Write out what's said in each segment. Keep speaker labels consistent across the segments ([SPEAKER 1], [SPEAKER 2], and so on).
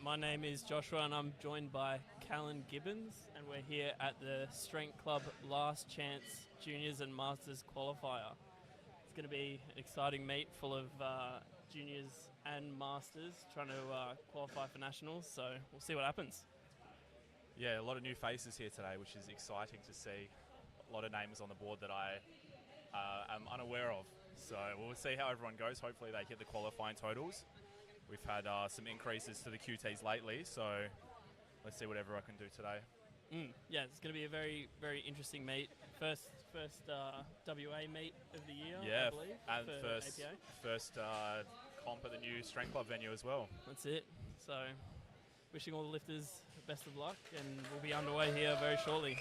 [SPEAKER 1] my name is Joshua and I'm joined by Callan Gibbons and we're here at the Strength Club Last Chance Juniors and Masters Qualifier. It's going to be an exciting meet full of juniors and masters trying to qualify for nationals, so we'll see what happens.
[SPEAKER 2] Yeah, a lot of new faces here today, which is exciting to see. A lot of names on the board that I am unaware of. So we'll see how everyone goes. Hopefully they hit the qualifying totals. We've had some increases to the QTs lately, so let's see what everyone can do today.
[SPEAKER 1] Yeah, it's going to be a very, very interesting meet. First WA meet of the year,
[SPEAKER 2] Yeah,
[SPEAKER 1] I believe,
[SPEAKER 2] and
[SPEAKER 1] for
[SPEAKER 2] first comp at the new Strength Club venue as well.
[SPEAKER 1] That's it. So wishing all the lifters the best of luck, and we'll be underway here very shortly.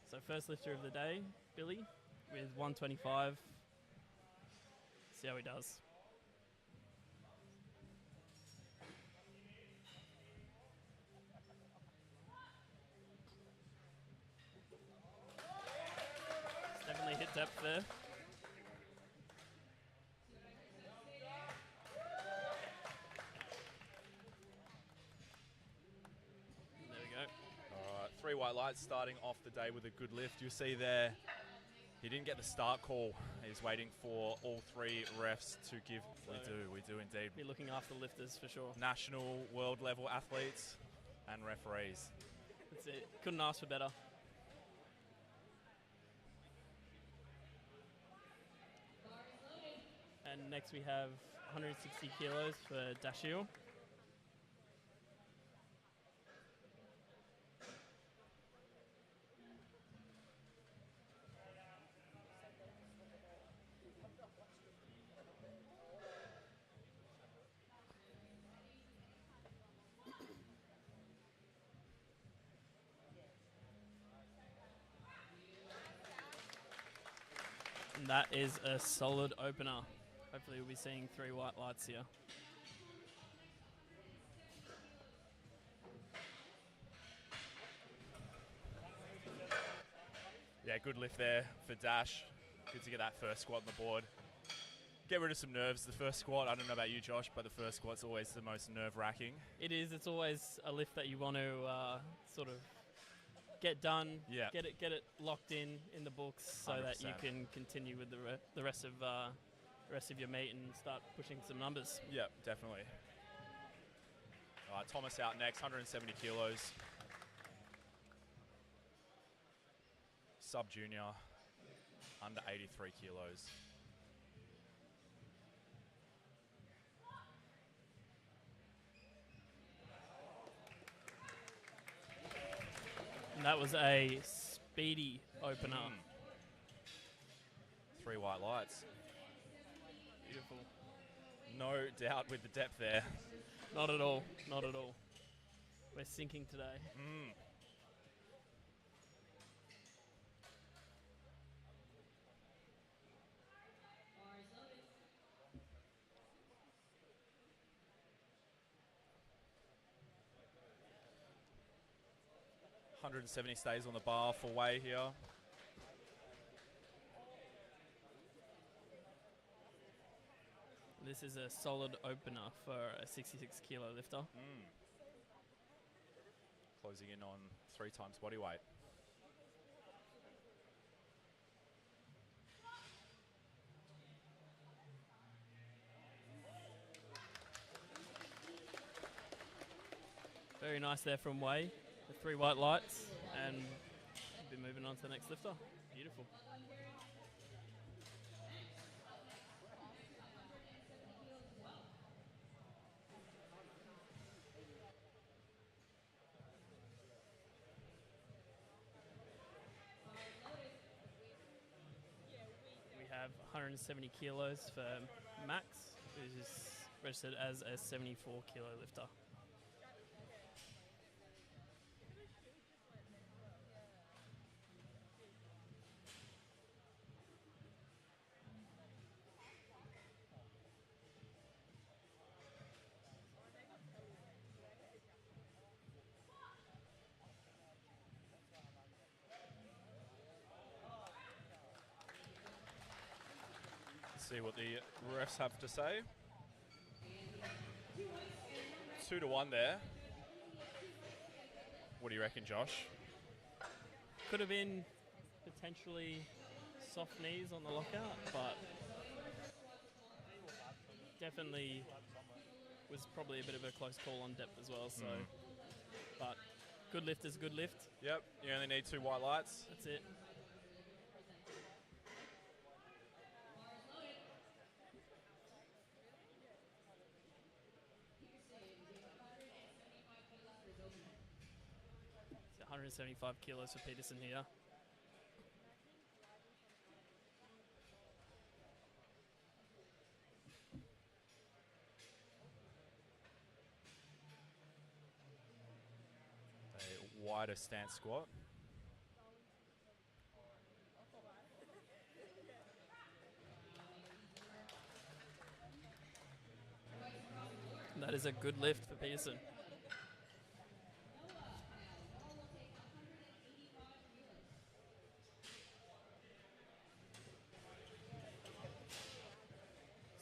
[SPEAKER 1] So first lifter of the day, Billy, with 125. See how he does. He's definitely hit depth there. There we go.
[SPEAKER 2] All right, 3 white lights starting off the day with a good lift. You'll see there, he didn't get the start call. He's waiting for all 3 refs to give. So we do indeed.
[SPEAKER 1] Be looking after lifters for sure.
[SPEAKER 2] National, world level athletes and referees.
[SPEAKER 1] That's it. Couldn't ask for better. And next we have 160 kilos for Dashiell. And that is a solid opener. Hopefully we'll be seeing 3 white lights here.
[SPEAKER 2] Yeah, good lift there for Dash. Good to get that first squat on the board. Get rid of some nerves. The first squat, I don't know about you, Josh, but the first squat's always the most nerve-wracking.
[SPEAKER 1] It is. It's always a lift that you want to sort of get done,
[SPEAKER 2] yeah.
[SPEAKER 1] get it locked in the books so
[SPEAKER 2] 100%.
[SPEAKER 1] that you can continue with the rest of your meet and start pushing some numbers.
[SPEAKER 2] Yep, definitely. All right, Thomas out next, 170 kilos. Sub-junior, under 83 kilos.
[SPEAKER 1] And that was a speedy opener.
[SPEAKER 2] 3 white lights.
[SPEAKER 1] Beautiful.
[SPEAKER 2] No doubt with the depth there.
[SPEAKER 1] Not at all. Not at all. We're sinking today.
[SPEAKER 2] 170 stays on the bar for Wei here.
[SPEAKER 1] This is a solid opener for a 66 kilo lifter.
[SPEAKER 2] Closing in on 3 times body weight.
[SPEAKER 1] Very nice there from Wei. The 3 white lights, and we'll be moving on to the next lifter. Beautiful. We have 170 kilos for Max, who is registered as a 74 kilo lifter.
[SPEAKER 2] See what the refs have to say. 2-1 there. What do you reckon, Josh?
[SPEAKER 1] Could have been potentially soft knees on the lockout, but definitely was probably a bit of a close call on depth as well. So, but good lift is good lift.
[SPEAKER 2] Yep, you only need 2 white lights.
[SPEAKER 1] That's it. It's 175 kilos for Peterson here.
[SPEAKER 2] A wider stance squat.
[SPEAKER 1] And that is a good lift for Peterson.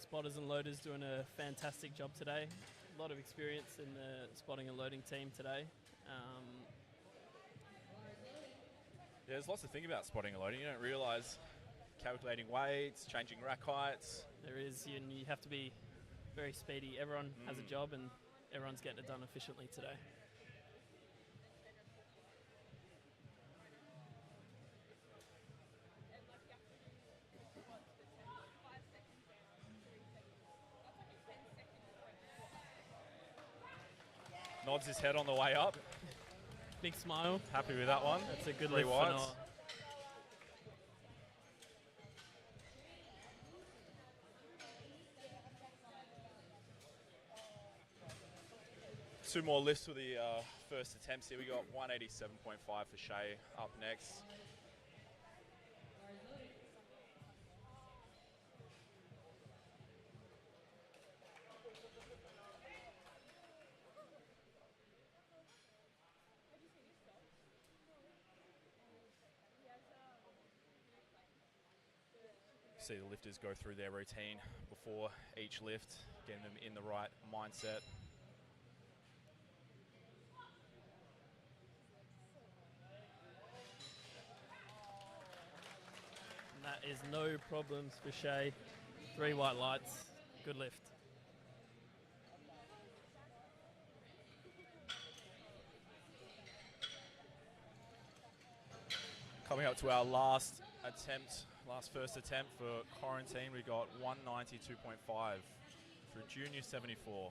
[SPEAKER 1] Spotters and loaders doing a fantastic job today. A lot of experience in the spotting and loading team today.
[SPEAKER 2] Yeah, there's lots to think about spotting and loading. You don't realise calculating weights, changing rack heights.
[SPEAKER 1] There is, and you have to be very speedy. Everyone has a job and everyone's getting it done efficiently today.
[SPEAKER 2] Nods his head on the way up.
[SPEAKER 1] Big smile.
[SPEAKER 2] Happy with that one.
[SPEAKER 1] That's a good
[SPEAKER 2] 3
[SPEAKER 1] lift for
[SPEAKER 2] whites.
[SPEAKER 1] Noah.
[SPEAKER 2] Two more lifts for the first attempts here. We got 187.5 for Shay up next. See the lifters go through their routine before each lift, getting them in the right mindset.
[SPEAKER 1] And that is no problems for Shay. 3 white lights. Good lift.
[SPEAKER 2] Coming up to our last first attempt for quarantine, we got 192.5 for junior 74.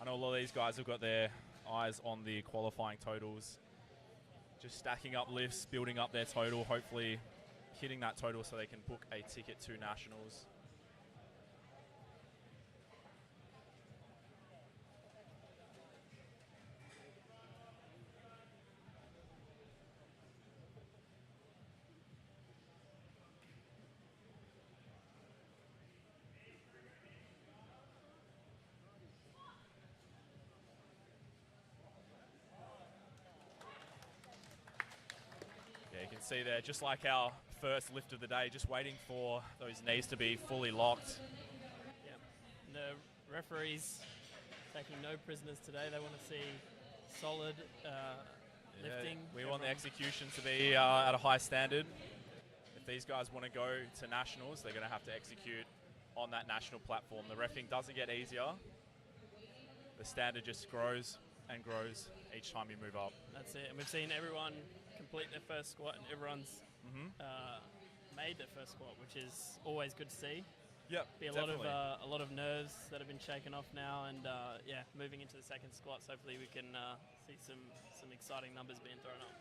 [SPEAKER 2] I know a lot of these guys have got their eyes on the qualifying totals, just stacking up lifts, building up their total, hopefully hitting that total so they can book a ticket to nationals. Yeah, you can see there, just like our first lift of the day, just waiting for those knees to be fully locked.
[SPEAKER 1] Yeah. The referees taking no prisoners today. They want to see solid lifting.
[SPEAKER 2] We want the execution to be at a high standard. If these guys want to go to nationals, they're going to have to execute on that national platform. The reffing doesn't get easier. The standard just grows and grows each time you move up.
[SPEAKER 1] That's it. And we've seen everyone complete their first squat, and everyone's made their first squat, which is always good to see.
[SPEAKER 2] Yep,
[SPEAKER 1] Be a lot of nerves that have been shaken off now, and yeah, moving into the second squats, hopefully we can see some exciting numbers being thrown up.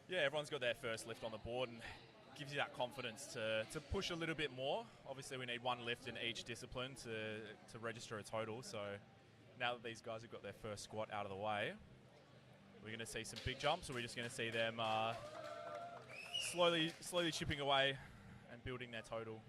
[SPEAKER 2] Yeah, everyone's got their first lift on the board and gives you that confidence to push a little bit more. Obviously, we need one lift in each discipline to register a total. So now that these guys have got their first squat out of the way, we're going to see some big jumps, or we're just going to see them slowly chipping away and building their total.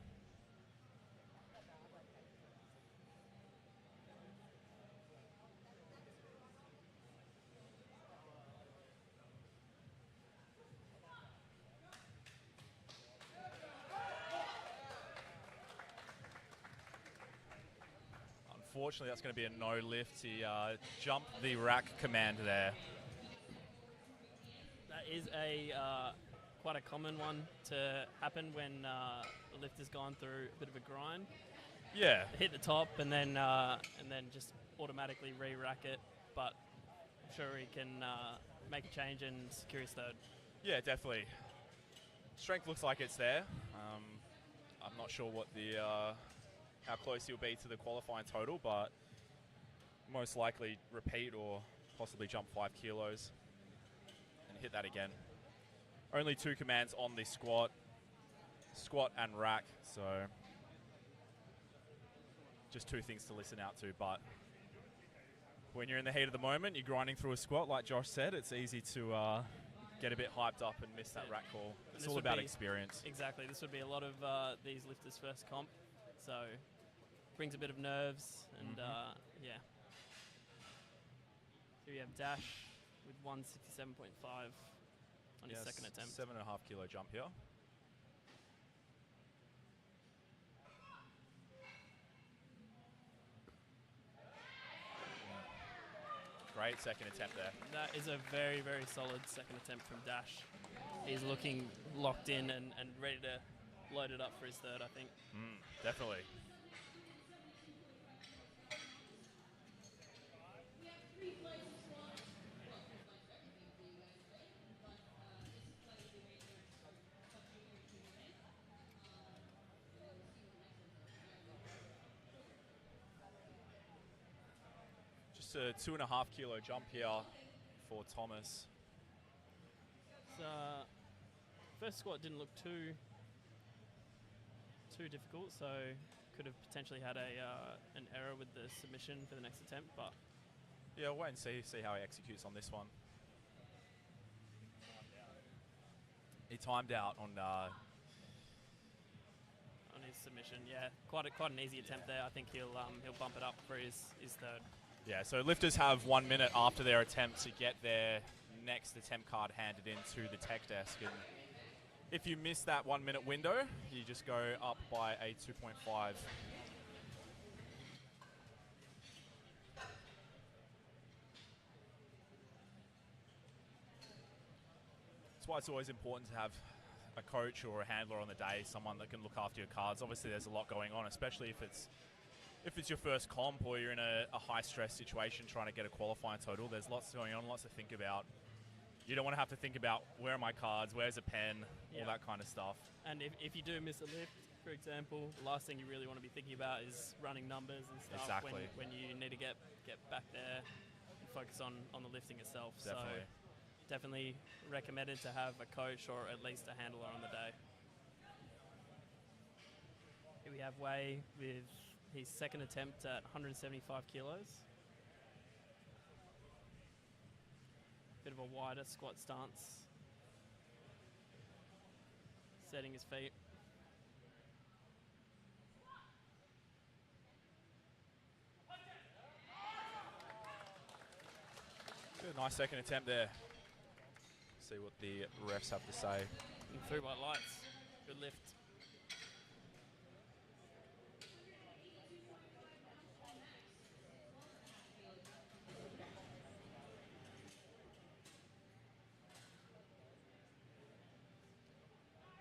[SPEAKER 2] unfortunately, that's going to be a no lift. He jumped the rack command there.
[SPEAKER 1] That is a quite a common one to happen when the lift has gone through a bit of a grind.
[SPEAKER 2] Yeah.
[SPEAKER 1] Hit the top and then just automatically re-rack it. But I'm sure he can make a change and secure his third.
[SPEAKER 2] Yeah, definitely. Strength looks like it's there. I'm not sure what the how close he'll be to the qualifying total, but most likely repeat or possibly jump 5 kilos and hit that again. Only 2 commands on the squat and rack, so just 2 things to listen out to. But when you're in the heat of the moment, you're grinding through a squat, like Josh said, it's easy to get a bit hyped up and miss that rack call. It's all about experience.
[SPEAKER 1] Exactly. This would be a lot of these lifters' first comp, so brings a bit of nerves and yeah. Here we have Dash with 167.5 on his second attempt.
[SPEAKER 2] 7.5 kilo jump here. Great second attempt there.
[SPEAKER 1] That is a very, very solid second attempt from Dash. He's looking locked in and ready to load it up for his third, I think.
[SPEAKER 2] Definitely. Just a 2.5 kilo jump here for Thomas.
[SPEAKER 1] First squat didn't look too difficult, so could have potentially had an error with the submission for the next attempt, but
[SPEAKER 2] yeah, we'll wait and see how he executes on this one. He timed out on
[SPEAKER 1] his submission. Yeah, quite an easy attempt there. I think he'll bump it up for his third.
[SPEAKER 2] Yeah, so lifters have 1 minute after their attempt to get their next attempt card handed into the tech desk, and if you miss that 1 minute window, you just go up by a 2.5. That's why it's always important to have a coach or a handler on the day, someone that can look after your cards. Obviously, there's a lot going on, especially if it's your first comp or you're in a high-stress situation trying to get a qualifying total. There's lots going on, lots to think about. You don't want to have to think about where are my cards, where's a pen, all that kind of stuff. And
[SPEAKER 1] if you do miss a lift, for example, the last thing you really want to be thinking about is running numbers and stuff.
[SPEAKER 2] Exactly.
[SPEAKER 1] When you need to get back there and focus on the lifting itself.
[SPEAKER 2] Definitely.
[SPEAKER 1] So definitely recommended to have a coach or at least a handler on the day. Here we have Wei with his second attempt at 175 kilos. Bit of a wider squat stance. Setting his feet.
[SPEAKER 2] Good, nice second attempt there. See what the refs have to say.
[SPEAKER 1] And through by lights. Good lift.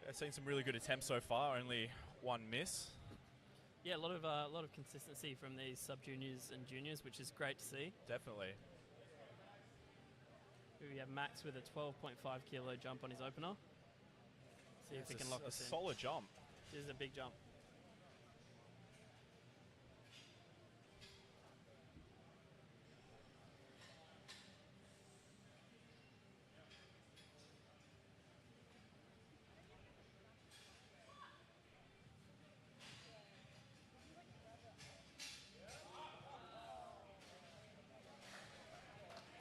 [SPEAKER 2] I've seen some really good attempts so far, only 1 miss.
[SPEAKER 1] Yeah, a lot of consistency from these sub-juniors and juniors, which is great to see.
[SPEAKER 2] Definitely.
[SPEAKER 1] Here we have Max with a 12.5 kilo jump on his opener. See if he can lock us in.
[SPEAKER 2] A solid jump.
[SPEAKER 1] This is a big jump.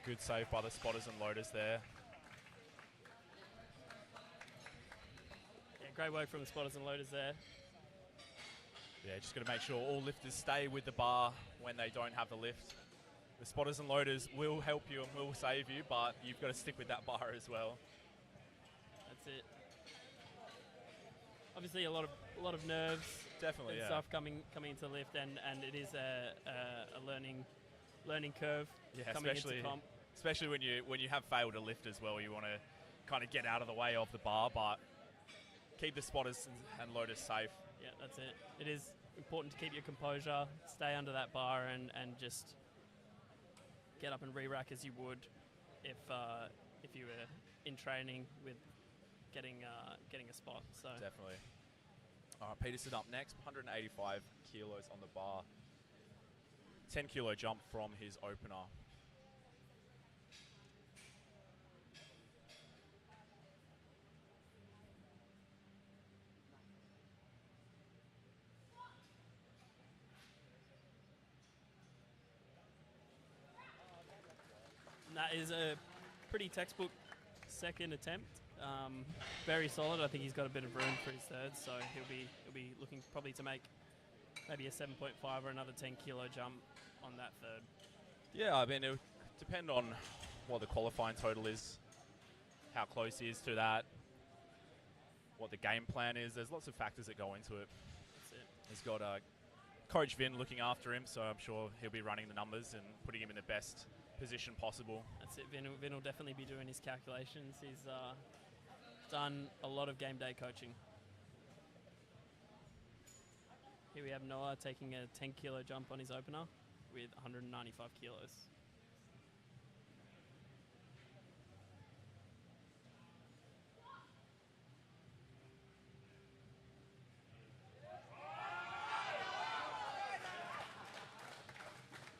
[SPEAKER 2] Good save by the spotters and loaders there.
[SPEAKER 1] Yeah, great work from the spotters and loaders there.
[SPEAKER 2] Yeah, just got to make sure all lifters stay with the bar when they don't have the lift. The spotters and loaders will help you and will save you, but you've got to stick with that bar as well.
[SPEAKER 1] That's it. obviously a lot of nerves
[SPEAKER 2] Definitely,
[SPEAKER 1] and
[SPEAKER 2] yeah.
[SPEAKER 1] stuff coming into lift, and it is a learning curve
[SPEAKER 2] Yeah,
[SPEAKER 1] coming
[SPEAKER 2] especially
[SPEAKER 1] into comp.
[SPEAKER 2] especially when you have failed a lift as well. You want to kind of get out of the way of the bar, but keep the spotters and loaders safe.
[SPEAKER 1] Yeah, that's it. It is important to keep your composure, stay under that bar, and just get up and re-rack as you would if you were in training with getting a spot. So
[SPEAKER 2] Definitely. All right, Peterson up next, 185 kilos on the bar. 10 kilo jump from his opener.
[SPEAKER 1] that is a pretty textbook second attempt. Very solid. I think he's got a bit of room for his third, so he'll be looking probably to make maybe a 7.5 or another 10 kilo jump on that third.
[SPEAKER 2] Yeah, I mean, it would depend on what the qualifying total is, how close he is to that, what the game plan is. There's lots of factors that go into it.
[SPEAKER 1] That's it.
[SPEAKER 2] He's got Coach Vin looking after him, so I'm sure he'll be running the numbers and putting him in the best position possible.
[SPEAKER 1] That's it. Vin will definitely be doing his calculations. He's done a lot of game day coaching. Here we have Noah taking a 10 kilo jump on his opener with 195 kilos.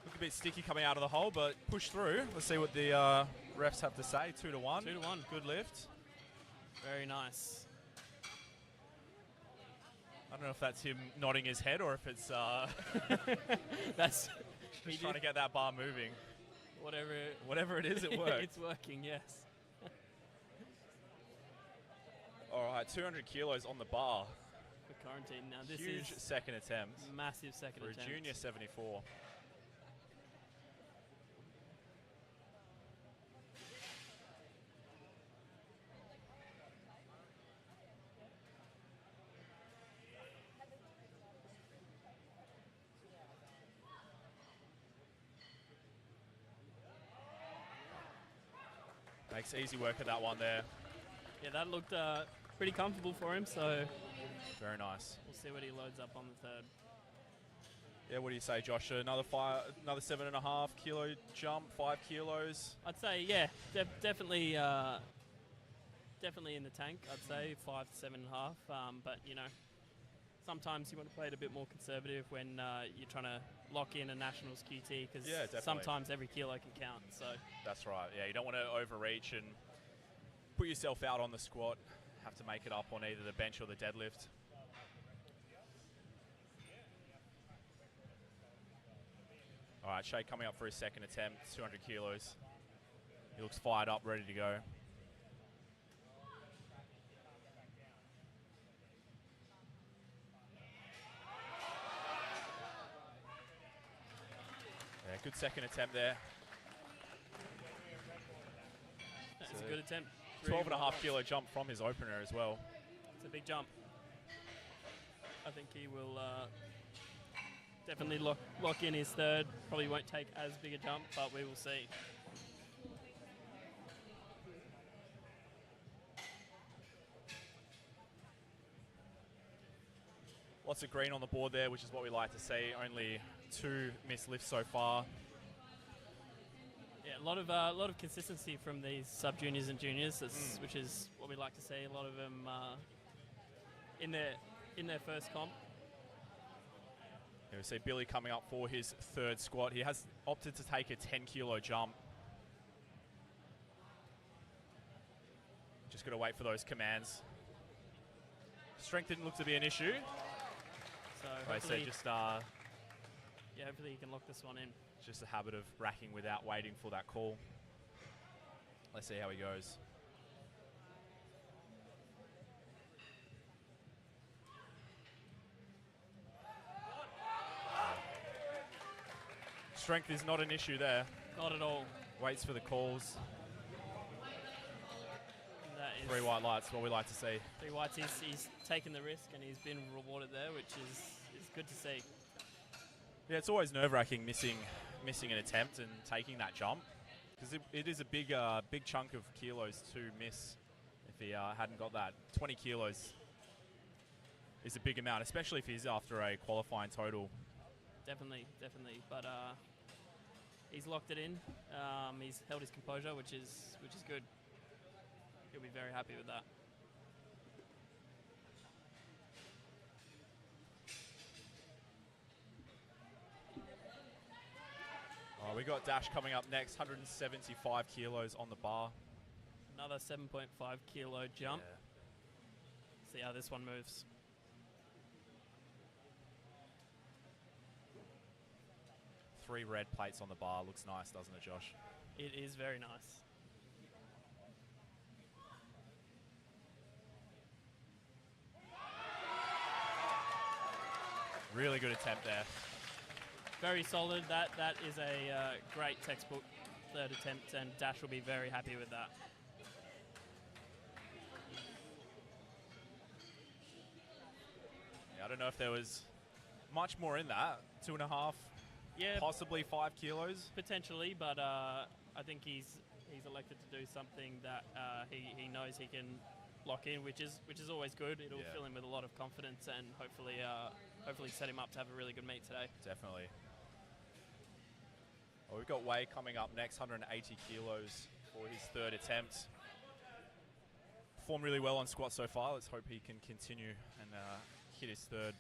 [SPEAKER 2] Look a bit sticky coming out of the hole, but push through. Let's see what the refs have to say. 2-1.
[SPEAKER 1] 2-1.
[SPEAKER 2] Good lift.
[SPEAKER 1] Very nice.
[SPEAKER 2] I don't know if that's him nodding his head or if it's
[SPEAKER 1] That's
[SPEAKER 2] just trying to get that bar moving. Whatever it is, it works.
[SPEAKER 1] It's working, yes.
[SPEAKER 2] All right, 200 kilos on the bar.
[SPEAKER 1] For quarantine. Now this
[SPEAKER 2] Huge
[SPEAKER 1] is
[SPEAKER 2] second attempt
[SPEAKER 1] massive second
[SPEAKER 2] for
[SPEAKER 1] attempt.
[SPEAKER 2] a junior 74. Makes easy work of that one there.
[SPEAKER 1] Yeah, that looked pretty comfortable for him, so
[SPEAKER 2] Very nice.
[SPEAKER 1] we'll see what he loads up on the third.
[SPEAKER 2] Yeah, what do you say, Josh? Another 7.5 kilo jump, 5 kilos.
[SPEAKER 1] I'd say, yeah, definitely in the tank. I'd say 5 to 7.5. But you know, sometimes you want to play it a bit more conservative when you're trying to lock in a nationals QT, because sometimes every kilo can count. So
[SPEAKER 2] That's right. Yeah, you don't want to overreach and put yourself out on the squat. Have to make it up on either the bench or the deadlift. All right, Shay coming up for his second attempt, 200 kilos. He looks fired up, ready to go. Yeah, good second attempt there.
[SPEAKER 1] it's a good attempt.
[SPEAKER 2] 12.5 kilo jump from his opener as well.
[SPEAKER 1] It's a big jump. I think he will definitely lock in his third. Probably won't take as big a jump, but we will see.
[SPEAKER 2] Lots of green on the board there, which is what we like to see. Only 2 missed lifts so far.
[SPEAKER 1] Yeah, a lot of consistency from these sub juniors and juniors, which is what we like to see. A lot of them in their first comp.
[SPEAKER 2] Here we see Billy coming up for his third squat. He has opted to take a 10 kilo jump. Just got to wait for those commands. Strength didn't look to be an issue.
[SPEAKER 1] So
[SPEAKER 2] Like I said,
[SPEAKER 1] hopefully you can lock this one in.
[SPEAKER 2] just a habit of racking without waiting for that call. Let's see how he goes. Strength is not an issue there.
[SPEAKER 1] Not at all.
[SPEAKER 2] Waits for the calls.
[SPEAKER 1] That is
[SPEAKER 2] 3 white lights, what we like to see.
[SPEAKER 1] 3 whites. He's taken the risk and he's been rewarded there, which is good to see.
[SPEAKER 2] Yeah, it's always nerve-wracking missing an attempt and taking that jump, because it is a big chunk of kilos to miss if he hadn't got that. 20 kilos is a big amount, especially if he's after a qualifying total.
[SPEAKER 1] Definitely. But he's locked it in. He's held his composure, which is good. He'll be very happy with that.
[SPEAKER 2] We got Dash coming up next, 175 kilos on the bar.
[SPEAKER 1] Another 7.5 kilo jump.
[SPEAKER 2] Yeah.
[SPEAKER 1] See how this one moves.
[SPEAKER 2] Three red plates on the bar. Looks nice, doesn't it, Josh?
[SPEAKER 1] It is very nice.
[SPEAKER 2] Really good attempt there.
[SPEAKER 1] Very solid. That is a great textbook third attempt, and Dash will be very happy with that.
[SPEAKER 2] Yeah, I don't know if there was much more in that. 2.5,
[SPEAKER 1] Yeah,
[SPEAKER 2] possibly 5 kilos.
[SPEAKER 1] potentially, but I think he's elected to do something that he knows he can lock in, which is always good. It'll fill him with a lot of confidence and hopefully set him up to have a really good meet today.
[SPEAKER 2] Definitely. Well, we've got Wei coming up next, 180 kilos for his third attempt. Performed really well on squat so far. Let's hope he can continue and hit his third.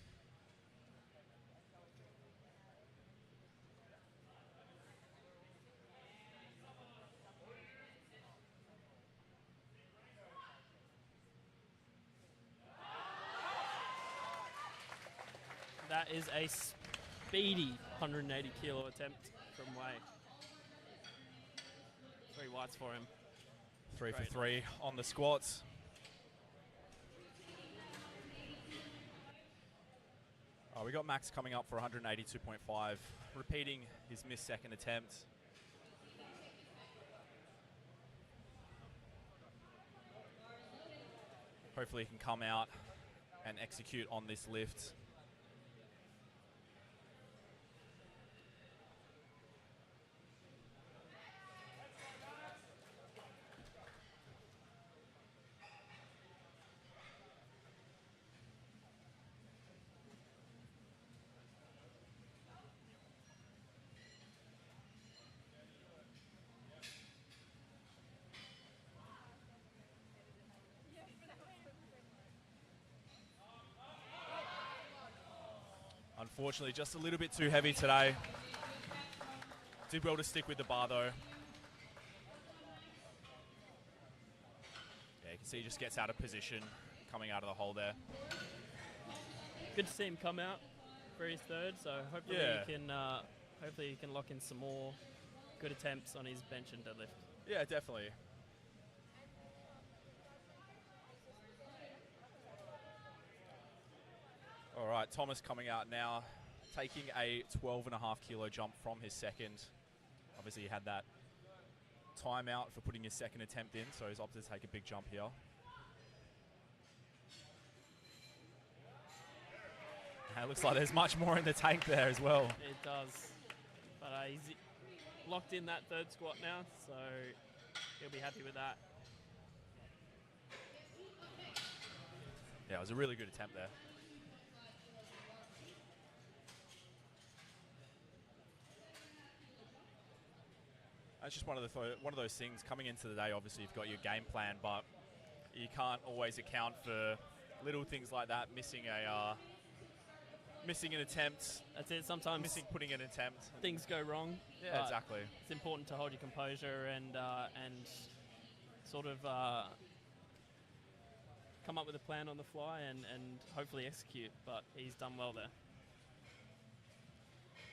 [SPEAKER 1] That is a speedy 180 kilo attempt from Wei. 3 whites for him.
[SPEAKER 2] 3
[SPEAKER 1] Great.
[SPEAKER 2] for 3 on the squats. We got Max coming up for 182.5, repeating his missed second attempt. Hopefully he can come out and execute on this lift. Unfortunately, just a little bit too heavy today. Did well to stick with the bar though. Yeah, you can see he just gets out of position coming out of the hole there.
[SPEAKER 1] Good to see him come out for his third, so hopefully he can lock in some more good attempts on his bench and deadlift.
[SPEAKER 2] Yeah, definitely. All right, Thomas coming out now, taking a 12.5 kilo jump from his second. Obviously, he had that timeout for putting his second attempt in, so he's opted to take a big jump here. And it looks like there's much more in the tank there as well.
[SPEAKER 1] It does. But he's locked in that third squat now, so he'll be happy with that.
[SPEAKER 2] Yeah, it was a really good attempt there. It's just one of those things coming into the day. Obviously, you've got your game plan, but you can't always account for little things like that. Missing an attempt.
[SPEAKER 1] That's it. Sometimes
[SPEAKER 2] putting an attempt.
[SPEAKER 1] Things go wrong.
[SPEAKER 2] Yeah, exactly.
[SPEAKER 1] It's important to hold your composure and sort of come up with a plan on the fly and hopefully execute. But he's done well there.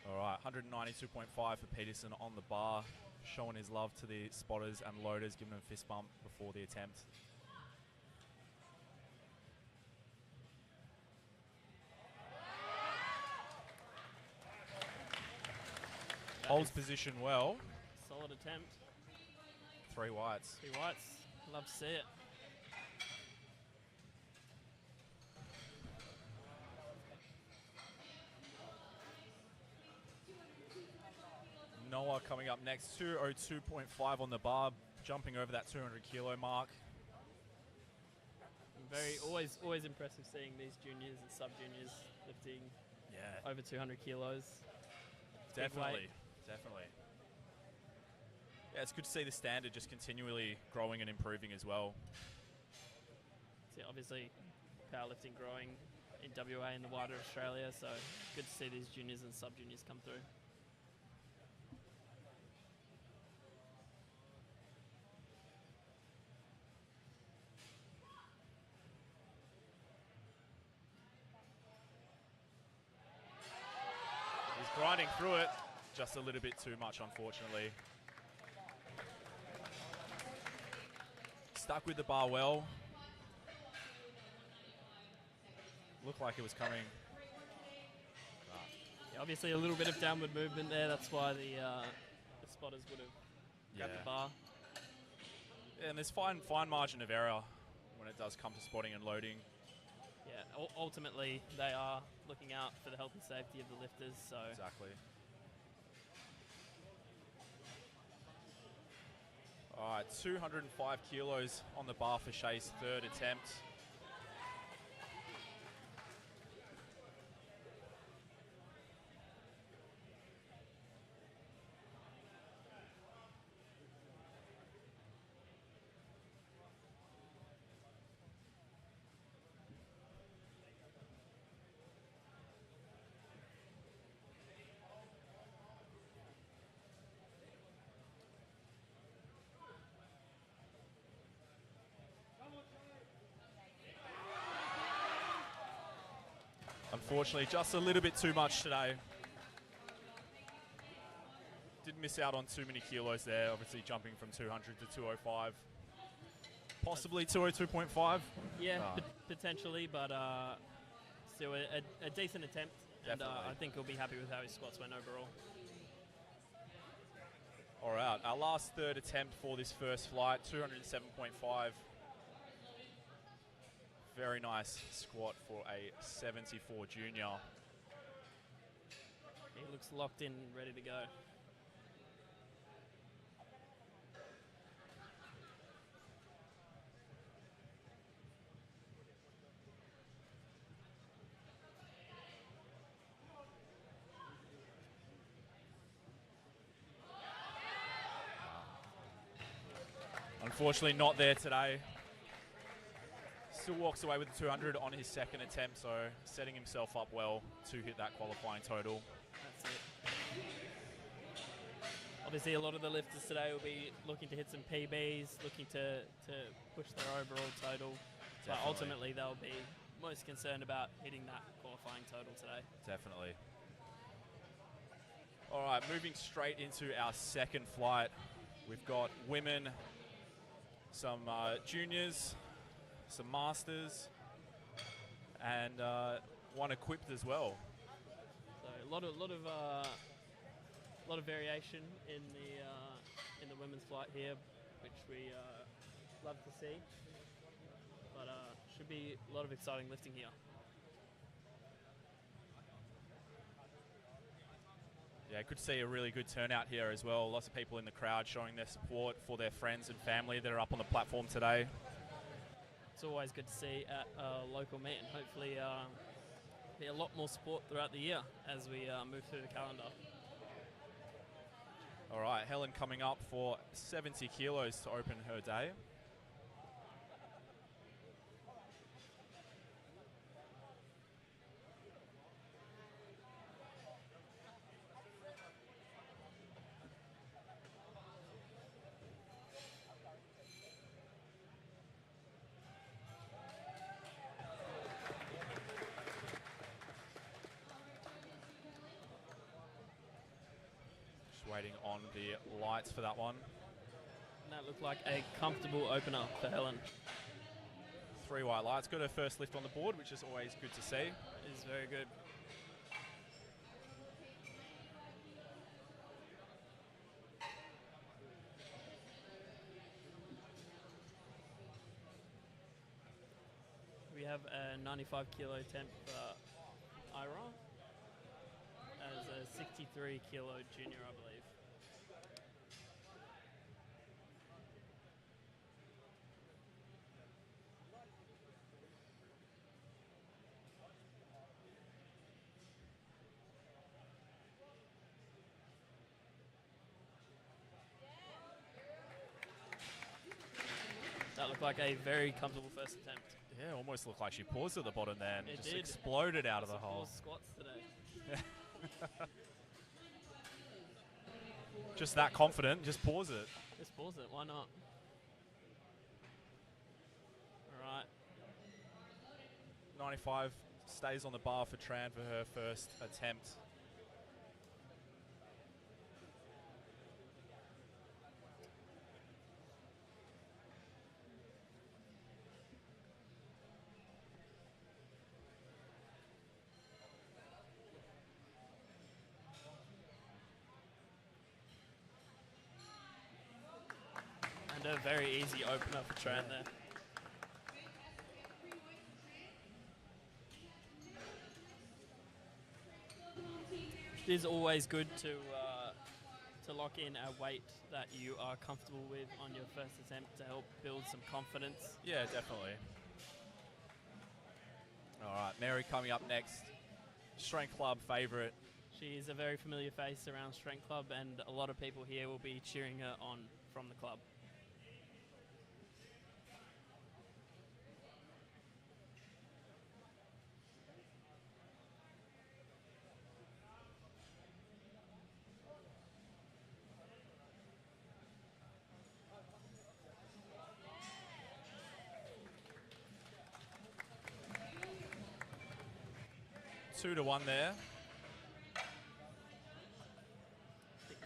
[SPEAKER 2] All right, 192.5 for Peterson on the bar, showing his love to the spotters and loaders, giving them a fist bump before the attempt. Holds position well.
[SPEAKER 1] Solid attempt.
[SPEAKER 2] 3 whites.
[SPEAKER 1] 3 whites. Love to see it.
[SPEAKER 2] Noah coming up next, 202.5 on the bar, jumping over that 200 kilo mark.
[SPEAKER 1] Always impressive seeing these juniors and sub-juniors lifting over 200 kilos.
[SPEAKER 2] Definitely. Yeah, it's good to see the standard just continually growing and improving as well.
[SPEAKER 1] So obviously, powerlifting growing in WA and the wider Australia, so good to see these juniors and sub-juniors come through.
[SPEAKER 2] He's grinding through it, just a little bit too much, unfortunately. Stuck with the bar well. Looked like it was coming.
[SPEAKER 1] Yeah, obviously a little bit of downward movement there. That's why the spotters would have grabbed the bar.
[SPEAKER 2] Yeah, and there's fine margin of error when it does come to spotting and loading.
[SPEAKER 1] Yeah, ultimately they are looking out for the health and safety of the lifters. So
[SPEAKER 2] exactly. All right, 205 kilos on the bar for Shay's third attempt. Unfortunately, just a little bit too much today. Did miss out on too many kilos there, obviously jumping from 200 to 205. Possibly 202.5.
[SPEAKER 1] Yeah, potentially, but still a decent attempt. And I think he'll be happy with how his squats went overall.
[SPEAKER 2] All right, our last third attempt for this first flight, 207.5. Very nice squat for a 74 junior.
[SPEAKER 1] He looks locked in, ready to go.
[SPEAKER 2] Unfortunately not there today. Still walks away with the 200 on his second attempt, so setting himself up well to hit that qualifying total.
[SPEAKER 1] That's it. Obviously a lot of the lifters today will be looking to hit some PBs, looking to push their overall total. But ultimately they'll be most concerned about hitting that qualifying total today.
[SPEAKER 2] Definitely. All right, moving straight into our second flight. We've got women, some juniors, some masters, and one equipped as well.
[SPEAKER 1] So a lot of variation in the women's flight here, which we love to see. But should be a lot of exciting lifting here.
[SPEAKER 2] Yeah, good to see a really good turnout here as well. Lots of people in the crowd showing their support for their friends and family that are up on the platform today.
[SPEAKER 1] It's always good to see at a local meet, and hopefully be a lot more support throughout the year as we move through the calendar.
[SPEAKER 2] All right, Helen coming up for 70 kilos to open her day. Waiting on the lights for that one.
[SPEAKER 1] And that looked like a comfortable opener for Helen.
[SPEAKER 2] 3 white lights. Got her first lift on the board, which is always good to see.
[SPEAKER 1] It is very good. We have a 95 kilo attempt for Ira as a 63 kilo junior, I believe. That looked like a very comfortable first attempt.
[SPEAKER 2] Yeah, almost looked like she paused at the bottom there and
[SPEAKER 1] It
[SPEAKER 2] just
[SPEAKER 1] did.
[SPEAKER 2] exploded out of the hole.
[SPEAKER 1] Squats today.
[SPEAKER 2] Just that confident, just pause it.
[SPEAKER 1] Just pause it, why not? Alright.
[SPEAKER 2] 95 stays on the bar for Tran for her first attempt.
[SPEAKER 1] And a very easy opener for Tran there. It is always good to lock in a weight that you are comfortable with on your first attempt to help build some confidence.
[SPEAKER 2] Yeah, definitely. All right, Mary coming up next. Strength Club favourite.
[SPEAKER 1] She is a very familiar face around Strength Club, and a lot of people here will be cheering her on from the club.
[SPEAKER 2] Two to one there.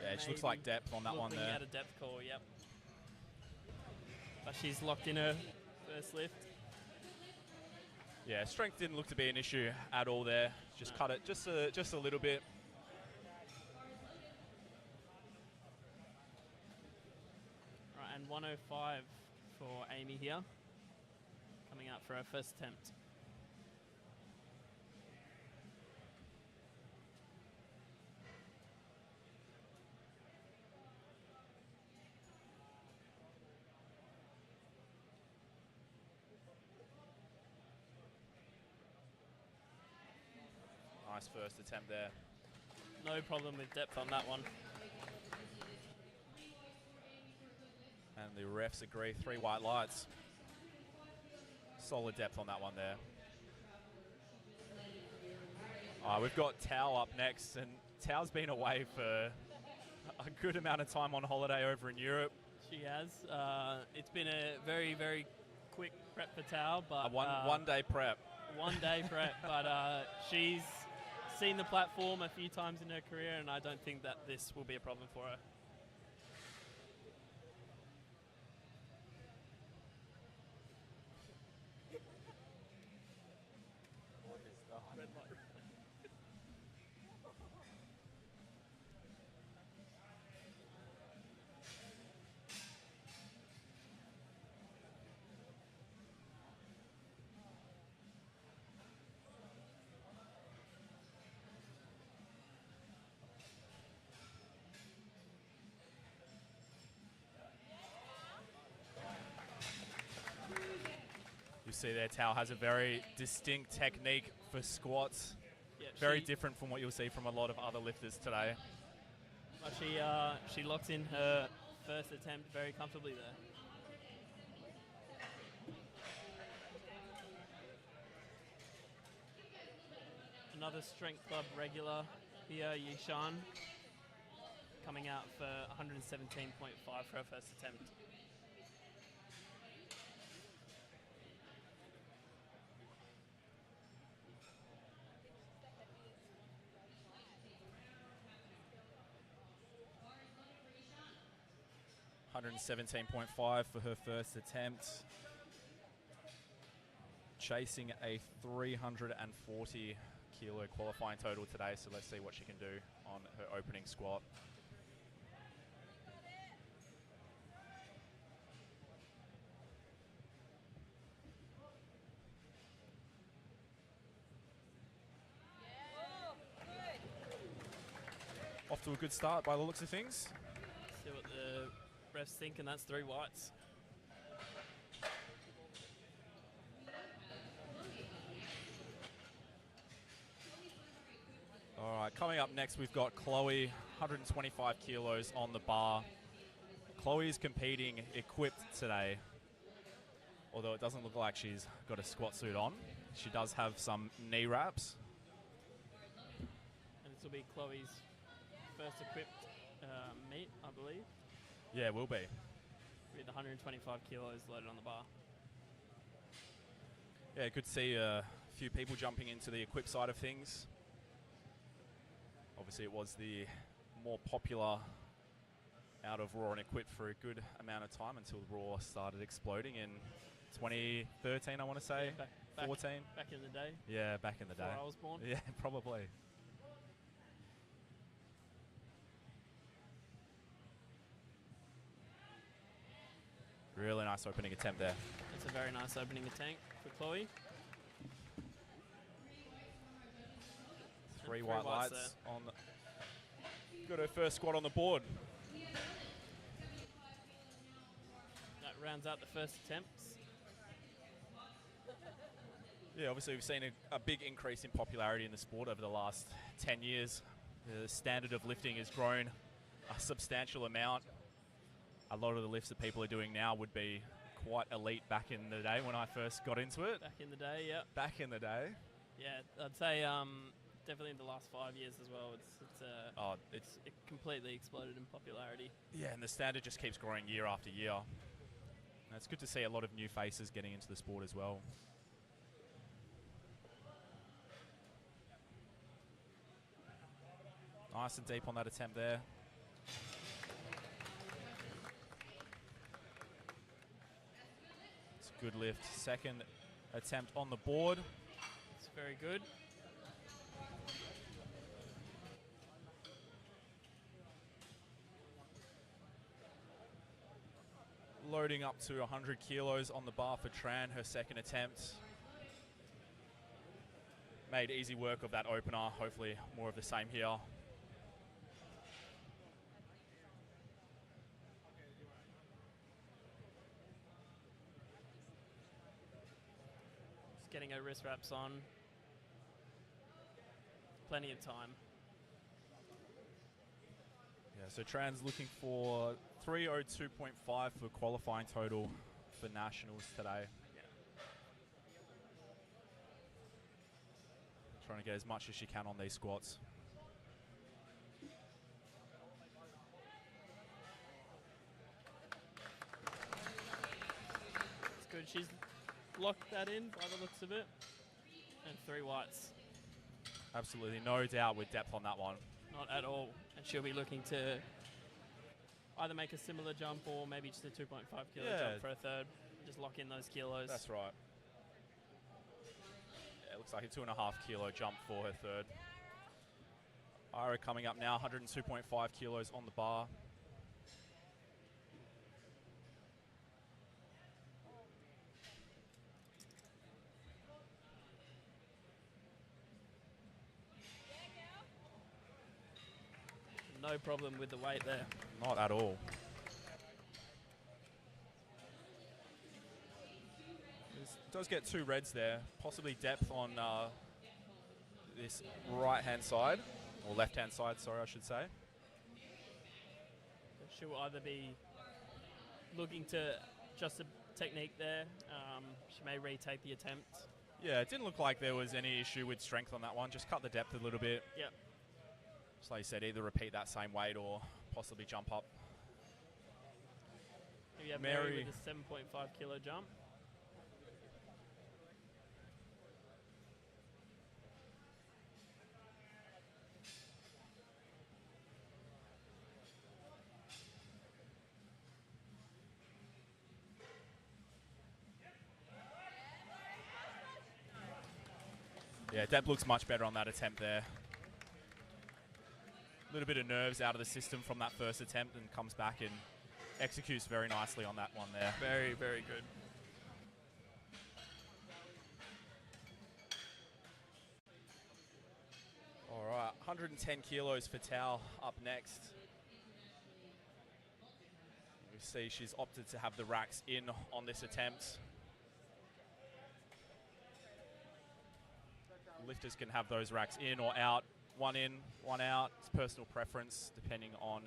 [SPEAKER 2] Yeah, she looks like depth on that one there.
[SPEAKER 1] Looking at a depth call, yep. But she's locked in her first lift.
[SPEAKER 2] Yeah, strength didn't look to be an issue at all there. Just cut it just a little bit.
[SPEAKER 1] Right, and 105 for Amy here, coming out for her first attempt.
[SPEAKER 2] Nice first attempt there.
[SPEAKER 1] No problem with depth on that one.
[SPEAKER 2] And the refs agree, 3 white lights. Solid depth on that one there. We've got Tao up next, and Tao's been away for a good amount of time on holiday over in Europe.
[SPEAKER 1] She has. It's been a very, very quick prep for Tao, but
[SPEAKER 2] one day prep.
[SPEAKER 1] 1 day prep, but she's seen the platform a few times in her career, and I don't think that this will be a problem for her.
[SPEAKER 2] You see there, Tao has a very distinct technique for squats.
[SPEAKER 1] Yeah,
[SPEAKER 2] Very different from what you'll see from a lot of other lifters today.
[SPEAKER 1] But she locks in her first attempt very comfortably there. Another Strength Club regular here, Yishan, coming out for 117.5 for her first attempt.
[SPEAKER 2] $117.5 for her first attempt. Chasing a 340 kilo qualifying total today, so let's see what she can do on her opening squat. Off to a good start by the looks of things.
[SPEAKER 1] See what the refs think, and that's 3 whites.
[SPEAKER 2] All right, coming up next, we've got Chloe, 125 kilos on the bar. Chloe is competing equipped today. although it doesn't look like she's got a squat suit on. She does have some knee wraps.
[SPEAKER 1] And this will be Chloe's first equipped meet, I believe,
[SPEAKER 2] Yeah, it will be.
[SPEAKER 1] with 125 kilos loaded on the bar.
[SPEAKER 2] Yeah, good to see a few people jumping into the equip side of things. Obviously, it was the more popular out of Raw and Equip for a good amount of time until Raw started exploding in 2013, I want to say.
[SPEAKER 1] Back
[SPEAKER 2] 14?
[SPEAKER 1] Back in the day.
[SPEAKER 2] Yeah, back in the
[SPEAKER 1] Before
[SPEAKER 2] day.
[SPEAKER 1] I was born.
[SPEAKER 2] Yeah, probably. Really nice opening attempt there.
[SPEAKER 1] It's a very nice opening attempt for Chloe.
[SPEAKER 2] Three
[SPEAKER 1] And
[SPEAKER 2] white lights on. Got her first squat on the board.
[SPEAKER 1] That rounds out the first attempts.
[SPEAKER 2] Yeah, obviously we've seen a big increase in popularity in the sport over the last 10 years. The standard of lifting has grown a substantial amount. A lot of the lifts that people are doing now would be quite elite back in the day when I first got into it.
[SPEAKER 1] Back in the day, yeah.
[SPEAKER 2] Back in the day.
[SPEAKER 1] Yeah, I'd say definitely in the last 5 years as well. It's completely exploded in popularity.
[SPEAKER 2] Yeah, and the standard just keeps growing year after year. And it's good to see a lot of new faces getting into the sport as well. Nice and deep on that attempt there. It's a good lift. Second attempt on the board.
[SPEAKER 1] It's very good.
[SPEAKER 2] Loading up to 100 kilos on the bar for Tran, her second attempt. Made easy work of that opener. Hopefully more of the same here.
[SPEAKER 1] Just getting her wrist wraps on. Plenty of time.
[SPEAKER 2] Yeah, so Tran's looking for 302.5 for qualifying total for nationals today.
[SPEAKER 1] Yeah.
[SPEAKER 2] Trying to get as much as she can on these squats.
[SPEAKER 1] It's good. She's locked that in by the looks of it. And 3 whites.
[SPEAKER 2] Absolutely no doubt with depth on that one.
[SPEAKER 1] Not at all. And she'll be looking to either make a similar jump or maybe just a 2.5 kilo jump for a third. Just lock in those kilos.
[SPEAKER 2] That's right. Yeah, it looks like a 2.5 kilo jump for her third. Ira coming up now, 102.5 kilos on the bar.
[SPEAKER 1] No problem with the weight there.
[SPEAKER 2] Not at all. Does get 2 reds there, possibly depth on this right-hand side, or left-hand side, sorry, I should say.
[SPEAKER 1] She'll either be looking to adjust the technique there. She may retake the attempt.
[SPEAKER 2] Yeah, it didn't look like there was any issue with strength on that one. Just cut the depth a little bit.
[SPEAKER 1] Yep.
[SPEAKER 2] Just like you said, either repeat that same weight or possibly jump up.
[SPEAKER 1] Here we have Mary with a 7.5 kilo jump.
[SPEAKER 2] Yeah, Deb looks much better on that attempt there. A little bit of nerves out of the system from that first attempt and comes back and executes very nicely on that one there.
[SPEAKER 1] Very, very good.
[SPEAKER 2] All right, 110 kilos for Tao up next. We see she's opted to have the racks in on this attempt. Lifters can have those racks in or out. One in, one out. It's personal preference depending on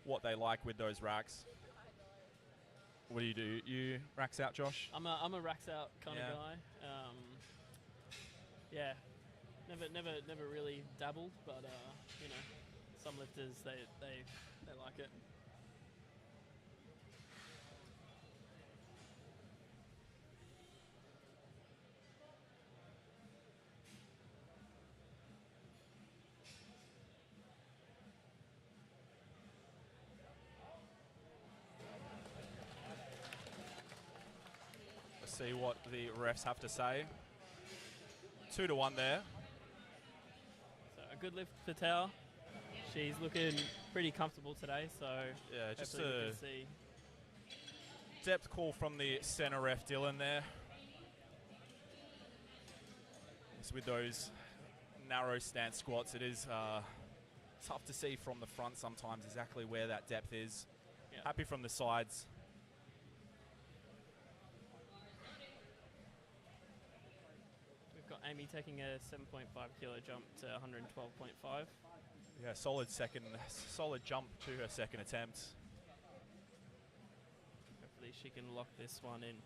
[SPEAKER 2] what they like with those racks. What do? You racks out, Josh?
[SPEAKER 1] I'm a racks out kind of guy. Yeah, never really dabbled, but you know, some lifters they like it.
[SPEAKER 2] Let's see what the refs have to say. 2-1 there.
[SPEAKER 1] So a good lift for Tao. She's looking pretty comfortable today, so
[SPEAKER 2] yeah, just
[SPEAKER 1] hopefully we
[SPEAKER 2] a
[SPEAKER 1] can see.
[SPEAKER 2] Depth call from the center ref, Dylan, there. It's with those narrow stance squats, it is tough to see from the front sometimes exactly where that depth is.
[SPEAKER 1] Yep.
[SPEAKER 2] Happy from the sides.
[SPEAKER 1] We've got Amy taking a 7.5 kilo jump to 112.5.
[SPEAKER 2] Yeah, solid jump to her second attempt.
[SPEAKER 1] Hopefully she can lock this one in.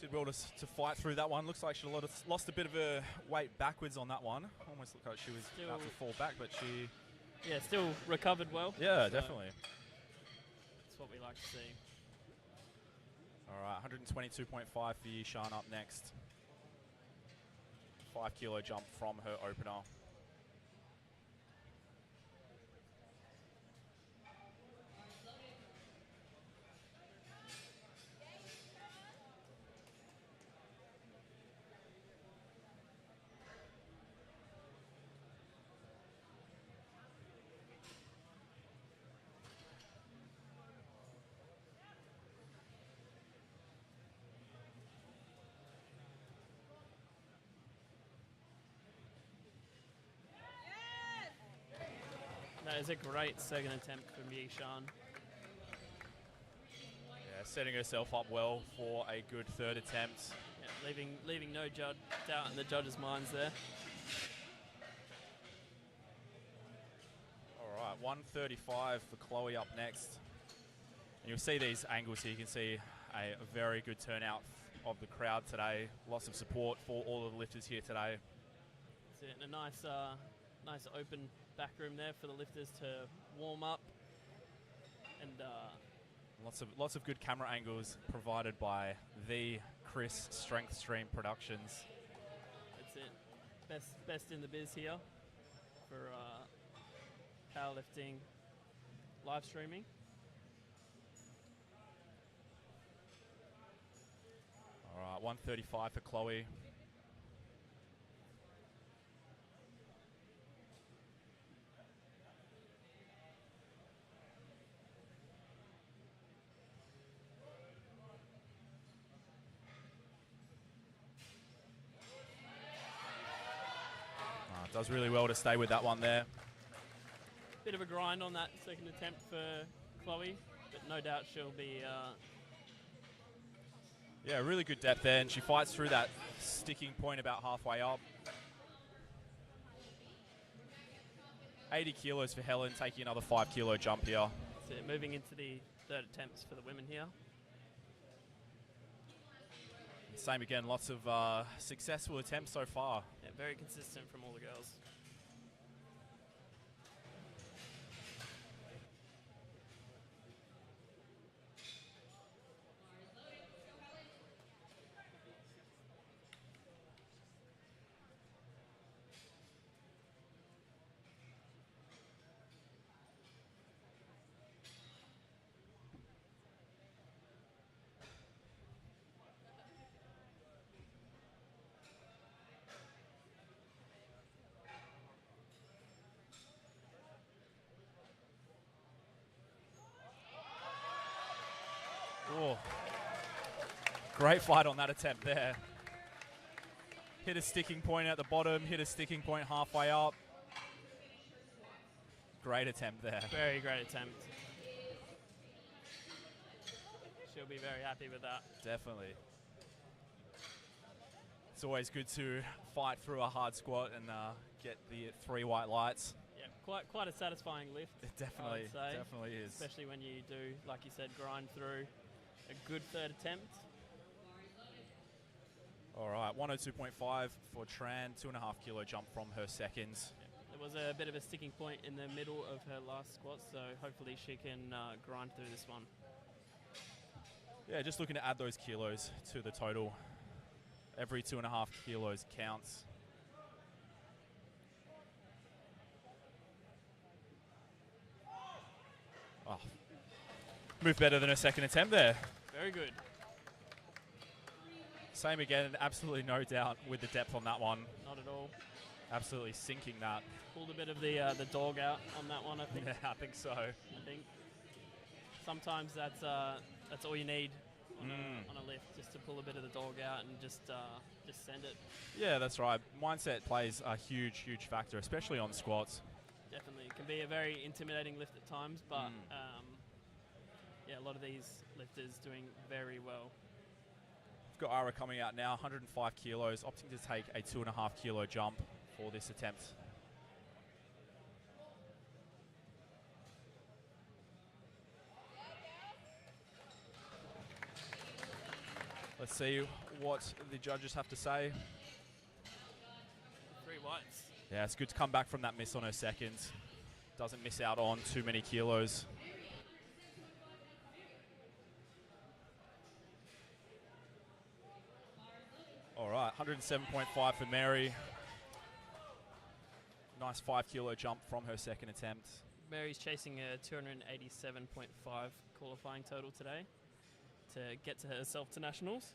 [SPEAKER 2] Did well to fight through that one. Looks like she lost a bit of a weight backwards on that one. Almost looked like she was about to fall back, but she...
[SPEAKER 1] Yeah, still recovered well.
[SPEAKER 2] Yeah, so definitely.
[SPEAKER 1] That's what we like to see.
[SPEAKER 2] All right, 122.5 for Yishan up next. 5 kilo jump from her opener.
[SPEAKER 1] That is a great second attempt from Yishan.
[SPEAKER 2] Yeah, setting herself up well for a good third attempt.
[SPEAKER 1] Yeah, leaving no doubt in the judges' minds there.
[SPEAKER 2] All right, 135 for Chloe up next. And you'll see these angles here. You can see a very good turnout of the crowd today. Lots of support for all of the lifters here today.
[SPEAKER 1] That's it. And a nice open back room there for the lifters to warm up. And
[SPEAKER 2] lots of good camera angles provided by the Chris Strength Stream Productions.
[SPEAKER 1] that's it. Best in the biz here for powerlifting live streaming.
[SPEAKER 2] All right, 135 for Chloe. Does really well to stay with that one there.
[SPEAKER 1] Bit of a grind on that second attempt for Chloe, but no doubt she'll be...
[SPEAKER 2] Yeah, really good depth there, and she fights through that sticking point about halfway up. 80 kilos for Helen, taking another 5 kilo jump here.
[SPEAKER 1] That's it, moving into the third attempts for the women here.
[SPEAKER 2] Same again, lots of successful attempts so far.
[SPEAKER 1] Yeah, very consistent from all the girls.
[SPEAKER 2] Oh, great fight on that attempt there. Hit a sticking point at the bottom, hit a sticking point halfway up. Great attempt there.
[SPEAKER 1] Very great attempt. She'll be very happy with that.
[SPEAKER 2] Definitely. It's always good to fight through a hard squat and get the 3 white lights.
[SPEAKER 1] Yeah, quite a satisfying lift.
[SPEAKER 2] It definitely,
[SPEAKER 1] I would say,
[SPEAKER 2] definitely is.
[SPEAKER 1] especially when you do, like you said, grind through a good third attempt.
[SPEAKER 2] All right, 102.5 for Tran, 2.5 kilo jump from her seconds.
[SPEAKER 1] There was a bit of a sticking point in the middle of her last squat, so hopefully she can grind through this one.
[SPEAKER 2] Yeah, just looking to add those kilos to the total. Every 2.5 kilos counts. Oh, moved better than her second attempt there.
[SPEAKER 1] Very good.
[SPEAKER 2] Same again, absolutely no doubt with the depth on that one.
[SPEAKER 1] Not at all.
[SPEAKER 2] Absolutely sinking that.
[SPEAKER 1] Pulled a bit of the dog out on that one, I think.
[SPEAKER 2] Yeah, I think so.
[SPEAKER 1] I think sometimes that's all you need on a lift, just to pull a bit of the dog out and just send it.
[SPEAKER 2] Yeah, that's right. Mindset plays a huge, huge factor, especially on squats.
[SPEAKER 1] Definitely. It can be a very intimidating lift at times, but yeah, a lot of these lifters doing very well.
[SPEAKER 2] We've got Ira coming out now, 105 kilos, opting to take a 2.5 kilo jump for this attempt. Let's see what the judges have to say.
[SPEAKER 1] 3 whites.
[SPEAKER 2] Yeah, it's good to come back from that miss on her second. Doesn't miss out on too many kilos. All right, 107.5 for Mary. Nice 5 kilo jump from her second attempt.
[SPEAKER 1] Mary's chasing a 287.5 qualifying total today to get to herself to nationals.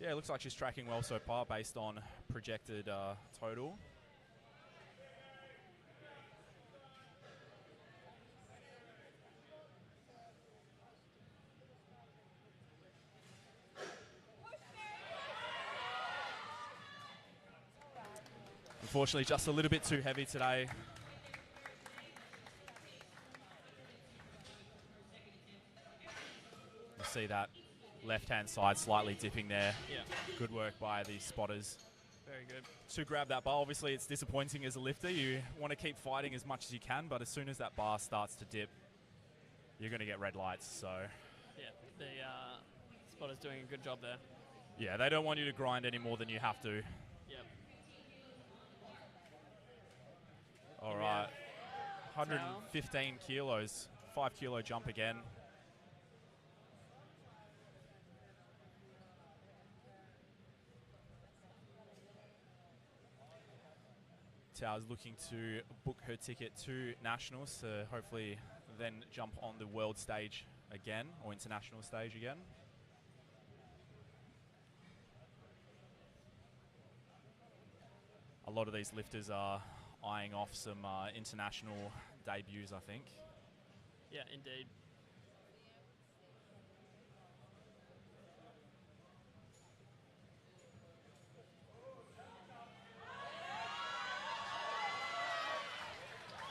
[SPEAKER 2] Yeah, it looks like she's tracking well so far based on projected total. Unfortunately, just a little bit too heavy today. You see that left-hand side slightly dipping there.
[SPEAKER 1] Yeah,
[SPEAKER 2] Good work by the spotters
[SPEAKER 1] very good.
[SPEAKER 2] to grab that bar. Obviously, it's disappointing as a lifter. You want to keep fighting as much as you can, but as soon as that bar starts to dip, you're going to get red lights. So,
[SPEAKER 1] Yeah, the spotter's doing a good job there.
[SPEAKER 2] yeah, they don't want you to grind any more than you have to.
[SPEAKER 1] Yep.
[SPEAKER 2] All
[SPEAKER 1] We
[SPEAKER 2] right,
[SPEAKER 1] have
[SPEAKER 2] 115 kilos, 5 kilo jump again. Tao's looking to book her ticket to nationals to hopefully then jump on the world stage again, or international stage again. A lot of these lifters are eyeing off some international debuts, I think.
[SPEAKER 1] Yeah, indeed.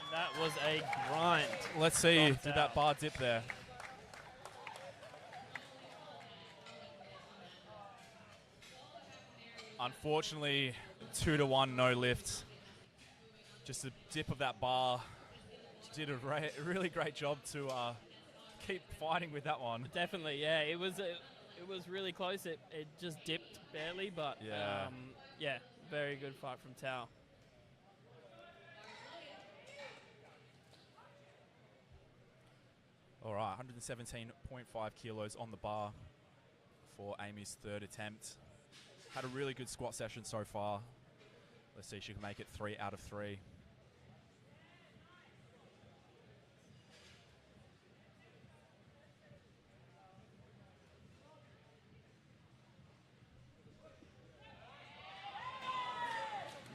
[SPEAKER 1] And that was a grind.
[SPEAKER 2] Let's see,
[SPEAKER 1] Knocked
[SPEAKER 2] did
[SPEAKER 1] out.
[SPEAKER 2] that bar dip there? Unfortunately, 2-1, no lift. Just the dip of that bar. She did a really great job to keep fighting with that one.
[SPEAKER 1] Definitely, yeah. It was really close. It just dipped barely, but
[SPEAKER 2] Yeah.
[SPEAKER 1] yeah, very good fight from Tao.
[SPEAKER 2] All right, 117.5 kilos on the bar for Amy's third attempt. Had a really good squat session so far. Let's see if she can make it 3 out of 3.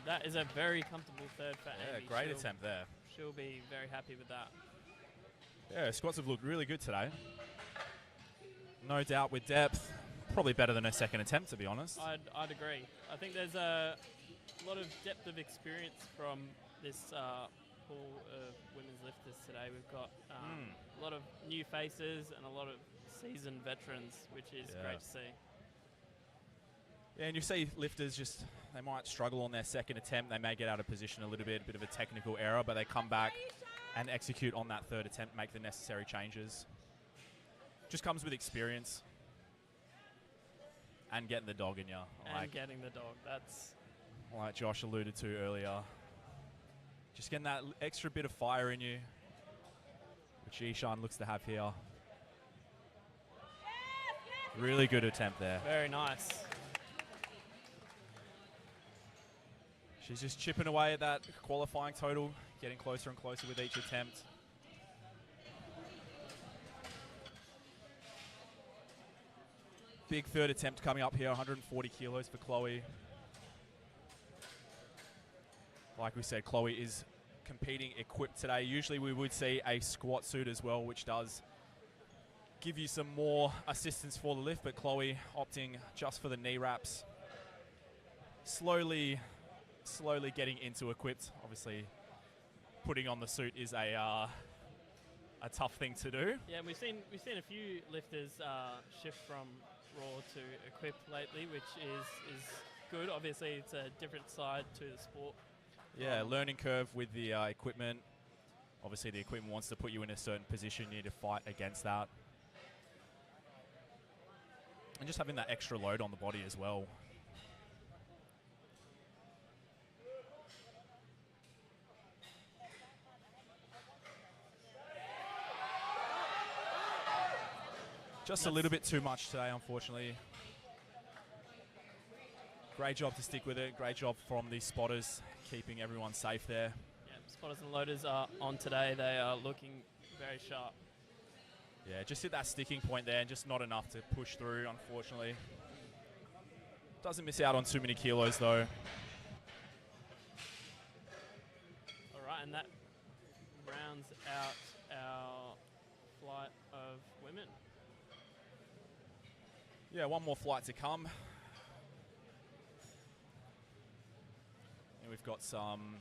[SPEAKER 1] That is a very comfortable third for
[SPEAKER 2] Yeah,
[SPEAKER 1] Amy.
[SPEAKER 2] great attempt there.
[SPEAKER 1] She'll be very happy with that.
[SPEAKER 2] Yeah, squats have looked really good today. No doubt with depth. Probably better than her second attempt, to be honest.
[SPEAKER 1] I'd agree. I think there's a lot of depth of experience from this pool of women's lifters today. We've got a lot of new faces and a lot of seasoned veterans, which is great to see.
[SPEAKER 2] Yeah, and you see lifters just, they might struggle on their second attempt. They may get out of position a little bit, a bit of a technical error, but they come back and execute on that third attempt, make the necessary changes. Just comes with experience and getting the dog in you.
[SPEAKER 1] And getting the dog, that's...
[SPEAKER 2] Like Josh alluded to earlier. Just getting that extra bit of fire in you, which Ishan looks to have here. Really good attempt there.
[SPEAKER 1] Very nice.
[SPEAKER 2] She's just chipping away at that qualifying total, getting closer and closer with each attempt. Big third attempt coming up here, 140 kilos for Chloe. Like we said, Chloe is competing equipped today. Usually we would see a squat suit as well, which does give you some more assistance for the lift, but Chloe opting just for the knee wraps. Slowly getting into equipped. Obviously, putting on the suit is a tough thing to do.
[SPEAKER 1] Yeah, we've seen a few lifters shift from raw to equipped lately, which is good. Obviously, it's a different side to the sport.
[SPEAKER 2] Yeah, learning curve with the equipment. Obviously, the equipment wants to put you in a certain position. You need to fight against that. And just having that extra load on the body as well. Just a little bit too much today, unfortunately. Great job to stick with it. Great job from the spotters, keeping everyone safe there.
[SPEAKER 1] Yeah, spotters and loaders are on today. They are looking very sharp.
[SPEAKER 2] Yeah, just hit that sticking point there, and just not enough to push through, unfortunately. Doesn't miss out on too many kilos, though.
[SPEAKER 1] All right, and that rounds out our flight of women.
[SPEAKER 2] Yeah, one more flight to come. And we've got some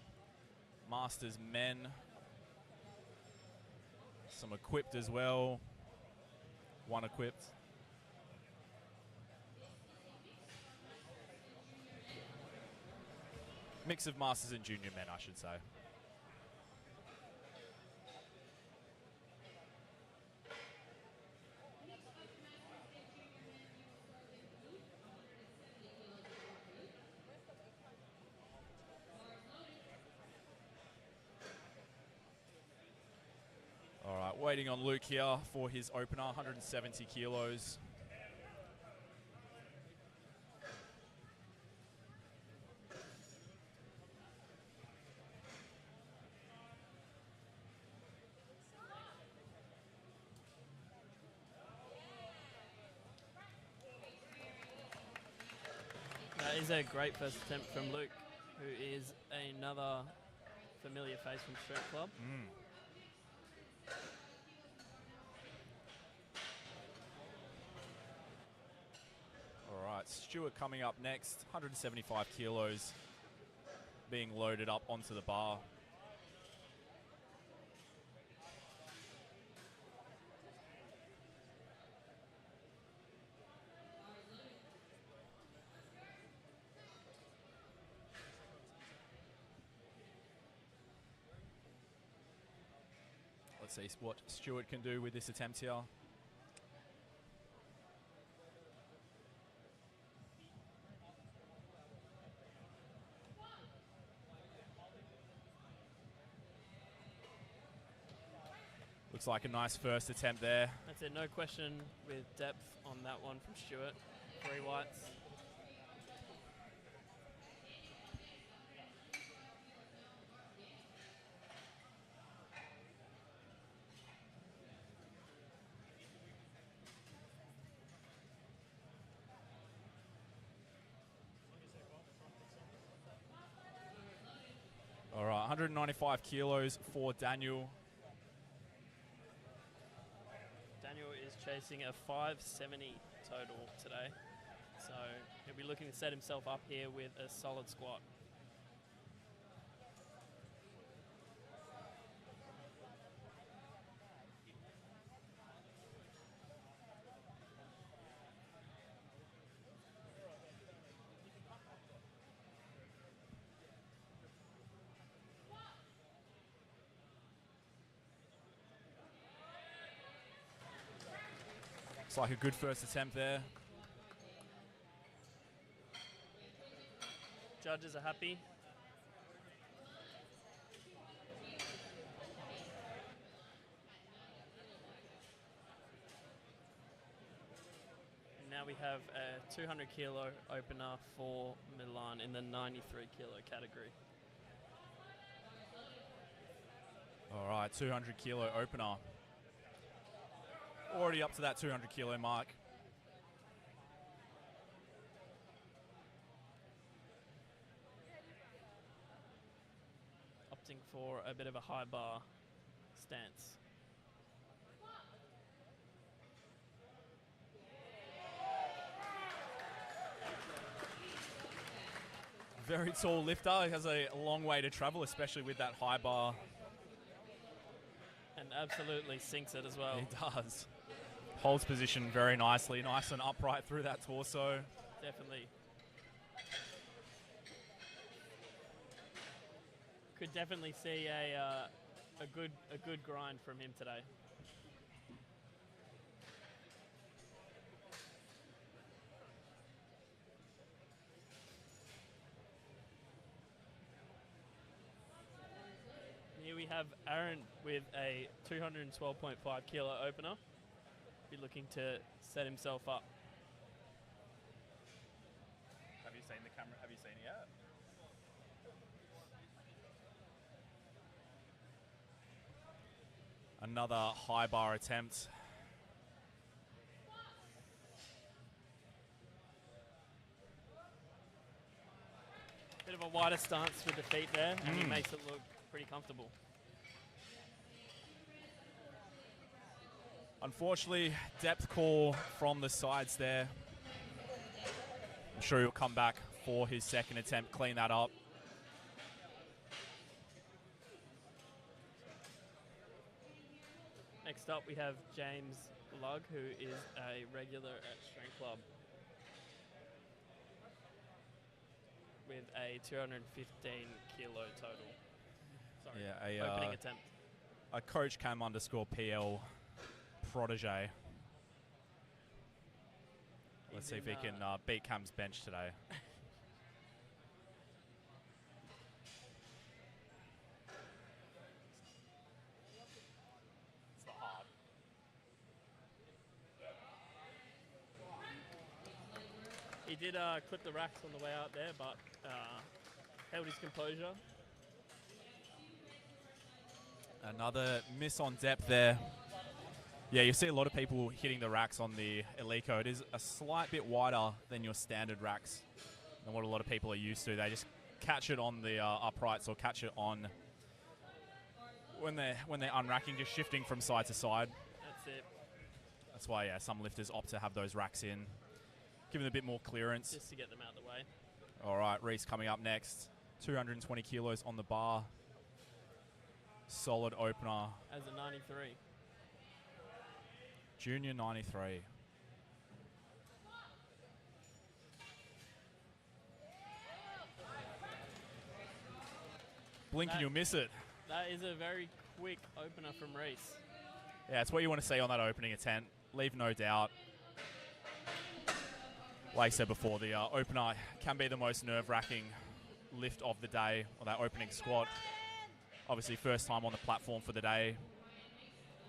[SPEAKER 2] Masters men. Some equipped as well. One equipped. Mix of Masters and junior men, I should say. All right, waiting on Luke here for his opener, 170 kilos.
[SPEAKER 1] That is a great first attempt from Luke, who is another familiar face from Strength Club.
[SPEAKER 2] All right, Stuart coming up next, 175 kilos being loaded up onto the bar. Let's see what Stuart can do with this attempt here. Looks like a nice first attempt there.
[SPEAKER 1] That's it, no question with depth on that one from Stuart. 3 whites.
[SPEAKER 2] All right, 195 kilos for Daniel.
[SPEAKER 1] Daniel is chasing a 570 total today. So he'll be looking to set himself up here with a solid squat.
[SPEAKER 2] Looks like a good first attempt there.
[SPEAKER 1] Judges are happy. And now we have a 200 kilo opener for Milan in the 93 kilo category.
[SPEAKER 2] All right, 200 kilo opener. Already up to that 200 kilo mark.
[SPEAKER 1] Opting for a bit of a high bar stance.
[SPEAKER 2] Very tall lifter. He has a long way to travel, especially with that high bar.
[SPEAKER 1] And absolutely sinks it as well.
[SPEAKER 2] He does. Holds position very nicely, nice and upright through that torso.
[SPEAKER 1] Definitely. Could definitely see a good grind from him today. Here we have Aaron with a 212.5 kilo opener. Be looking to set himself up.
[SPEAKER 2] Have you seen the camera? Have you seen it yet? Another high bar attempt.
[SPEAKER 1] Bit of a wider stance with the feet there, and he makes it look pretty comfortable.
[SPEAKER 2] Unfortunately, depth call from the sides there. I'm sure he'll come back for his second attempt, clean that up.
[SPEAKER 1] Next up, we have James Lugg, who is a regular at Strength Club with a 215 kilo total. Sorry,
[SPEAKER 2] Yeah,
[SPEAKER 1] opening attempt.
[SPEAKER 2] A Coach Cam _PL protege. Let's see if he can beat Cam's bench today. It's not hard.
[SPEAKER 1] He did clip the racks on the way out there, but held his composure.
[SPEAKER 2] Another miss on depth there. Yeah, you see a lot of people hitting the racks on the Eleiko. It is a slight bit wider than your standard racks than what a lot of people are used to. They just catch it on the uprights or catch it on when they're unracking, just shifting from side to side.
[SPEAKER 1] That's it.
[SPEAKER 2] That's why, yeah, some lifters opt to have those racks in, give them a bit more clearance.
[SPEAKER 1] Just to get them out of the way.
[SPEAKER 2] All right, Reese coming up next. 220 kilos on the bar. Solid opener.
[SPEAKER 1] As a 93.
[SPEAKER 2] Junior 93. Blink and you'll miss it.
[SPEAKER 1] That is a very quick opener from Reese.
[SPEAKER 2] Yeah, it's what you want to see on that opening attempt. Leave no doubt. Like I said before, the opener can be the most nerve-wracking lift of the day, or that opening squat. Obviously, first time on the platform for the day.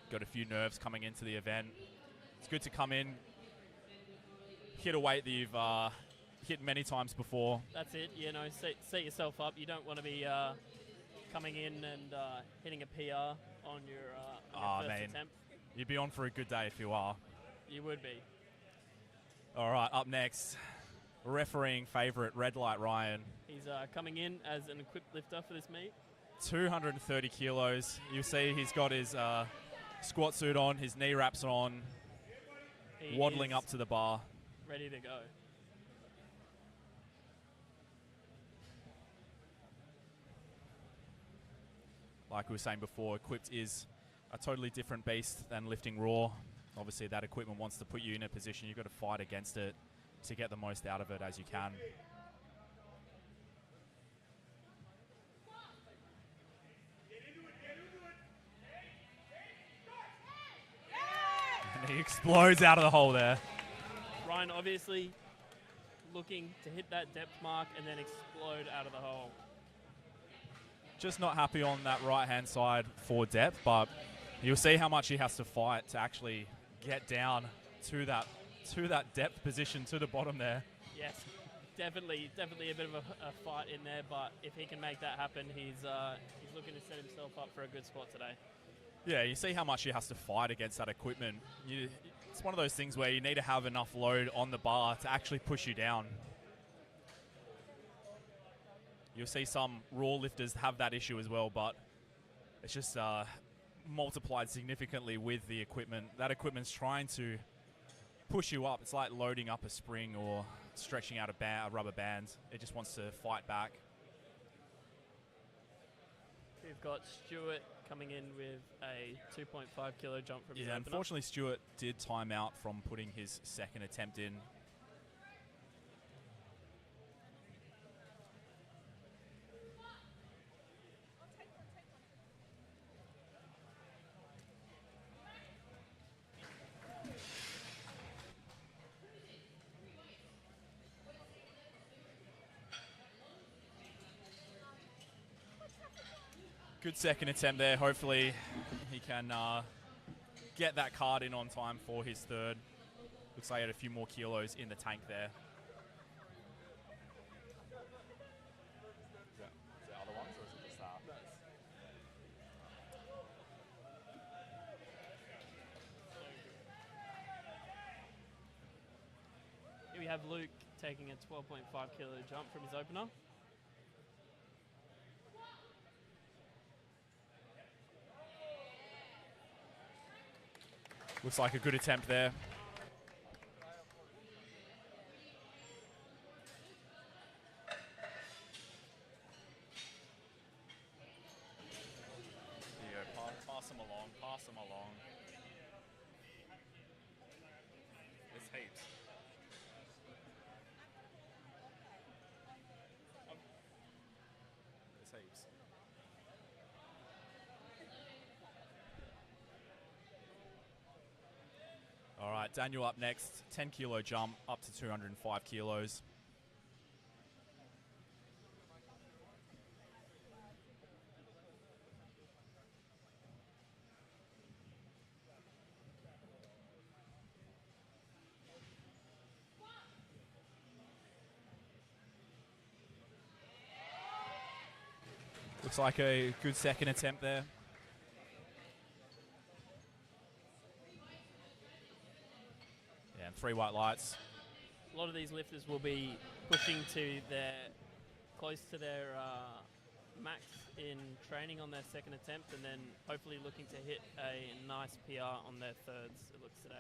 [SPEAKER 2] Got a few nerves coming into the event. It's good to come in, hit a weight that you've hit many times before.
[SPEAKER 1] That's it. You know, set yourself up. You don't want to be coming in and hitting a PR on your first attempt.
[SPEAKER 2] You'd be on for a good day if you are.
[SPEAKER 1] You would be.
[SPEAKER 2] All right, up next, refereeing favourite, Red Light Ryan.
[SPEAKER 1] He's coming in as an equipped lifter for this meet.
[SPEAKER 2] 230 kilos. You see he's got his squat suit on, his knee wraps on, waddling up to the bar.
[SPEAKER 1] Ready to go.
[SPEAKER 2] Like we were saying before, equipped is a totally different beast than lifting raw. Obviously, that equipment wants to put you in a position. You've got to fight against it to get the most out of it as you can. And He explodes out of the hole there.
[SPEAKER 1] Ryan obviously looking to hit that depth mark and then explode out of the hole.
[SPEAKER 2] Just not happy on that right-hand side for depth, but you'll see how much he has to fight to actually get down to that depth position to the bottom there.
[SPEAKER 1] Yes, definitely a bit of a fight in there, but if he can make that happen, he's looking to set himself up for a good spot today.
[SPEAKER 2] Yeah, you see how much he has to fight against that equipment. It's one of those things where you need to have enough load on the bar to actually push you down. You'll see some raw lifters have that issue as well, but it's just multiplied significantly with the equipment. That equipment's trying to push you up. It's like loading up a spring or stretching out a rubber band. It just wants to fight back.
[SPEAKER 1] We've got Stuart coming in with a 2.5 kilo jump from his opener.
[SPEAKER 2] Unfortunately, Stuart did time out from putting his second attempt in. Good second attempt there. Hopefully he can get that card in on time for his third. Looks like he had a few more kilos in the tank there. Is there other ones or is it just that?
[SPEAKER 1] Here we have Luke taking a 12.5 kilo jump from his opener.
[SPEAKER 2] Looks like a good attempt there. There you go, pass them along, pass them along. There's heaps. There's heaps. All right, Daniel up next. 10 kilo jump up to 205 kilos. Looks like a good second attempt there. And 3 white lights.
[SPEAKER 1] A lot of these lifters will be pushing to close to their max in training on their second attempt, and then hopefully looking to hit a nice PR on their thirds, it looks today.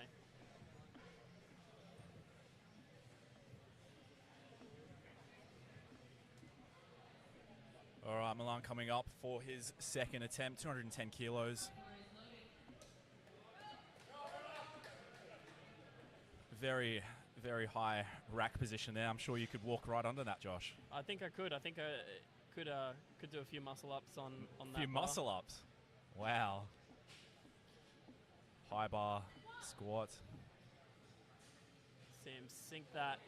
[SPEAKER 2] All right, Milan coming up for his second attempt, 210 kilos. Very, very high rack position there. I'm sure you could walk right under that, Josh.
[SPEAKER 1] I think I could. I think I could do a few muscle ups on that.
[SPEAKER 2] A few
[SPEAKER 1] bar.
[SPEAKER 2] muscle ups. Wow. High bar squat.
[SPEAKER 1] See him sink that.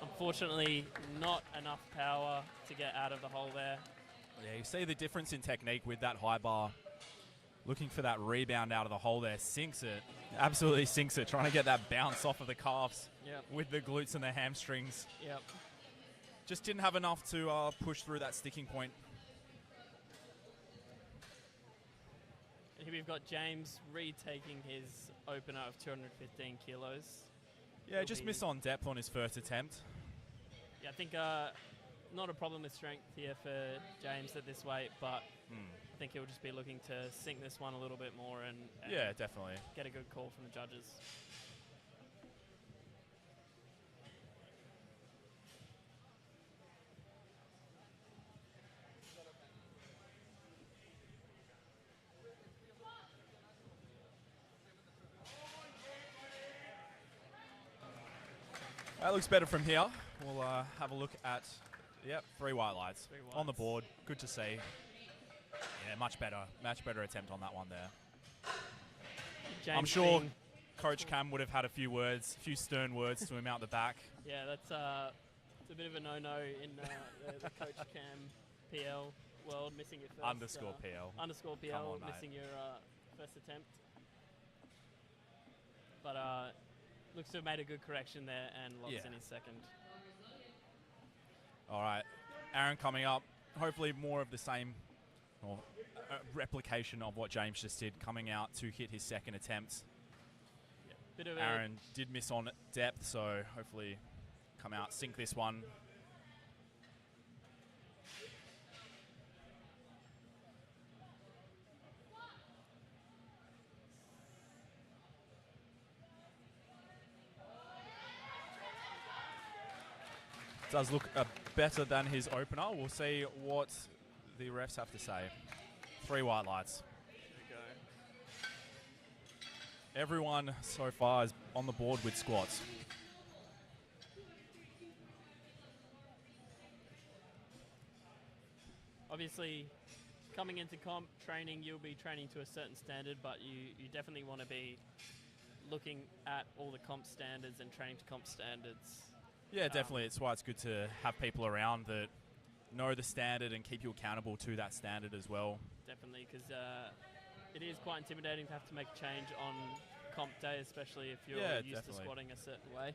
[SPEAKER 1] Unfortunately, not enough power to get out of the hole there.
[SPEAKER 2] Yeah, you see the difference in technique with that high bar. Looking for that rebound out of the hole there. Sinks it. Absolutely sinks it. Trying to get that bounce off of the calves with the glutes and the hamstrings.
[SPEAKER 1] Yep.
[SPEAKER 2] Just didn't have enough to push through that sticking point.
[SPEAKER 1] Here we've got James retaking his opener of 215 kilos.
[SPEAKER 2] Yeah, just missed on depth on his first attempt.
[SPEAKER 1] Yeah, I think not a problem with strength here for James at this weight, but I think he'll just be looking to sink this one a little bit more and
[SPEAKER 2] yeah, definitely
[SPEAKER 1] get a good call from the judges.
[SPEAKER 2] That looks better from here. We'll have a look at, 3 white lights on the board. Good to see. Yeah, much better attempt on that one there.
[SPEAKER 1] James
[SPEAKER 2] I'm sure
[SPEAKER 1] being-
[SPEAKER 2] Coach Cam would have had a few stern words to him out the back.
[SPEAKER 1] Yeah, that's it's a bit of a no-no in the Coach Cam PL world, missing your first
[SPEAKER 2] Underscore PL.
[SPEAKER 1] Underscore PL,
[SPEAKER 2] Come on, mate.
[SPEAKER 1] missing your first attempt. But looks to have made a good correction there and locks in his second.
[SPEAKER 2] All right, Aaron coming up. Hopefully more of the same, or a replication of what James just did, coming out to hit his second attempt.
[SPEAKER 1] Bit of
[SPEAKER 2] Aaron did miss on depth, so hopefully come out, sink this one. Does look better than his opener. We'll see what the refs have to say. 3 white lights.
[SPEAKER 1] There we go.
[SPEAKER 2] Everyone so far is on the board with squats.
[SPEAKER 1] Obviously, coming into comp training, you'll be training to a certain standard, but you definitely want to be looking at all the comp standards and training to comp standards.
[SPEAKER 2] Yeah, definitely. It's why it's good to have people around that know the standard and keep you accountable to that standard as well.
[SPEAKER 1] Definitely, because it is quite intimidating to have to make a change on comp day, especially if you're used to squatting a certain way.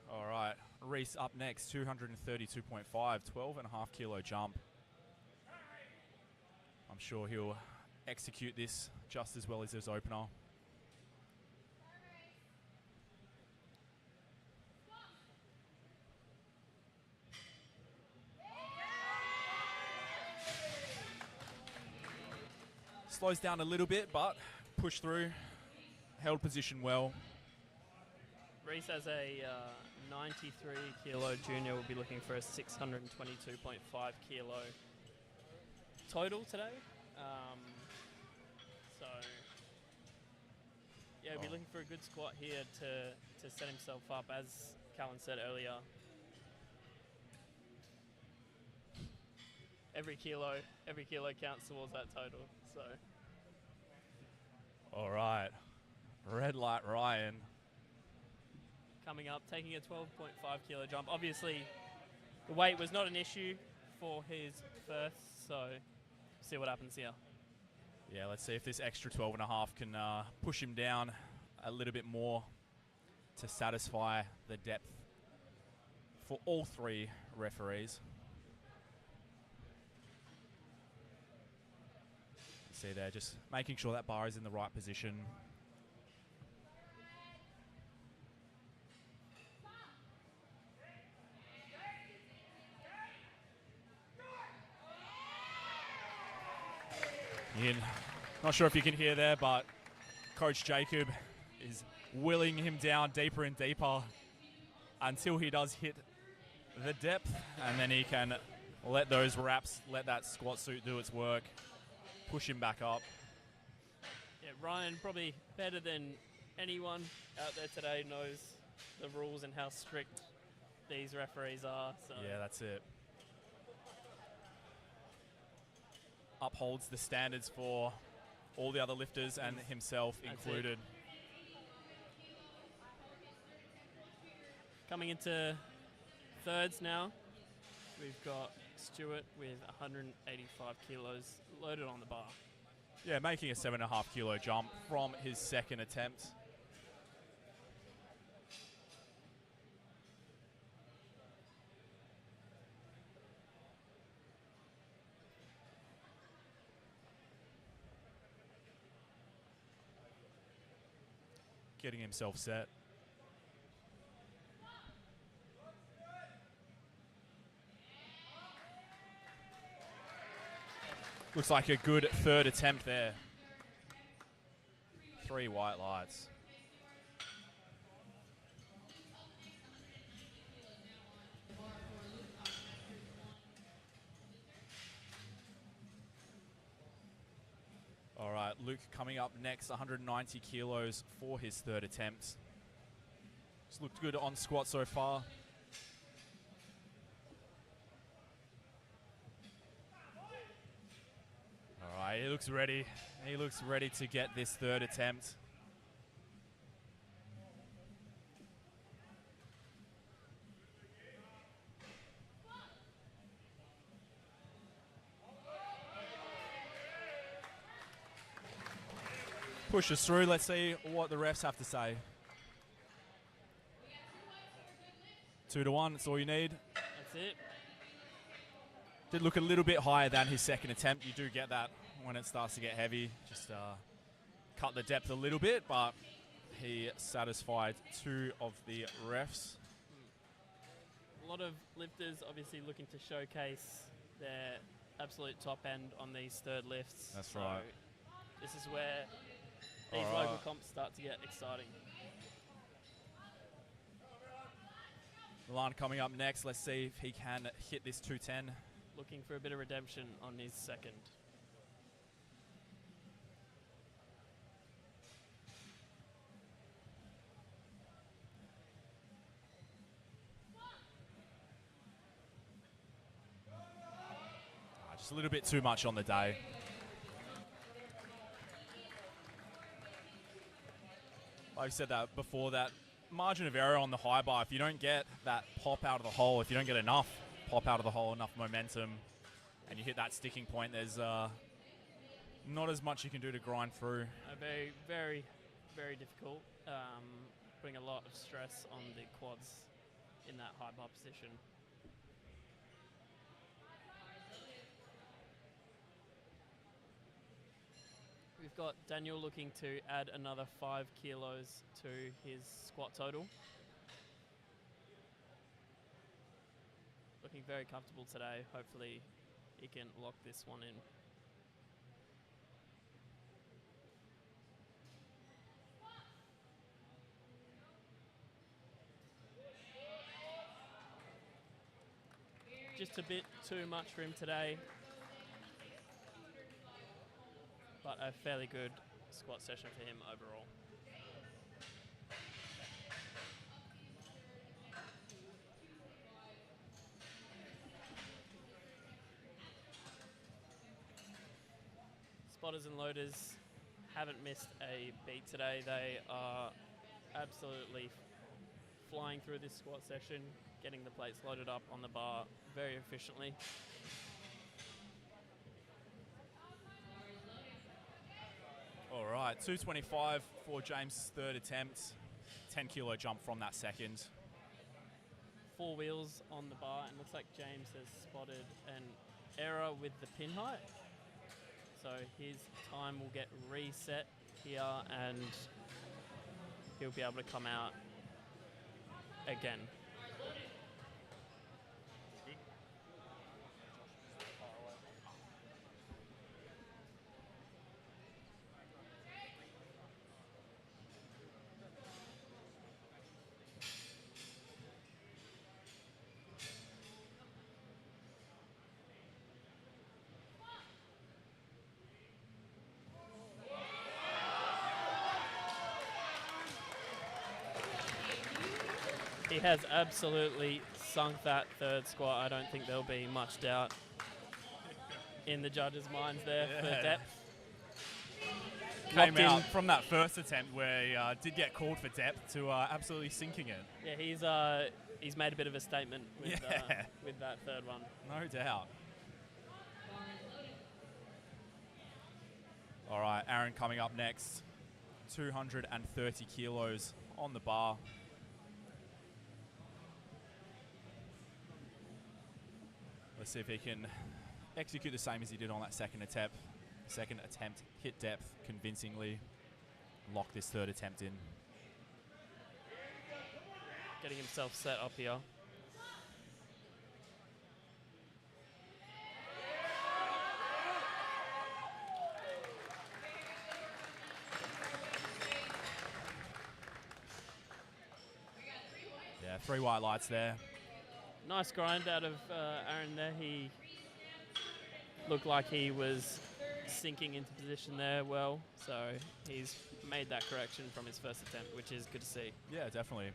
[SPEAKER 2] All right, Reese up next, 232.5, 12.5 kilo jump. I'm sure he'll execute this just as well as his opener. Slows down a little bit, but pushed through, held position well.
[SPEAKER 1] Reese as a 93 kilo junior will be looking for a 622.5 kilo total today. So yeah, he'll be looking for a good squat here to set himself up, as Callan said earlier. Every kilo counts towards that total. So
[SPEAKER 2] all right, red light Ryan.
[SPEAKER 1] Coming up, taking a 12.5 kilo jump. Obviously, the weight was not an issue for his first, so see what happens here.
[SPEAKER 2] Yeah, let's see if this extra 12.5 can push him down a little bit more to satisfy the depth for all 3 referees. See there, just making sure that bar is in the right position. Not sure if you can hear there, but Coach Jacob is willing him down deeper and deeper until he does hit the depth, and then he can let those wraps, let that squat suit do its work, push him back up.
[SPEAKER 1] Yeah, Ryan, probably better than anyone out there today, knows the rules and how strict these referees are. So
[SPEAKER 2] Yeah, that's it. Upholds the standards for all the other lifters and himself included.
[SPEAKER 1] Coming into thirds now, we've got Stuart with 185 kilos loaded on the bar.
[SPEAKER 2] Yeah, making a 7.5 kilo jump from his second attempt. Getting himself set. Looks like a good third attempt there. 3 white lights. All right, Luke coming up next, 190 kilos for his third attempt. It's looked good on squat so far. All right, He looks ready. He looks ready to get this third attempt. Pushes through. Let's see what the refs have to say. 2-1, that's all you need.
[SPEAKER 1] That's it.
[SPEAKER 2] Did look a little bit higher than his second attempt. You do get that when it starts to get heavy. Just cut the depth a little bit, but he satisfied 2 of the refs.
[SPEAKER 1] A lot of lifters obviously looking to showcase their absolute top end on these third lifts.
[SPEAKER 2] That's right.
[SPEAKER 1] This is where these local comps start to get exciting.
[SPEAKER 2] Milan coming up next. Let's see if he can hit this 210.
[SPEAKER 1] Looking for a bit of redemption on his second.
[SPEAKER 2] Just a little bit too much on the day. Like I said that before, that margin of error on the high bar, if you don't get that pop out of the hole, if you don't get enough pop out of the hole, enough momentum, and you hit that sticking point, there's not as much you can do to grind through.
[SPEAKER 1] Very, very, very difficult. Putting a lot of stress on the quads in that high bar position. We've got Daniel looking to add another 5 kilos to his squat total. Looking very comfortable today. Hopefully he can lock this one in. Just a bit too much for him today, but a fairly good squat session for him overall. Spotters and loaders haven't missed a beat today. They are absolutely flying through this squat session, getting the plates loaded up on the bar very efficiently.
[SPEAKER 2] All right, 225 for James' third attempt. 10 kilo jump from that second.
[SPEAKER 1] 4 wheels on the bar, and looks like James has spotted an error with the pin height. So his time will get reset here, and he'll be able to come out again. He has absolutely sunk that third squat. I don't think there'll be much doubt in the judges' minds there for depth.
[SPEAKER 2] Came out from that first attempt where he did get called for depth to absolutely sinking it.
[SPEAKER 1] Yeah, he's made a bit of a statement with that third one.
[SPEAKER 2] No doubt. All right, Aaron coming up next. 230 kilos on the bar. Let's see if he can execute the same as he did on that second attempt. Second attempt, hit depth convincingly, lock this third attempt in.
[SPEAKER 1] Getting himself set up here.
[SPEAKER 2] Yeah, 3 white lights there.
[SPEAKER 1] Nice grind out of Aaron there. He looked like he was sinking into position there well, so he's made that correction from his first attempt, which is good to see.
[SPEAKER 2] Yeah, definitely.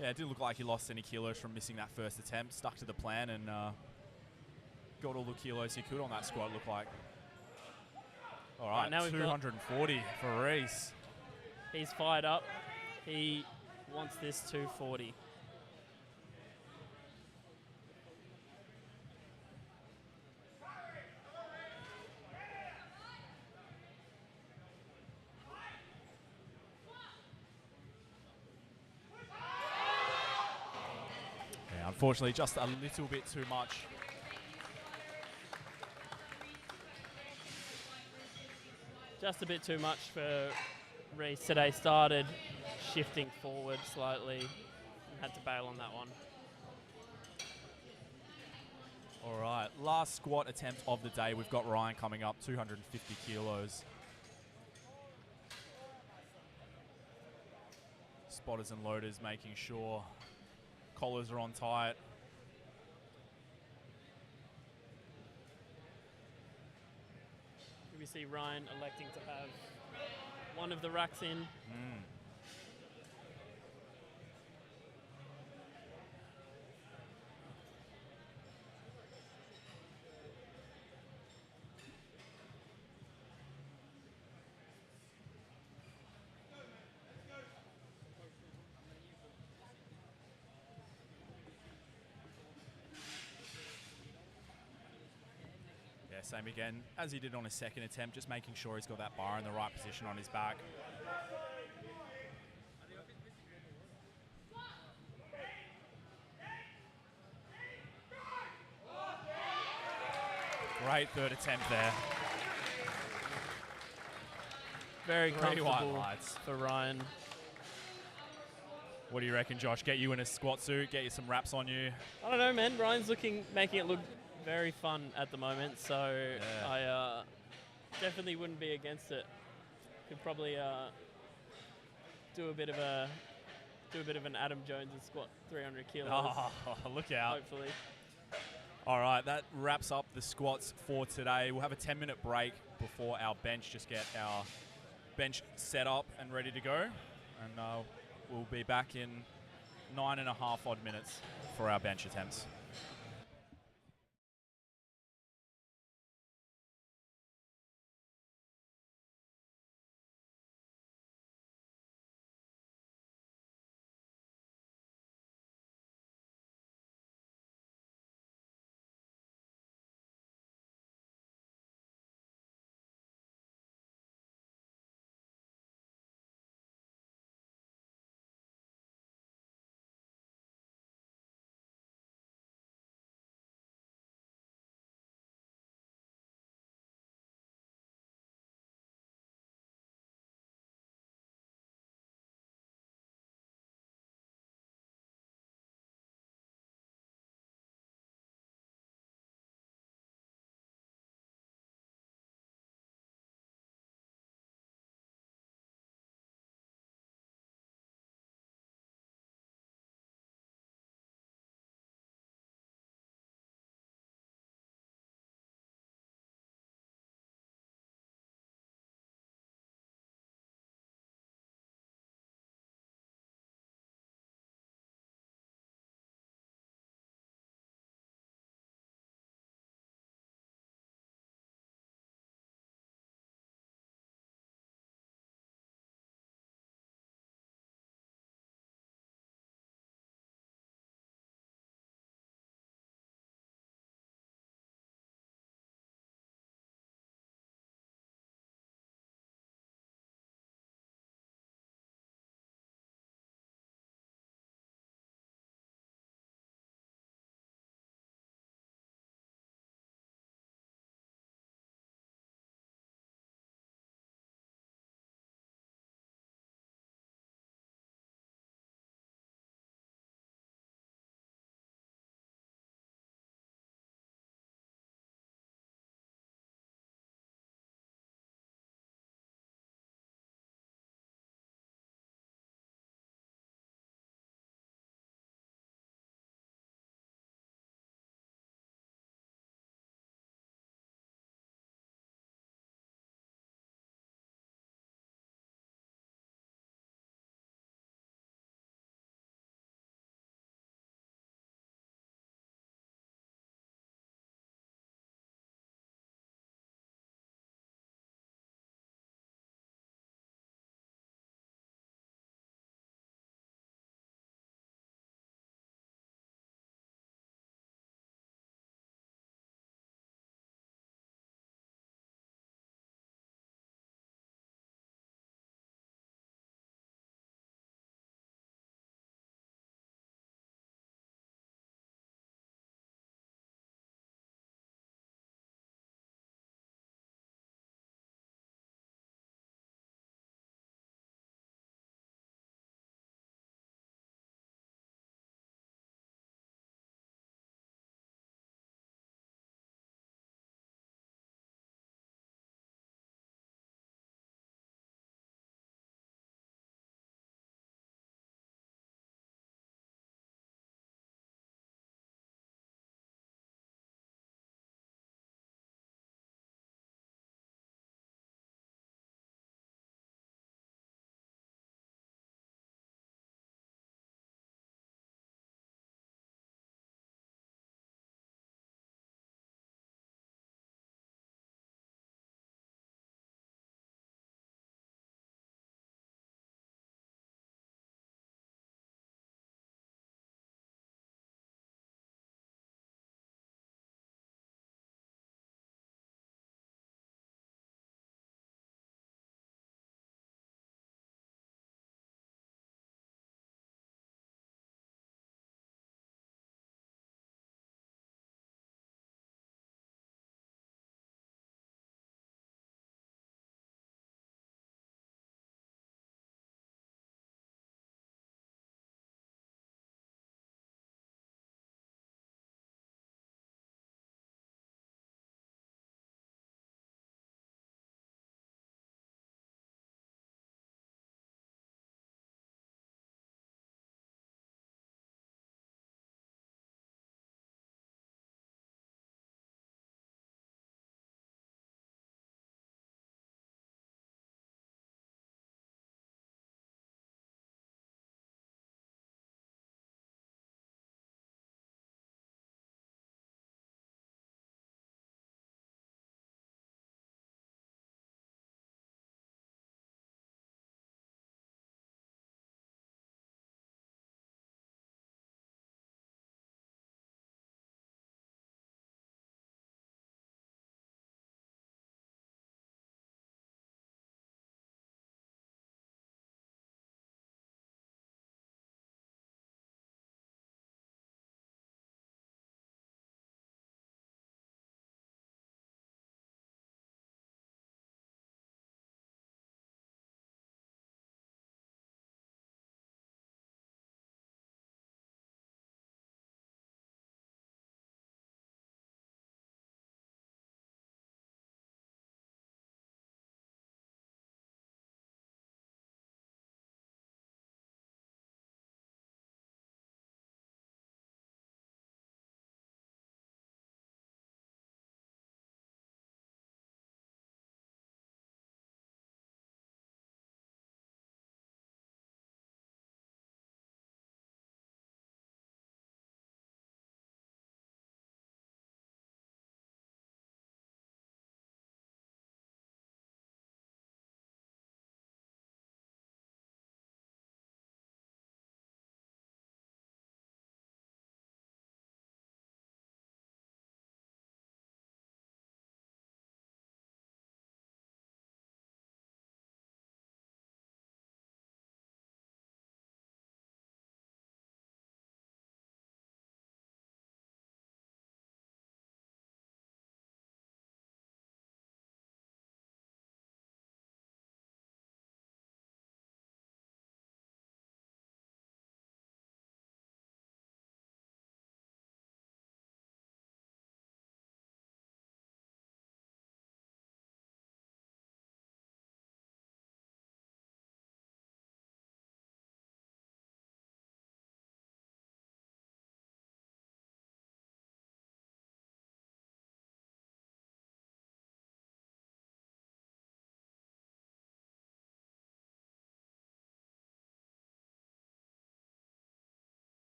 [SPEAKER 2] Yeah, it didn't look like he lost any kilos from missing that first attempt. Stuck to the plan and got all the kilos he could on that squat, looked like. All right,
[SPEAKER 1] now we've got-
[SPEAKER 2] 240 for Reese.
[SPEAKER 1] He's fired up. He wants this 240.
[SPEAKER 2] Yeah, unfortunately, just a little bit too much.
[SPEAKER 1] Just a bit too much for Reese today. Started shifting forward slightly. Had to bail on that one.
[SPEAKER 2] All right, last squat attempt of the day. We've got Ryan coming up, 250 kilos. Spotters and loaders making sure collars are on tight.
[SPEAKER 1] We see Ryan electing to have one of the racks in.
[SPEAKER 2] Yeah, same again as he did on his second attempt, just making sure he's got that bar in the right position on his back. Great third attempt there.
[SPEAKER 1] Very
[SPEAKER 2] 3
[SPEAKER 1] comfortable
[SPEAKER 2] white lights.
[SPEAKER 1] for Ryan.
[SPEAKER 2] What do you reckon, Josh? Get you in a squat suit, get you some wraps on you.
[SPEAKER 1] I don't know, man. Ryan's making it look very fun at the moment, so
[SPEAKER 2] Yeah.
[SPEAKER 1] I definitely wouldn't be against it. Could probably do a bit of an Adam Jones and squat 300 kilos.
[SPEAKER 2] Oh, look out.
[SPEAKER 1] Hopefully.
[SPEAKER 2] All right, that wraps up the squats for today. We'll have a 10-minute break before our bench, just get our bench set up and ready to go. And we'll be back in 9.5 odd minutes for our bench attempts.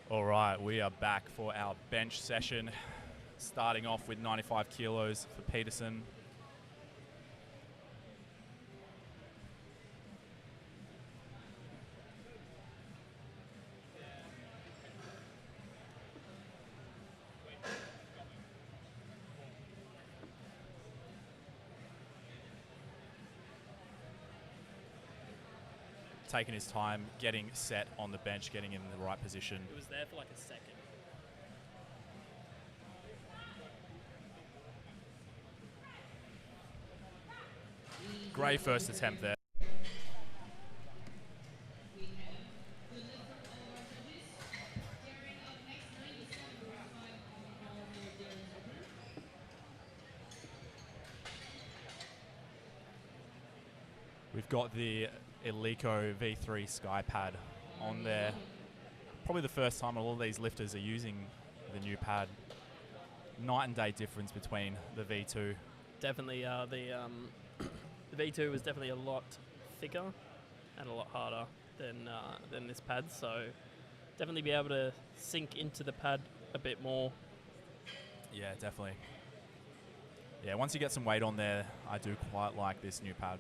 [SPEAKER 2] All right, we are back for our bench session, starting off with 95 kilos for Peterson. Taking his time, getting set on the bench, getting in the right position.
[SPEAKER 1] It was there for like a second.
[SPEAKER 2] Great first attempt there. We've got the Eleiko V3 Sky Pad on there. Probably the first time all of these lifters are using the new pad. Night and day difference between the V2.
[SPEAKER 1] Definitely, the V2 was definitely a lot thicker and a lot harder than this pad. So definitely be able to sink into the pad a bit more.
[SPEAKER 2] Yeah, definitely. Yeah, once you get some weight on there, I do quite like this new pad.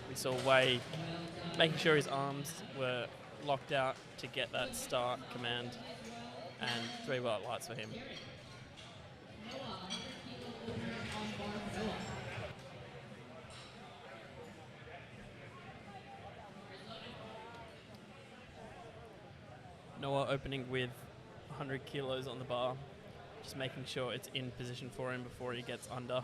[SPEAKER 1] We saw Wei making sure his arms were locked out to get that start command, and 3 white lights for him. Noah opening with 100 kilos on the bar, just making sure it's in position for him before he gets under.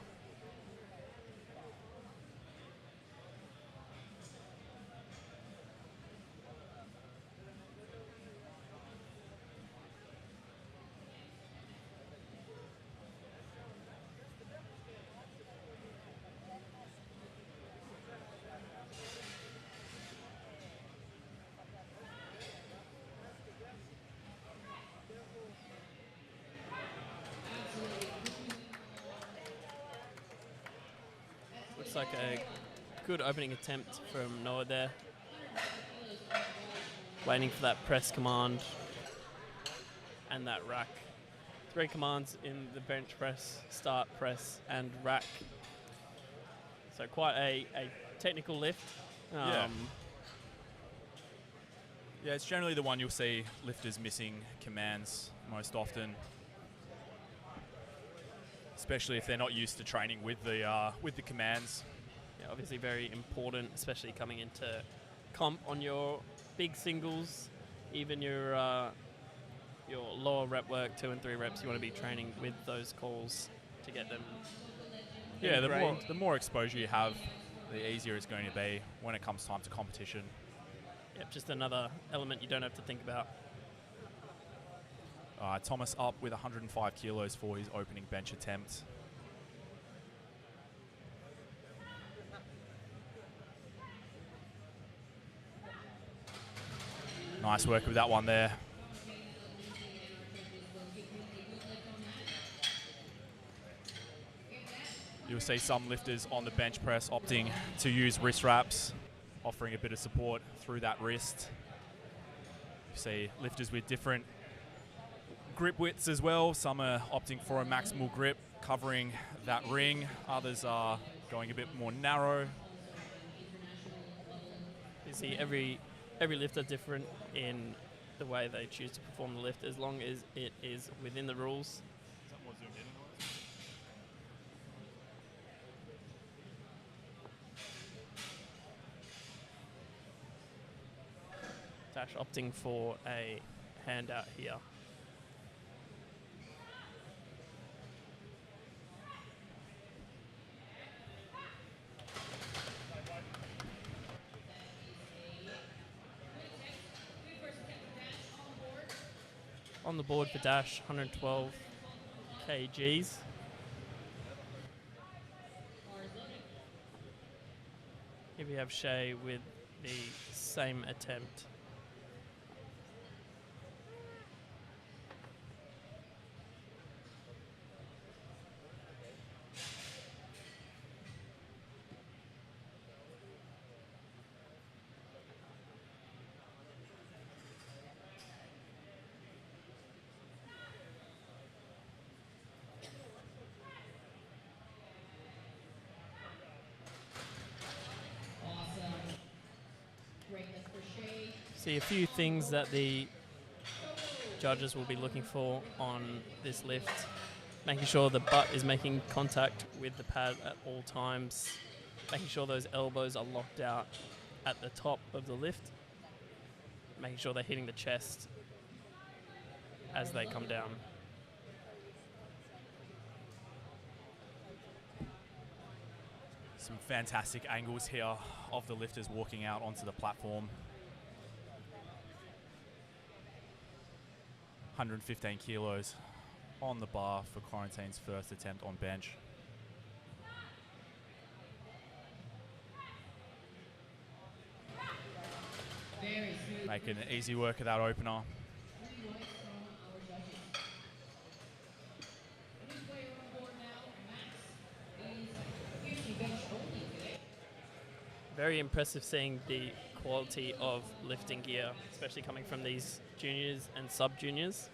[SPEAKER 1] Looks like a good opening attempt from Noah there. Waiting for that press command and that rack. 3 commands in the bench press, start, press, and rack. So quite a technical lift.
[SPEAKER 2] Yeah, it's generally the one you'll see lifters missing commands most often, especially if they're not used to training with the commands.
[SPEAKER 1] Yeah, obviously very important, especially coming into comp on your big singles, even your lower rep work, 2 and 3 reps. You want to be training with those calls to get them.
[SPEAKER 2] Yeah,
[SPEAKER 1] ingrained.
[SPEAKER 2] the more exposure you have, the easier it's going to be when it comes time to competition.
[SPEAKER 1] Yep, just another element you don't have to think about.
[SPEAKER 2] Thomas up with 105 kilos for his opening bench attempt. Nice work with that one there. You'll see some lifters on the bench press opting to use wrist wraps, offering a bit of support through that wrist. You see lifters with different grip widths as well. Some are opting for a maximal grip covering that ring. Others are going a bit more narrow.
[SPEAKER 1] You see every lifter different in the way they choose to perform the lift, as long as it is within the rules. Dash opting for a handout here. On the board for Dash, 112 kgs. Here we have Shay with the same attempt. See a few things that the judges will be looking for on this lift. Making sure the butt is making contact with the pad at all times. Making sure those elbows are locked out at the top of the lift. Making sure they're hitting the chest as they come down.
[SPEAKER 2] Some fantastic angles here of the lifters walking out onto the platform. 115 kilos on the bar for Quarantine's first attempt on bench. Making easy work of that opener.
[SPEAKER 1] Very impressive seeing the quality of lifting gear, especially coming from these juniors and sub-juniors.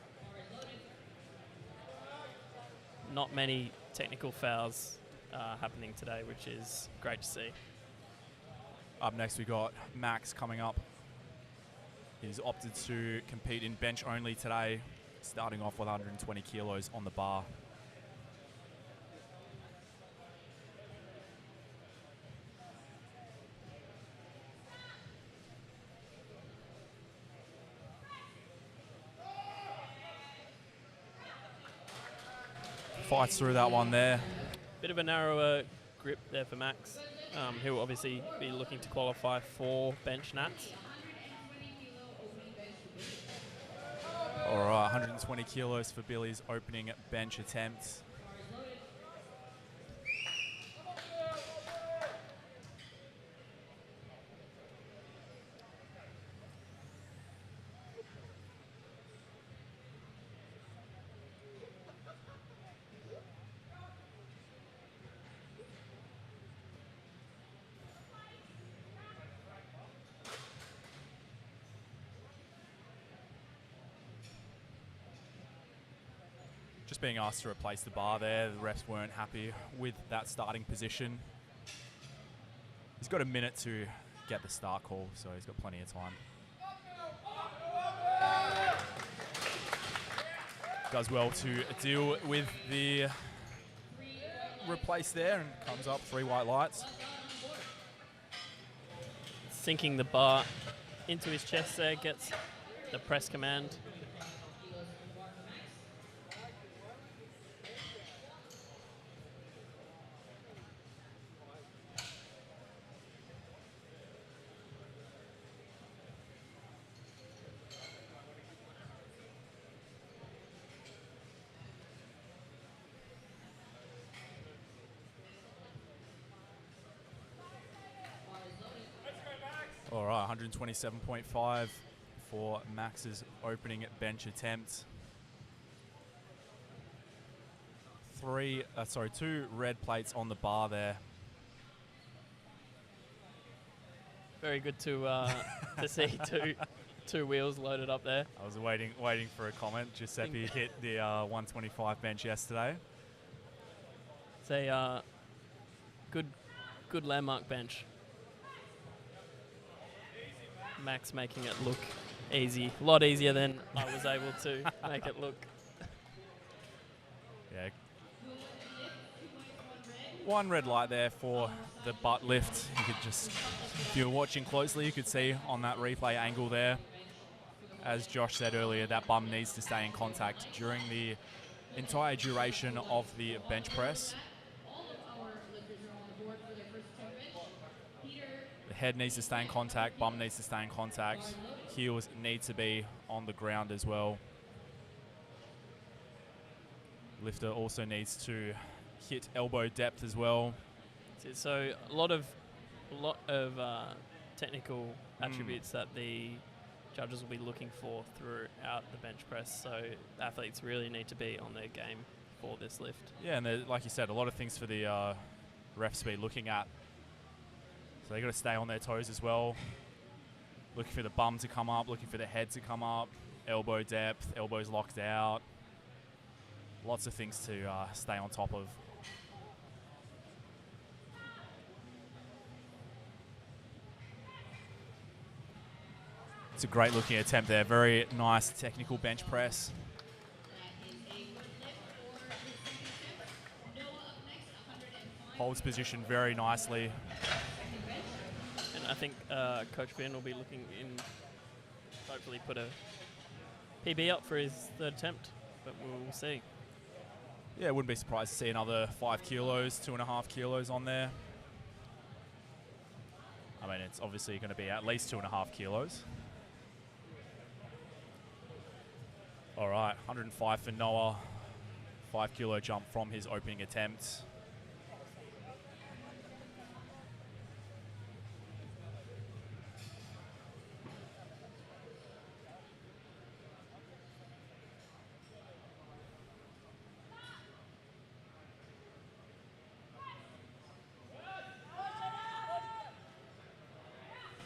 [SPEAKER 1] Not many technical fouls happening today, which is great to see.
[SPEAKER 2] Up next we got Max coming up. He's opted to compete in bench only today, starting off with 120 kilos on the bar. Fights through that one there.
[SPEAKER 1] Bit of a narrower grip there for Max. He'll obviously be looking to qualify for bench nats.
[SPEAKER 2] All right, 120 kilos for Billy's opening bench attempt. Just being asked to replace the bar there. The refs weren't happy with that starting position. He's got a minute to get the start call, so he's got plenty of time. Does well to deal with the replace there and comes up 3 white lights.
[SPEAKER 1] Sinking the bar into his chest there, gets the press command.
[SPEAKER 2] All right, 127.5 for Max's opening bench attempt. 2 red plates on the bar there.
[SPEAKER 1] Very good to see two wheels loaded up there.
[SPEAKER 2] I was waiting for a comment. Giuseppe hit the 125 bench yesterday.
[SPEAKER 1] It's a good landmark bench. Max making it look easy, a lot easier than I was able to make it look.
[SPEAKER 2] Yeah. 1 red light there for the butt lift. You could just, if you were watching closely, you could see on that replay angle there, as Josh said earlier, that bum needs to stay in contact during the entire duration of the bench press. Head needs to stay in contact, bum needs to stay in contact, heels need to be on the ground as well. Lifter also needs to hit elbow depth as well.
[SPEAKER 1] So a lot of technical attributes that the judges will be looking for throughout the bench press. So athletes really need to be on their game for this lift.
[SPEAKER 2] Yeah, and like you said, a lot of things for the refs to be looking at. So they got to stay on their toes as well. Looking for the bum to come up, looking for the head to come up, elbow depth, elbows locked out. Lots of things to stay on top of. It's a great looking attempt there. Very nice technical bench press. Holds position very nicely.
[SPEAKER 1] And I think Coach Ben will be looking in, hopefully put a PB up for his third attempt, but we'll see.
[SPEAKER 2] Yeah, wouldn't be surprised to see another 5 kilos, 2.5 kilos on there. I mean, it's obviously going to be at least 2.5 kilos. All right, 105 for Noah. 5 kilo jump from his opening attempt.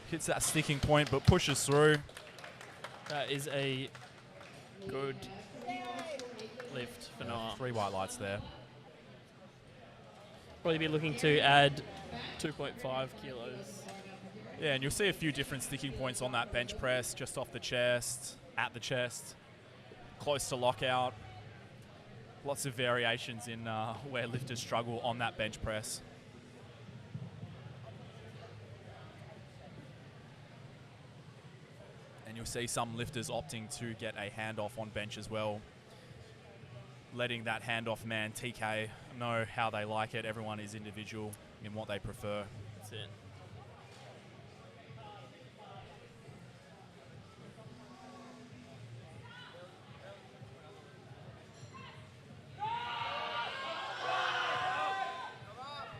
[SPEAKER 2] Hits that sticking point, but pushes through.
[SPEAKER 1] That is a good lift for Noah.
[SPEAKER 2] 3 white lights there.
[SPEAKER 1] Probably be looking to add 2.5 kilos.
[SPEAKER 2] Yeah, and you'll see a few different sticking points on that bench press, just off the chest, at the chest, close to lockout. Lots of variations in where lifters struggle on that bench press. And you'll see some lifters opting to get a handoff on bench as well. Letting that handoff man, TK, know how they like it. Everyone is individual in what they prefer.
[SPEAKER 1] That's it.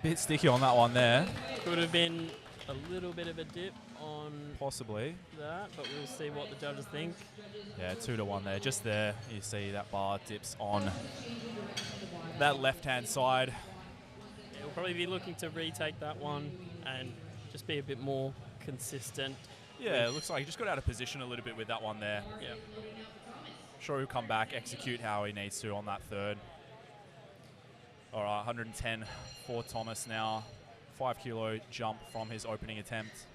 [SPEAKER 2] Bit sticky on that one there.
[SPEAKER 1] Could have been a little bit of a dip on
[SPEAKER 2] Possibly.
[SPEAKER 1] that, but we'll see what the judges think.
[SPEAKER 2] Yeah, 2 to 1 there. Just there, you see that bar dips on that left-hand side.
[SPEAKER 1] Yeah, we'll probably be looking to retake that one and just be a bit more consistent.
[SPEAKER 2] Yeah, it looks like he just got out of position a little bit with that one there.
[SPEAKER 1] Yeah.
[SPEAKER 2] Sure, he'll come back, execute how he needs to on that third. All right, 110 for Thomas now. 5 kilo jump from his opening attempt.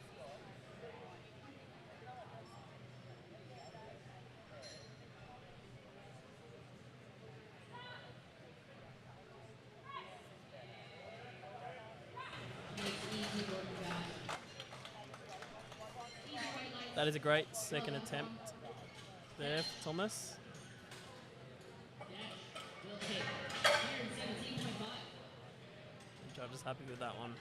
[SPEAKER 1] That is a great second attempt there for Thomas. The judge is happy with that one.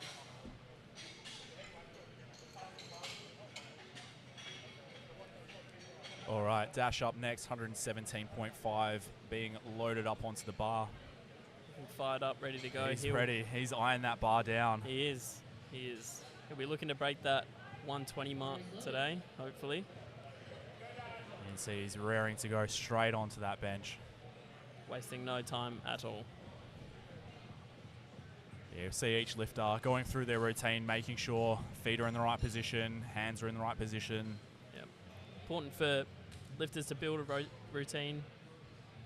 [SPEAKER 2] All right, dash up next, 117.5, being loaded up onto the bar.
[SPEAKER 1] Fired up, ready to go.
[SPEAKER 2] He's ready. He's eyeing that bar down.
[SPEAKER 1] He is. He is. He'll be looking to break that 120 mark today, hopefully.
[SPEAKER 2] You can see he's raring to go straight onto that bench.
[SPEAKER 1] Wasting no time at all.
[SPEAKER 2] Yeah, see each lifter going through their routine, making sure feet are in the right position, hands are in the right position.
[SPEAKER 1] Yep. Important for lifters to build a routine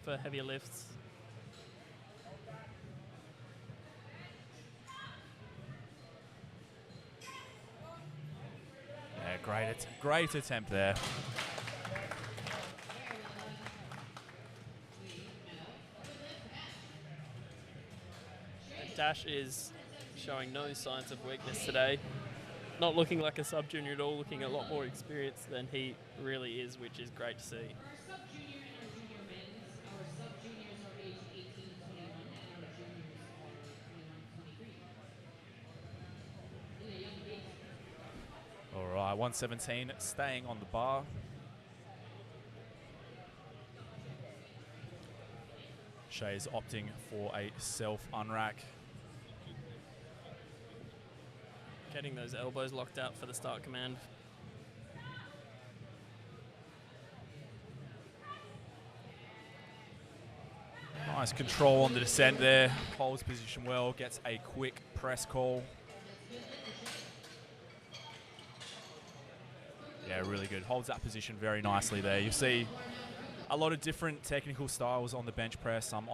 [SPEAKER 1] for heavier lifts.
[SPEAKER 2] Yeah, great attempt there.
[SPEAKER 1] Dash is showing no signs of weakness today. Not looking like a sub-junior at all, looking a lot more experienced than he really is, which is great to see.
[SPEAKER 2] All right, 117 staying on the bar. Shay's opting for a self-unrack.
[SPEAKER 1] Getting those elbows locked out for the start command.
[SPEAKER 2] Nice control on the descent there. Holds position well, gets a quick press call. Yeah, really good. Holds that position very nicely there. You see a lot of different technical styles on the bench press. Some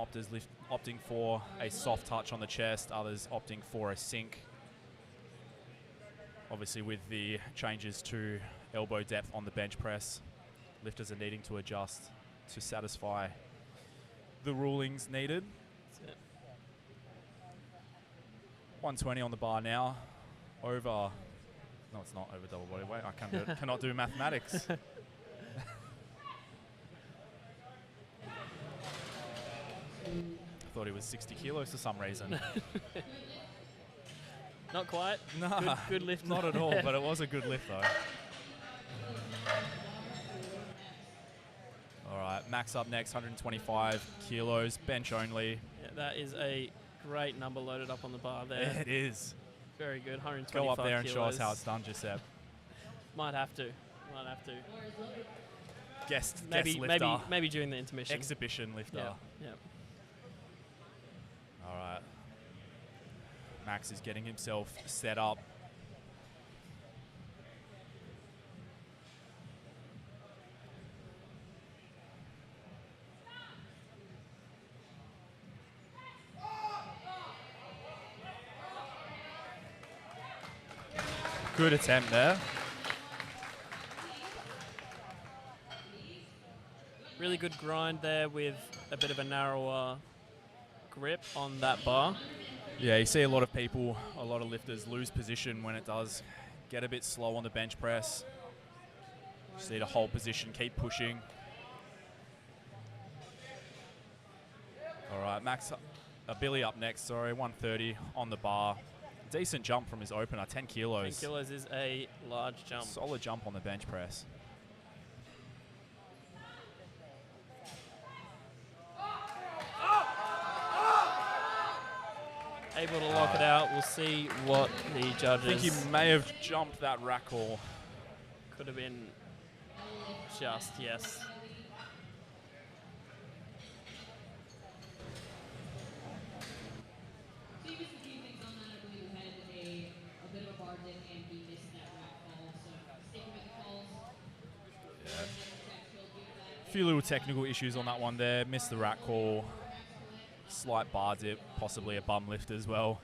[SPEAKER 2] opting for a soft touch on the chest, others opting for a sink. Obviously with the changes to elbow depth on the bench press. Lifters are needing to adjust to satisfy the rulings needed.
[SPEAKER 1] That's it.
[SPEAKER 2] 120 on the bar now. Over. No, it's not over double body weight. I cannot do mathematics. I thought he was 60 kilos for some reason.
[SPEAKER 1] Not quite.
[SPEAKER 2] Nah,
[SPEAKER 1] Good lift.
[SPEAKER 2] not at all, but it was a good lift though. All right, Max up next, 125 kilos, bench only.
[SPEAKER 1] Yeah, that is a great number loaded up on the bar there.
[SPEAKER 2] It is.
[SPEAKER 1] Very good, 125
[SPEAKER 2] Go up there and
[SPEAKER 1] kilos.
[SPEAKER 2] show us how it's done, Giuseppe.
[SPEAKER 1] Might have to. Might have to.
[SPEAKER 2] Guest
[SPEAKER 1] Maybe
[SPEAKER 2] lifter.
[SPEAKER 1] maybe during the intermission.
[SPEAKER 2] Exhibition lifter.
[SPEAKER 1] Yeah.
[SPEAKER 2] All right. Max is getting himself set up. Good attempt there.
[SPEAKER 1] Really good grind there with a bit of a narrower grip on that bar.
[SPEAKER 2] Yeah, you see a lot of people, a lot of lifters lose position when it does get a bit slow on the bench press. Just need to hold position, keep pushing. All right, Max, Billy up next, sorry, 130 on the bar. Decent jump from his opener, 10 kilos.
[SPEAKER 1] 10 kilos is a large jump.
[SPEAKER 2] Solid jump on the bench press.
[SPEAKER 1] Able to lock it out. We'll see what the judges...
[SPEAKER 2] I think he may have jumped that rack call.
[SPEAKER 1] Could have been just, yes.
[SPEAKER 2] A few little technical issues on that one there. Missed the rack call. Slight bar dip, possibly a bum lift as well.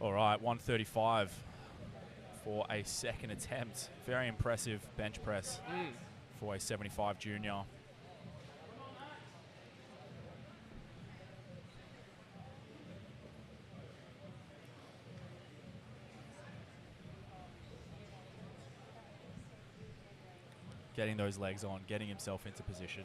[SPEAKER 2] All right, 135 for a second attempt. Very impressive bench press for a 75 junior. Getting those legs on, getting himself into position.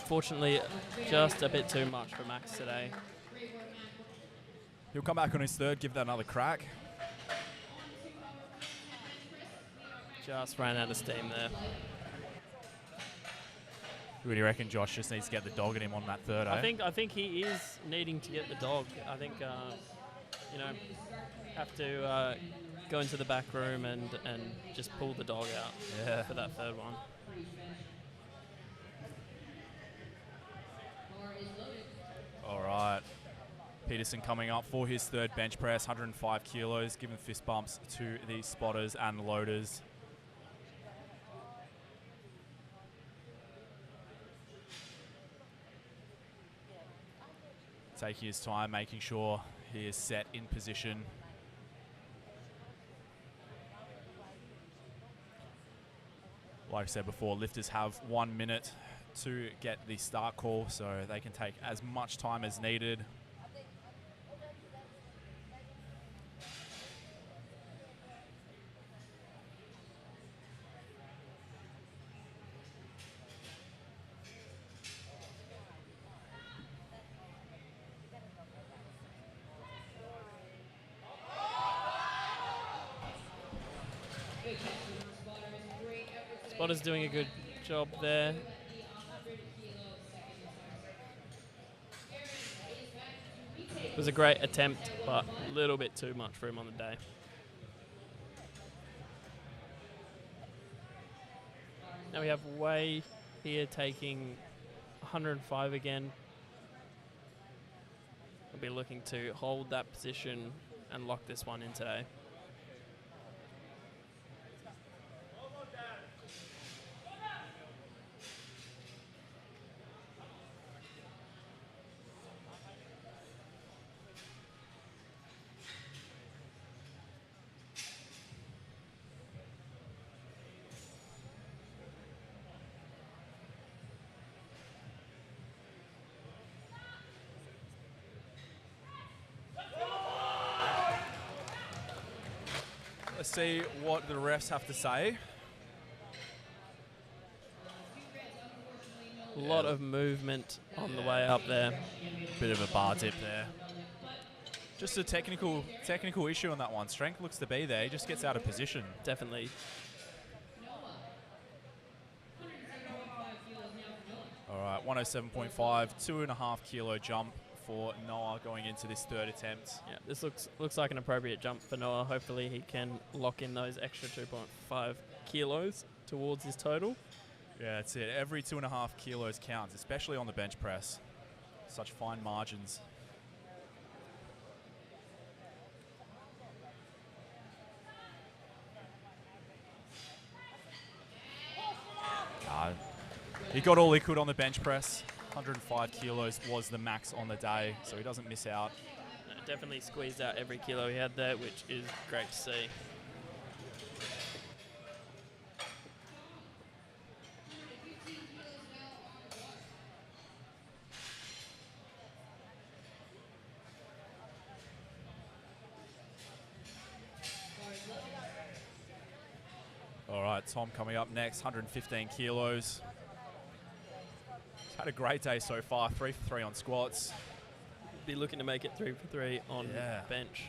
[SPEAKER 1] Fortunately, just a bit too much for Max today.
[SPEAKER 2] He'll come back on his third, give that another crack.
[SPEAKER 1] Just ran out of steam there.
[SPEAKER 2] Who do you reckon Josh just needs to get the dog in him on that third,
[SPEAKER 1] I think he is needing to get the dog. I think, you know, have to go into the back room and just pull the dog out for that third one.
[SPEAKER 2] All right. Peterson coming up for his third bench press, 105 kilos, giving fist bumps to the spotters and loaders. Taking his time, making sure he is set in position. Like I said before, lifters have 1 minute to get the start call, so they can take as much time as needed.
[SPEAKER 1] Spotter's doing a good job there. It was a great attempt, but a little bit too much for him on the day. Now we have Wei here taking 105 again. We'll be looking to hold that position and lock this one in today.
[SPEAKER 2] see what the refs have to say.
[SPEAKER 1] A lot of movement on the way up there.
[SPEAKER 2] Bit of a bar dip there. Just a technical issue on that one. Strength looks to be there. He just gets out of position.
[SPEAKER 1] Definitely.
[SPEAKER 2] All right, 107.5, 2.5 kilo jump for Noah going into this third attempt.
[SPEAKER 1] Yeah, this looks like an appropriate jump for Noah. Hopefully he can lock in those extra 2.5 kilos towards his total.
[SPEAKER 2] Yeah, that's it. Every 2.5 kilos counts, especially on the bench press. Such fine margins. He got all he could on the bench press. 105 kilos was the max on the day, so he doesn't miss out.
[SPEAKER 1] No, definitely squeezed out every kilo he had there, which is great to see.
[SPEAKER 2] All right, Tom coming up next, 115 kilos. He's had a great day so far, 3 for 3 on squats.
[SPEAKER 1] Be looking to make it 3 for 3 on bench.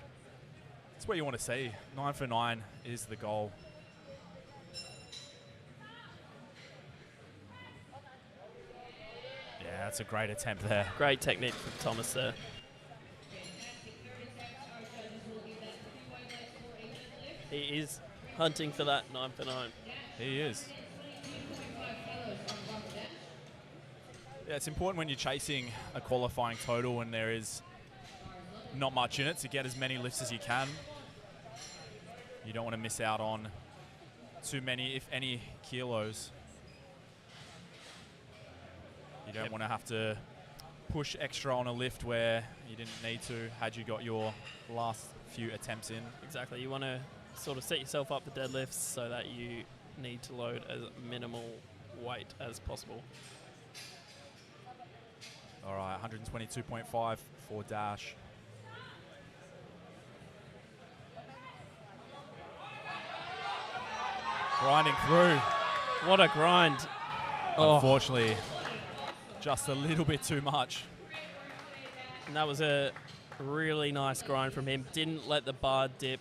[SPEAKER 2] That's what you want to see. 9 for 9 is the goal. Yeah, that's a great attempt there.
[SPEAKER 1] Great technique from Thomas there. He is hunting for that 9 for 9.
[SPEAKER 2] He is. Yeah, it's important when you're chasing a qualifying total and there is not much in it to get as many lifts as you can. You don't want to miss out on too many, if any, kilos. You don't want to have to push extra on a lift where you didn't need to had you got your last few attempts in.
[SPEAKER 1] Exactly. You want to sort of set yourself up for deadlifts so that you need to load as minimal weight as possible.
[SPEAKER 2] All right, 122.5 for Dash. Grinding through.
[SPEAKER 1] What a grind.
[SPEAKER 2] Unfortunately, just a little bit too much.
[SPEAKER 1] And that was a really nice grind from him. Didn't let the bar dip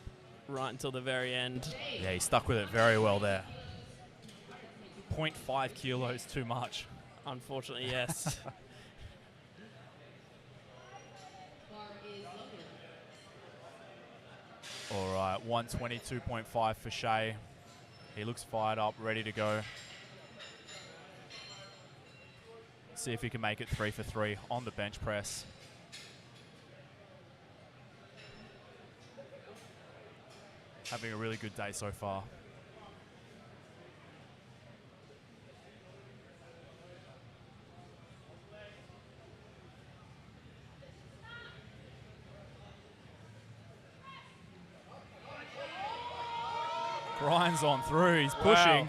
[SPEAKER 1] right until the very end.
[SPEAKER 2] Yeah, he stuck with it very well there. 0.5 kilos too much.
[SPEAKER 1] Unfortunately, yes.
[SPEAKER 2] All right, 122.5 for Shay. He looks fired up, ready to go. See if he can make it 3 for 3 on the bench press. Having a really good day so far. Grinds on through, he's pushing.
[SPEAKER 1] Wow.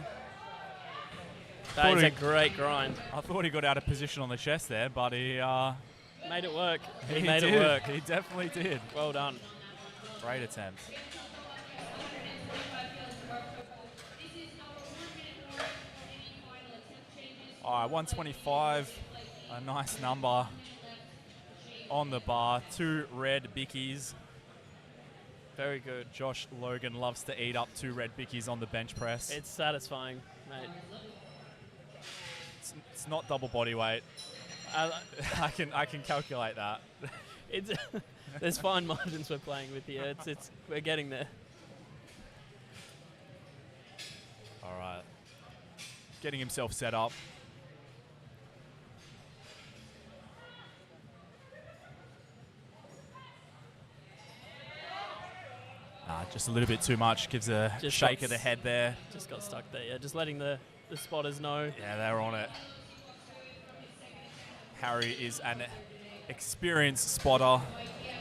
[SPEAKER 1] That is a great grind.
[SPEAKER 2] I thought he got out of position on the chest there, but he
[SPEAKER 1] made it work. He
[SPEAKER 2] did.
[SPEAKER 1] made it work.
[SPEAKER 2] He definitely did.
[SPEAKER 1] Well done.
[SPEAKER 2] Great attempt. All right, 125, a nice number on the bar. 2 red bickies.
[SPEAKER 1] Very good.
[SPEAKER 2] Josh Logan loves to eat up 2 red bickies on the bench press.
[SPEAKER 1] It's satisfying, mate.
[SPEAKER 2] It's not double body weight. I can calculate that.
[SPEAKER 1] It's there's fine margins we're playing with here. We're getting there.
[SPEAKER 2] All right, getting himself set up. Just a little bit too much. Gives a shake of the head there.
[SPEAKER 1] Just got stuck there. Yeah, just letting the spotters know.
[SPEAKER 2] Yeah, they're on it. Harry is an experienced spotter.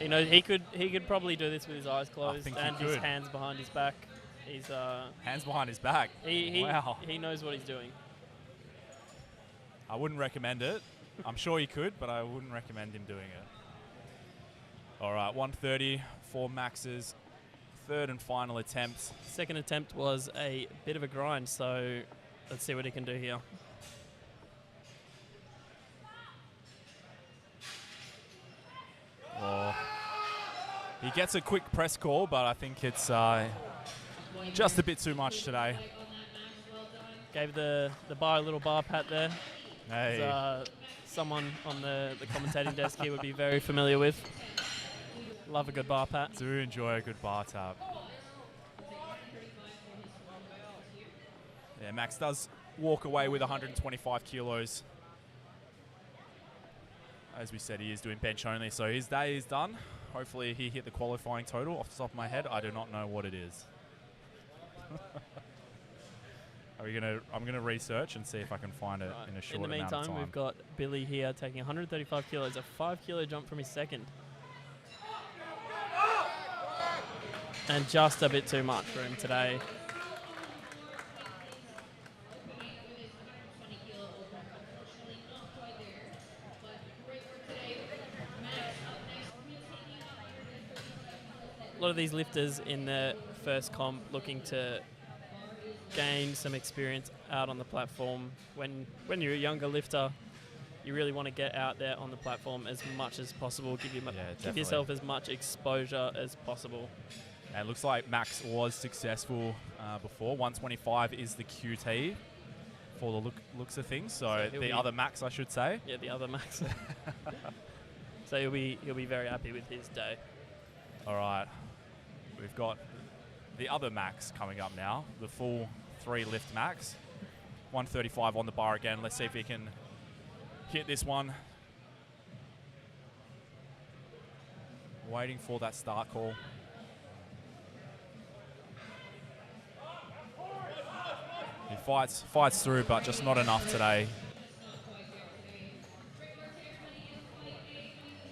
[SPEAKER 1] You know, he could probably do this with his eyes closed and his
[SPEAKER 2] could.
[SPEAKER 1] hands behind his back. He's
[SPEAKER 2] hands behind his back. Wow.
[SPEAKER 1] He knows what he's doing.
[SPEAKER 2] I wouldn't recommend it. I'm sure he could, but I wouldn't recommend him doing it. All right, 130 for Max's third and final attempt.
[SPEAKER 1] Second attempt was a bit of a grind, so let's see what he can do here.
[SPEAKER 2] Well, he gets a quick press call, but I think it's just a bit too much today.
[SPEAKER 1] Gave the bar a little bar pat there.
[SPEAKER 2] Hey.
[SPEAKER 1] As, someone on the commentating desk here would be very familiar with. Love a good bar pat.
[SPEAKER 2] Do enjoy a good bar tap. Yeah, Max does walk away with 125 kilos. As we said, he is doing bench only, so his day is done. Hopefully he hit the qualifying total. Off the top of my head, I do not know what it is. I'm gonna research and see if I can find it in a short amount of time.
[SPEAKER 1] In the meantime, we've got Billy here taking 135 kilos, a 5 kilo jump from his second. And just a bit too much for him today. A lot of these lifters in the first comp looking to gain some experience out on the platform. When you're a younger lifter, you really want to get out there on the platform as much as possible, give yourself as much exposure as possible.
[SPEAKER 2] And it looks like Max was successful before. 125 is the QT for the looks of things. So the other Max, I should say.
[SPEAKER 1] Yeah, the other Max. So he'll be very happy with his day.
[SPEAKER 2] All right. We've got the other Max coming up now, the full 3 lift Max. 135 on the bar again. Let's see if he can hit this one. Waiting for that start call. He fights through, but just not enough today.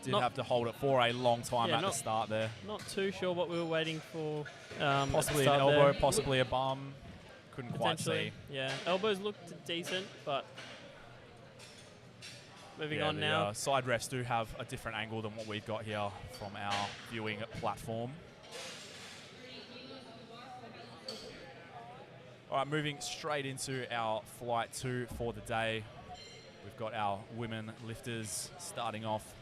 [SPEAKER 2] Did have to hold it for a long time at the start there.
[SPEAKER 1] Not too sure what we were waiting for.
[SPEAKER 2] Possibly an elbow, possibly a bum. Couldn't quite see.
[SPEAKER 1] Yeah, elbows looked decent, but moving on now.
[SPEAKER 2] Side refs do have a different angle than what we've got here from our viewing platform. All right, moving straight into our flight 2 for the day. We've got our women lifters starting off.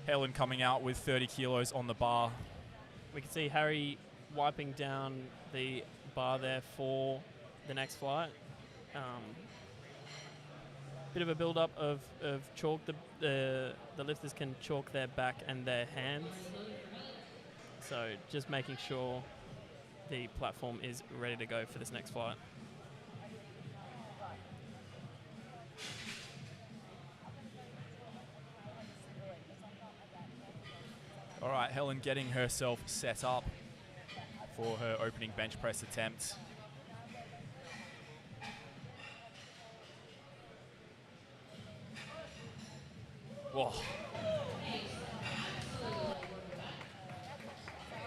[SPEAKER 2] Helen coming out with 30 kilos on the bar.
[SPEAKER 1] We can see Harry wiping down the bar there for the next flight. Bit of a build-up of chalk. The lifters can chalk their back and their hands. So just making sure the platform is ready to go for this next flight.
[SPEAKER 2] All right, Helen getting herself set up for her opening bench press attempt. Whoa.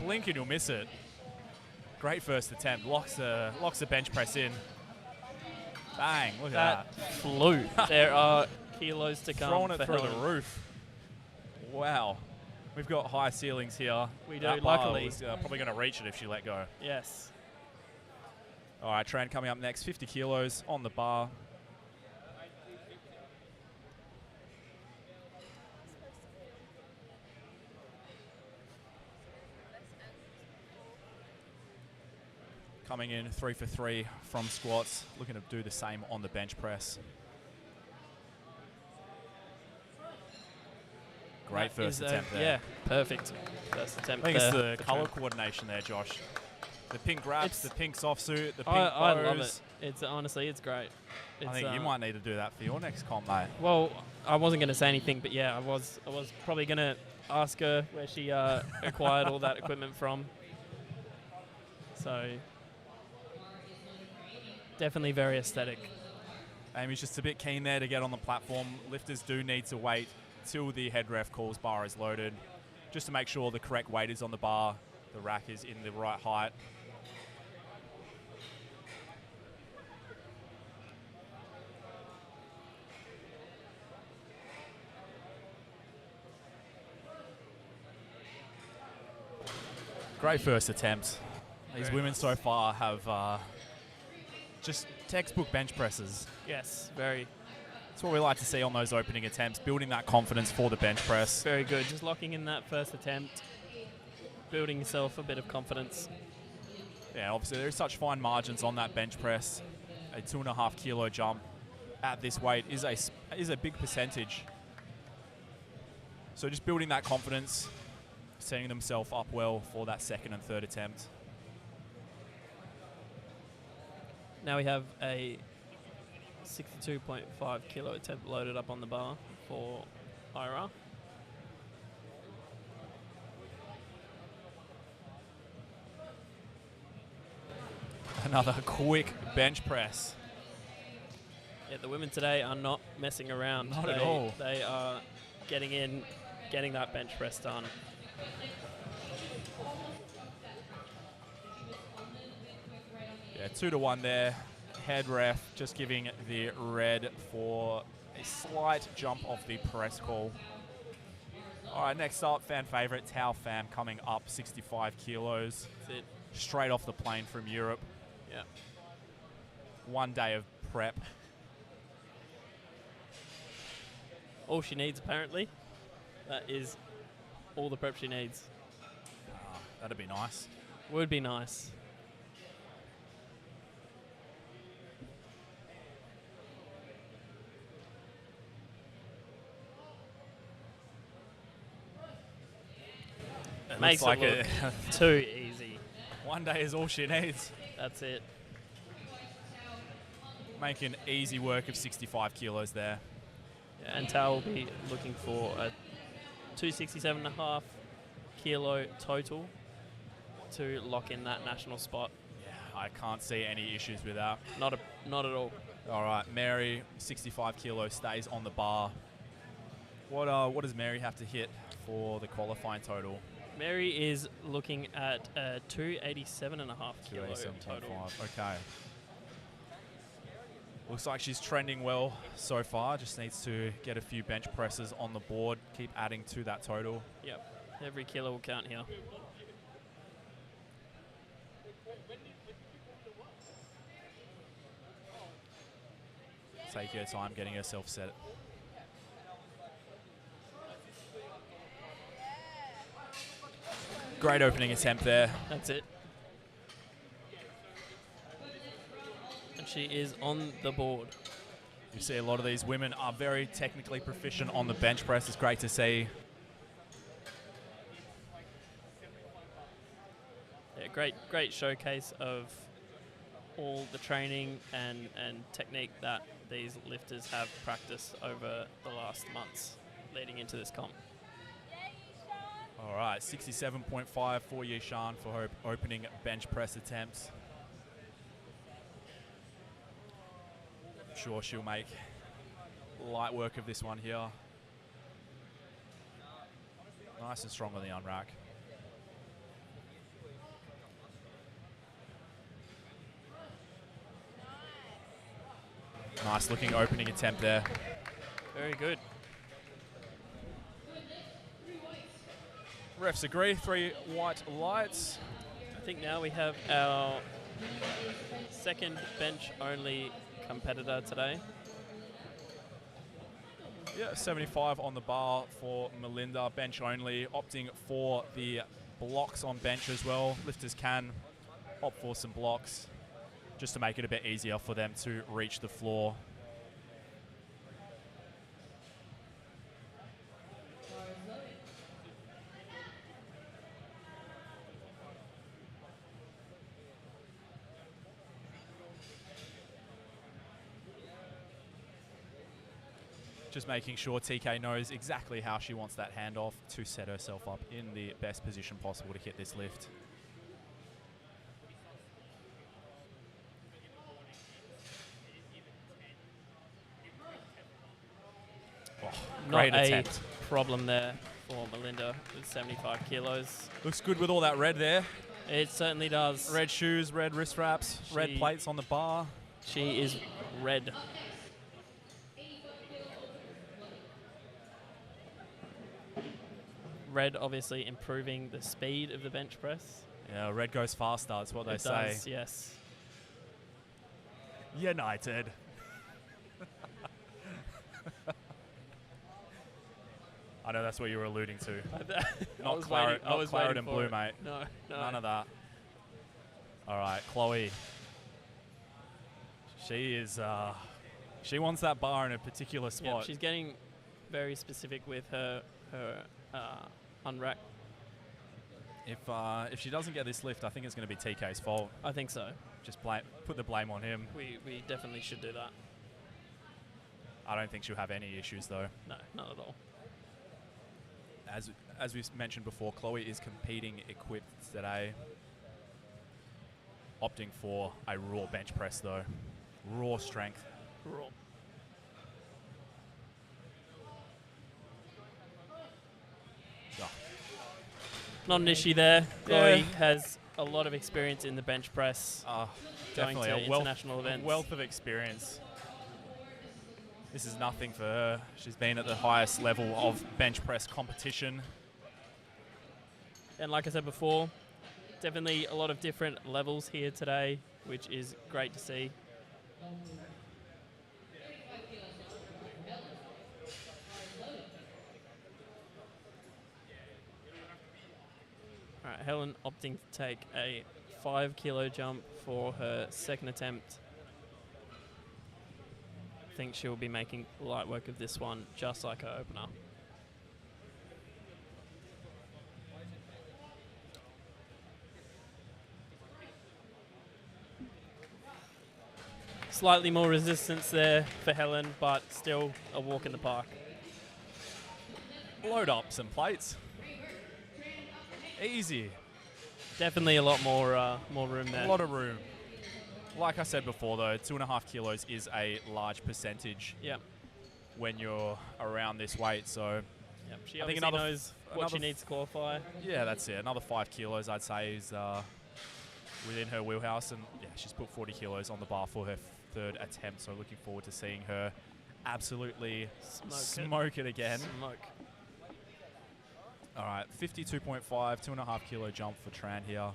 [SPEAKER 2] Blink and you'll miss it. Great first attempt. Locks the bench press in. Bang, look at that.
[SPEAKER 1] Flew. There are kilos to come.
[SPEAKER 2] Throwing it
[SPEAKER 1] for
[SPEAKER 2] through
[SPEAKER 1] Helen.
[SPEAKER 2] the roof. Wow. We've got high ceilings here.
[SPEAKER 1] We do,
[SPEAKER 2] that bar
[SPEAKER 1] luckily.
[SPEAKER 2] was probably going to reach it if she let go.
[SPEAKER 1] Yes.
[SPEAKER 2] All right, Tran coming up next. 50 kilos on the bar. Coming in 3 for 3 from squats. Looking to do the same on the bench press. Great first attempt there.
[SPEAKER 1] Yeah, perfect first attempt.
[SPEAKER 2] I think it's the colour coordination there, Josh. The pink wraps, the pink soft suit, the pink bows.
[SPEAKER 1] I love it. It's honestly, it's great.
[SPEAKER 2] I think you might need to do that for your next comp, mate.
[SPEAKER 1] Well, I wasn't going to say anything, but yeah, I was probably going to ask her where she acquired all that equipment from. So definitely very aesthetic.
[SPEAKER 2] Amy's just a bit keen there to get on the platform. Lifters do need to wait till the head ref calls bar is loaded, just to make sure the correct weight is on the bar, the rack is in the right height. Great first attempt. These
[SPEAKER 1] Very
[SPEAKER 2] women
[SPEAKER 1] nice.
[SPEAKER 2] so far have just textbook bench presses.
[SPEAKER 1] Yes, very,
[SPEAKER 2] That's what we like to see on those opening attempts, building that confidence for the bench press.
[SPEAKER 1] very good. Just locking in that first attempt, building yourself a bit of confidence.
[SPEAKER 2] Yeah, obviously there's such fine margins on that bench press. A 2.5 kilo jump at this weight is a big percentage. So just building that confidence, setting themselves up well for that second and third attempt.
[SPEAKER 1] Now we have a 62.5 kilo attempt loaded up on the bar for Ira.
[SPEAKER 2] Another quick bench press.
[SPEAKER 1] Yeah, the women today are not messing around.
[SPEAKER 2] Not at all.
[SPEAKER 1] They are getting in, getting that bench press done.
[SPEAKER 2] Yeah, 2-1 there. Head ref just giving the red for a slight jump off the press call. All right, next up, fan favorite, Tao Pham coming up 65 kilos.
[SPEAKER 1] That's it.
[SPEAKER 2] Straight off the plane from Europe.
[SPEAKER 1] Yeah.
[SPEAKER 2] 1 day of prep.
[SPEAKER 1] All she needs, apparently. That is all the prep she needs.
[SPEAKER 2] That'd be nice.
[SPEAKER 1] Would be nice.
[SPEAKER 2] It
[SPEAKER 1] Makes
[SPEAKER 2] looks like
[SPEAKER 1] it look too easy.
[SPEAKER 2] 1 day is all she needs.
[SPEAKER 1] That's it.
[SPEAKER 2] Making easy work of 65 kilos there.
[SPEAKER 1] Yeah, and Tao will be looking for a 267.5 kilo total to lock in that national spot.
[SPEAKER 2] Yeah, I can't see any issues with that.
[SPEAKER 1] Not at all.
[SPEAKER 2] All right, Mary, 65 kilos, stays on the bar. What does Mary have to hit for the qualifying total?
[SPEAKER 1] Mary is looking at a 287.5 kilo
[SPEAKER 2] 287.5.
[SPEAKER 1] total.
[SPEAKER 2] Okay. Looks like she's trending well so far. Just needs to get a few bench presses on the board. Keep adding to that total.
[SPEAKER 1] Yep. Every kilo will count here.
[SPEAKER 2] Take her time getting herself set. Great opening attempt there.
[SPEAKER 1] That's it. And she is on the board.
[SPEAKER 2] You see a lot of these women are very technically proficient on the bench press. It's great to see.
[SPEAKER 1] Yeah, great showcase of all the training and technique that these lifters have practiced over the last months leading into this comp.
[SPEAKER 2] All right, 67.5 for Yishan for her opening bench press attempts. I'm sure she'll make light work of this one here. Nice and strong on the unrack. Nice looking opening attempt there.
[SPEAKER 1] Very good.
[SPEAKER 2] Refs agree, 3 white lights.
[SPEAKER 1] I think now we have our second bench-only competitor today.
[SPEAKER 2] Yeah, 75 on the bar for Melinda, bench only, opting for the blocks on bench as well. Lifters can opt for some blocks just to make it a bit easier for them to reach the floor. Just making sure TK knows exactly how she wants that handoff to set herself up in the best position possible to hit this lift. Oh, great
[SPEAKER 1] Not
[SPEAKER 2] attempt.
[SPEAKER 1] a problem there for Melinda with 75 kilos.
[SPEAKER 2] Looks good with all that red there.
[SPEAKER 1] It certainly does.
[SPEAKER 2] Red shoes, red wrist wraps, red
[SPEAKER 1] She-
[SPEAKER 2] plates on the bar.
[SPEAKER 1] She is red. Red obviously improving the speed of the bench press
[SPEAKER 2] Yeah, red goes faster. That's what they
[SPEAKER 1] It
[SPEAKER 2] say.
[SPEAKER 1] does, yes.
[SPEAKER 2] United. I know that's what you were alluding to. Not claret and blue, mate.
[SPEAKER 1] No.
[SPEAKER 2] None of that. All right, Chloe. She is. She wants that bar in a particular spot.
[SPEAKER 1] Yep, she's getting very specific with her unrack.
[SPEAKER 2] If she doesn't get this lift, I think it's going to be TK's fault.
[SPEAKER 1] I think so.
[SPEAKER 2] Just put the blame on him.
[SPEAKER 1] We definitely should do that.
[SPEAKER 2] I don't think she'll have any issues though.
[SPEAKER 1] No, not at all.
[SPEAKER 2] As we mentioned before, Chloe is competing equipped today. Opting for a raw bench press though. Raw strength.
[SPEAKER 1] Raw.
[SPEAKER 2] Oh.
[SPEAKER 1] Not an issue there. Chloe has a lot of experience in the bench press. Going
[SPEAKER 2] Definitely
[SPEAKER 1] to international events.
[SPEAKER 2] A wealth of experience. This is nothing for her. She's been at the highest level of bench press competition.
[SPEAKER 1] And like I said before, definitely a lot of different levels here today, which is great to see. All right, Helen opting to take a 5 kilo jump for her second attempt. I think she'll be making light work of this one, just like her opener. Slightly more resistance there for Helen, but still a walk in the park.
[SPEAKER 2] Load up some plates. Easy.
[SPEAKER 1] Definitely a lot more room there.
[SPEAKER 2] A lot of room. Like I said before, though, 2.5 kilos is a large percentage.
[SPEAKER 1] Yeah.
[SPEAKER 2] When you're around this weight, so
[SPEAKER 1] yep. She obviously knows what she needs to qualify.
[SPEAKER 2] Yeah, that's it. Another 5 kilos, I'd say, is within her wheelhouse, and yeah, she's put 40 kilos on the bar for her third attempt. So looking forward to seeing her absolutely smoke it again.
[SPEAKER 1] Smoke.
[SPEAKER 2] All right, 52.5, 2.5 kilo jump for Tran here.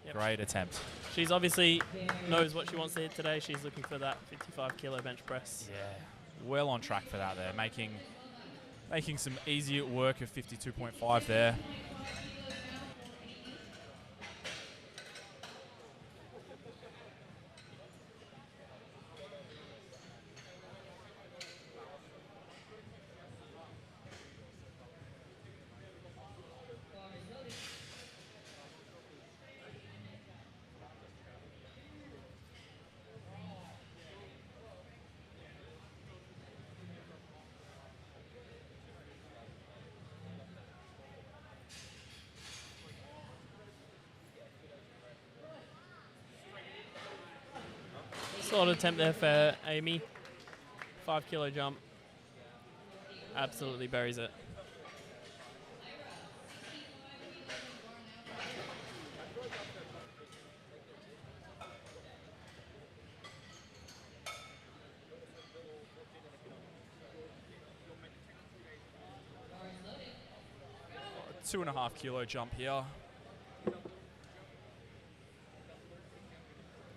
[SPEAKER 1] Yep.
[SPEAKER 2] Great attempt.
[SPEAKER 1] She's obviously knows what she wants to hit today. She's looking for that 55 kilo bench press.
[SPEAKER 2] Yeah, well on track for that there. Making some easy work of 52.5 there.
[SPEAKER 1] Solid attempt there for Amy. 5 kilo jump. Absolutely buries it.
[SPEAKER 2] A 2.5 kilo jump here.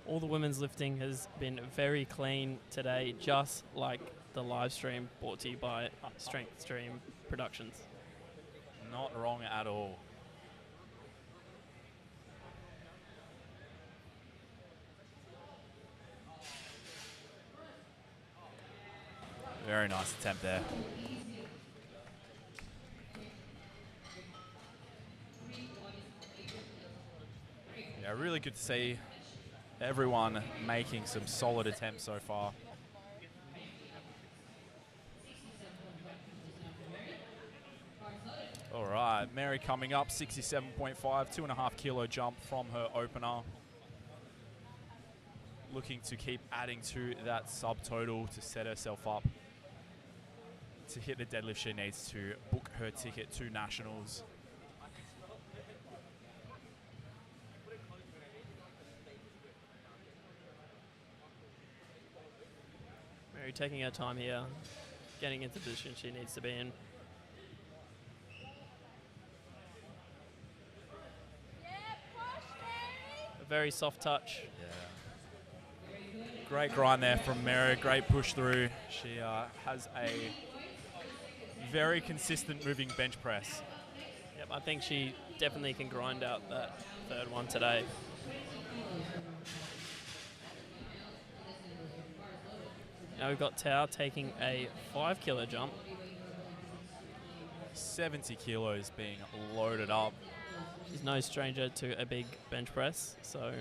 [SPEAKER 1] All the women's lifting has been very clean today, just like the live stream brought to you by Strength Stream Productions.
[SPEAKER 2] Not wrong at all. Very nice attempt there. Yeah, really good to see everyone making some solid attempts so far. All right, Mary coming up, 67.5, 2.5 kilo jump from her opener. Looking to keep adding to that subtotal to set herself up to hit the deadlift she needs to book her ticket to nationals.
[SPEAKER 1] Mary Mary taking her time here, getting into the position she needs to be in. A very soft touch.
[SPEAKER 2] Yeah. Great grind there from Mary. Great push through. She has a very consistent moving bench press.
[SPEAKER 1] Yep, I think she definitely can grind out that third one today. Now we've got Tao taking a 5 kilo jump.
[SPEAKER 2] 70 kilos being loaded up.
[SPEAKER 1] She's no stranger to a big bench press, so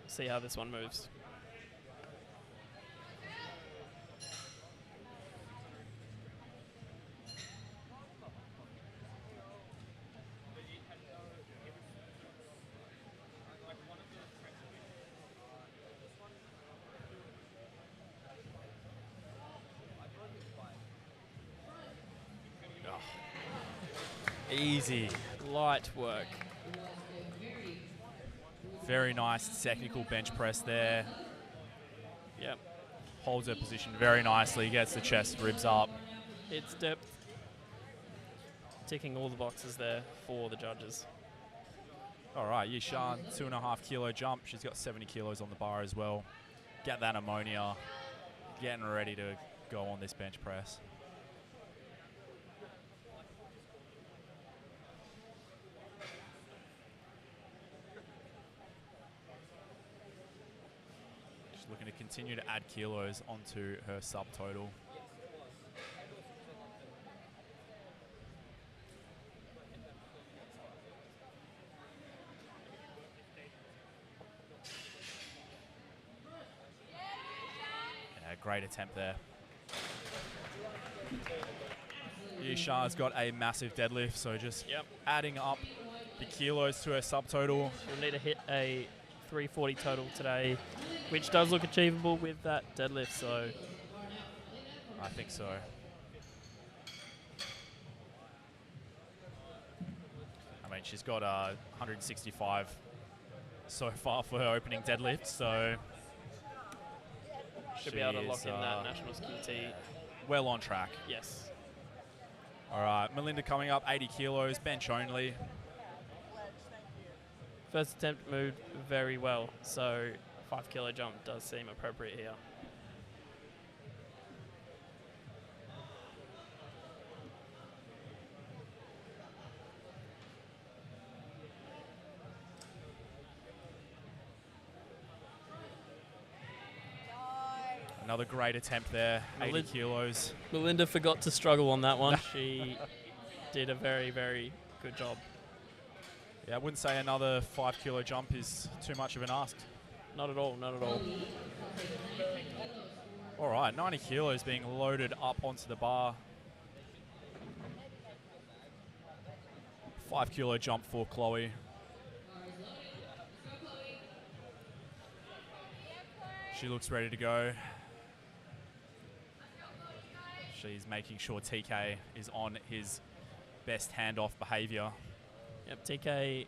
[SPEAKER 1] see how this one moves.
[SPEAKER 2] Easy.
[SPEAKER 1] Light work.
[SPEAKER 2] Very nice technical bench press there.
[SPEAKER 1] Yep.
[SPEAKER 2] Holds her position very nicely, gets the chest ribs up.
[SPEAKER 1] It's depth. Ticking all the boxes there for the judges.
[SPEAKER 2] All right, Yishan, 2.5 kilo jump. She's got 70 kilos on the bar as well. Get that ammonia. Getting ready to go on this bench press. Looking to continue to add kilos onto her subtotal. Yeah, great attempt there. Yisha's got a massive deadlift, so just adding up the kilos to her subtotal.
[SPEAKER 1] She'll need to hit a 340 total today, which does look achievable with that deadlift, so
[SPEAKER 2] I think so. I mean, she's got 165 so far for her opening deadlift, so
[SPEAKER 1] should be able to lock in that Nationals QT.
[SPEAKER 2] Well on track.
[SPEAKER 1] Yes.
[SPEAKER 2] All right, Melinda coming up, 80 kilos, bench only.
[SPEAKER 1] First attempt moved very well, so 5 kilo jump does seem appropriate here.
[SPEAKER 2] Another great attempt there, 80 kilos.
[SPEAKER 1] Melinda forgot to struggle on that one. She did a very, very good job.
[SPEAKER 2] Yeah, I wouldn't say another 5 kilo jump is too much of an ask.
[SPEAKER 1] Not at all, not at all.
[SPEAKER 2] All right, 90 kilos being loaded up onto the bar. 5 kilo jump for Chloe. She looks ready to go. She's making sure TK is on his best handoff behavior.
[SPEAKER 1] Yep, TK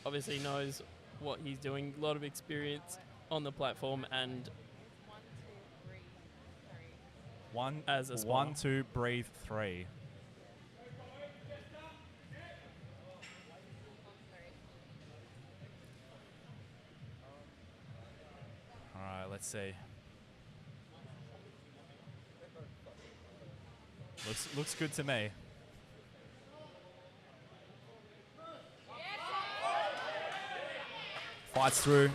[SPEAKER 1] obviously knows what he's doing. A lot of experience on the platform and as a spotter.
[SPEAKER 2] 1, 2, breathe, 3. All right, let's see. Looks good to me. Fights through.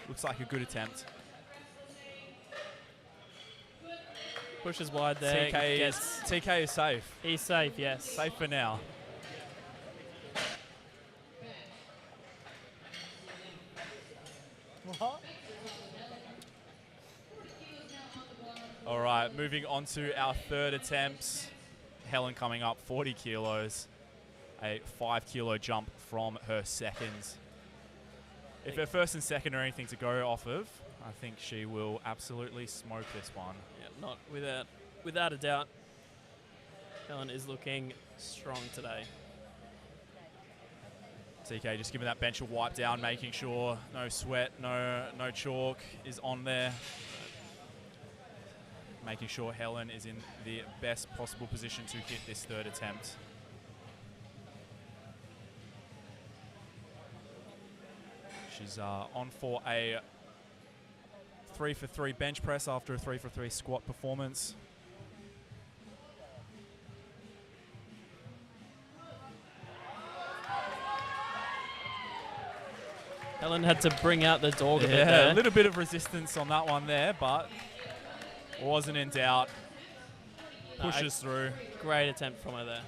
[SPEAKER 2] Looks like a good attempt.
[SPEAKER 1] Pushes wide there.
[SPEAKER 2] TK is safe.
[SPEAKER 1] He's safe, yes.
[SPEAKER 2] Safe for now. What? All right, moving on to our third attempts. Helen coming up, 40 kilos. A 5 kilo jump from her seconds. If her first and second are anything to go off of, I think she will absolutely smoke this one.
[SPEAKER 1] Yeah, not without a doubt. Helen is looking strong today.
[SPEAKER 2] TK just giving that bench a wipe down, making sure no sweat, no chalk is on there. making sure Helen is in the best possible position to hit this third attempt. She's on for a 3-for-3 bench press after a 3-for-3 squat performance.
[SPEAKER 1] Helen had to bring out the dog a bit
[SPEAKER 2] Yeah,
[SPEAKER 1] there.
[SPEAKER 2] a little bit of resistance on that one there, but wasn't in doubt. Pushes through.
[SPEAKER 1] Great attempt from her there.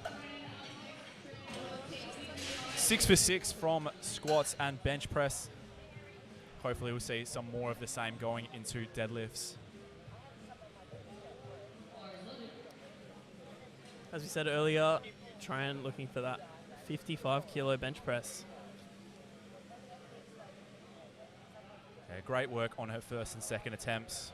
[SPEAKER 2] 6-for-6 from squats and bench press. Hopefully we'll see some more of the same going into deadlifts.
[SPEAKER 1] As we said earlier, Tran looking for that 55 kilo bench press.
[SPEAKER 2] Yeah, great work on her first and second attempts.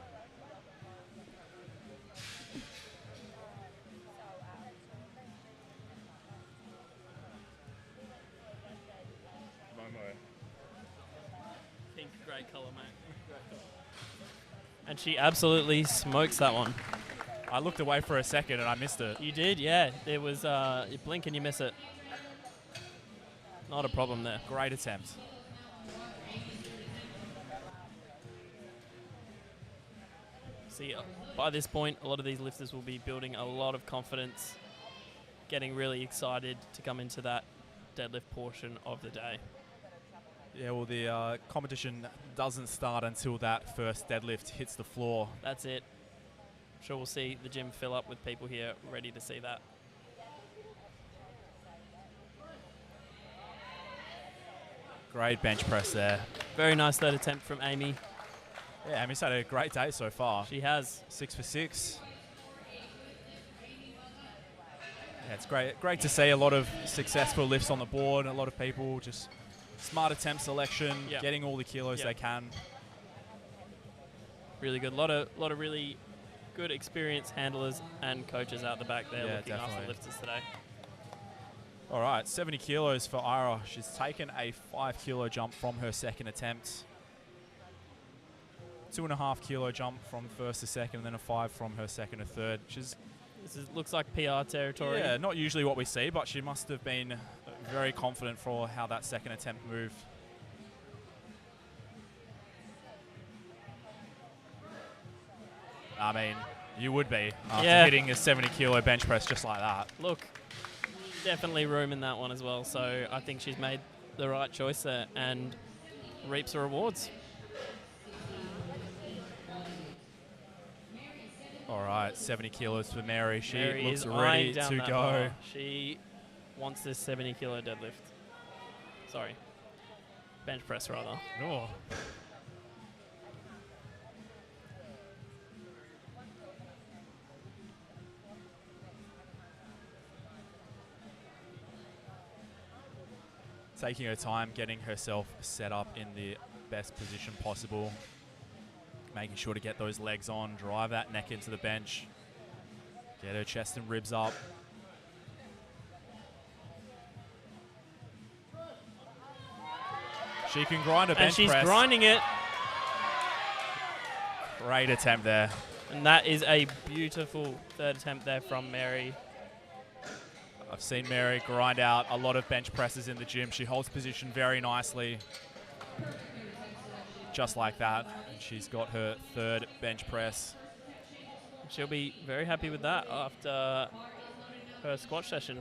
[SPEAKER 1] Pink, great colour, mate. And she absolutely smokes that one.
[SPEAKER 2] I looked away for a second and I missed it.
[SPEAKER 1] You did, yeah. It was, you blink and you miss it. Not a problem there.
[SPEAKER 2] Great attempt.
[SPEAKER 1] See, by this point, a lot of these lifters will be building a lot of confidence, getting really excited to come into that deadlift portion of the day.
[SPEAKER 2] Yeah, well, the competition doesn't start until that first deadlift hits the floor.
[SPEAKER 1] That's it. I'm sure we'll see the gym fill up with people here ready to see that.
[SPEAKER 2] Great bench press there.
[SPEAKER 1] Very nice third attempt from Amy.
[SPEAKER 2] Yeah, Amy's had a great day so far.
[SPEAKER 1] She has.
[SPEAKER 2] 6-for-6. Yeah, it's great to see a lot of successful lifts on the board. A lot of people just smart attempt selection, getting all the kilos they can.
[SPEAKER 1] Really good. A lot of really good experienced handlers and coaches out the back there looking after the lifters today.
[SPEAKER 2] All right, 70 kilos for Ira. She's taken a 5 kilo jump from her second attempt. 2.5 kilo jump from first to second, and then a 5 from her second to third.
[SPEAKER 1] Looks like PR territory.
[SPEAKER 2] Yeah, not usually what we see, but she must have been very confident for how that second attempt moved. I mean, you would be after hitting a 70 kilo bench press just like that.
[SPEAKER 1] Look, definitely room in that one as well. So I think she's made the right choice there and reaps the rewards.
[SPEAKER 2] All right, 70 kilos for Mary. She
[SPEAKER 1] Mary
[SPEAKER 2] looks
[SPEAKER 1] is
[SPEAKER 2] ready
[SPEAKER 1] eyeing down
[SPEAKER 2] to
[SPEAKER 1] that
[SPEAKER 2] go.
[SPEAKER 1] bar. She wants this 70 kilo deadlift. Sorry. Bench press, rather.
[SPEAKER 2] Oh. Taking her time, getting herself set up in the best position possible. Making sure to get those legs on, drive that neck into the bench. Get her chest and ribs up. She can grind a bench press.
[SPEAKER 1] And she's grinding it.
[SPEAKER 2] Great attempt there.
[SPEAKER 1] And that is a beautiful third attempt there from Mary.
[SPEAKER 2] I've seen Mary grind out a lot of bench presses in the gym. She holds position very nicely. Just like that. And she's got her third bench press.
[SPEAKER 1] She'll be very happy with that after her squat session.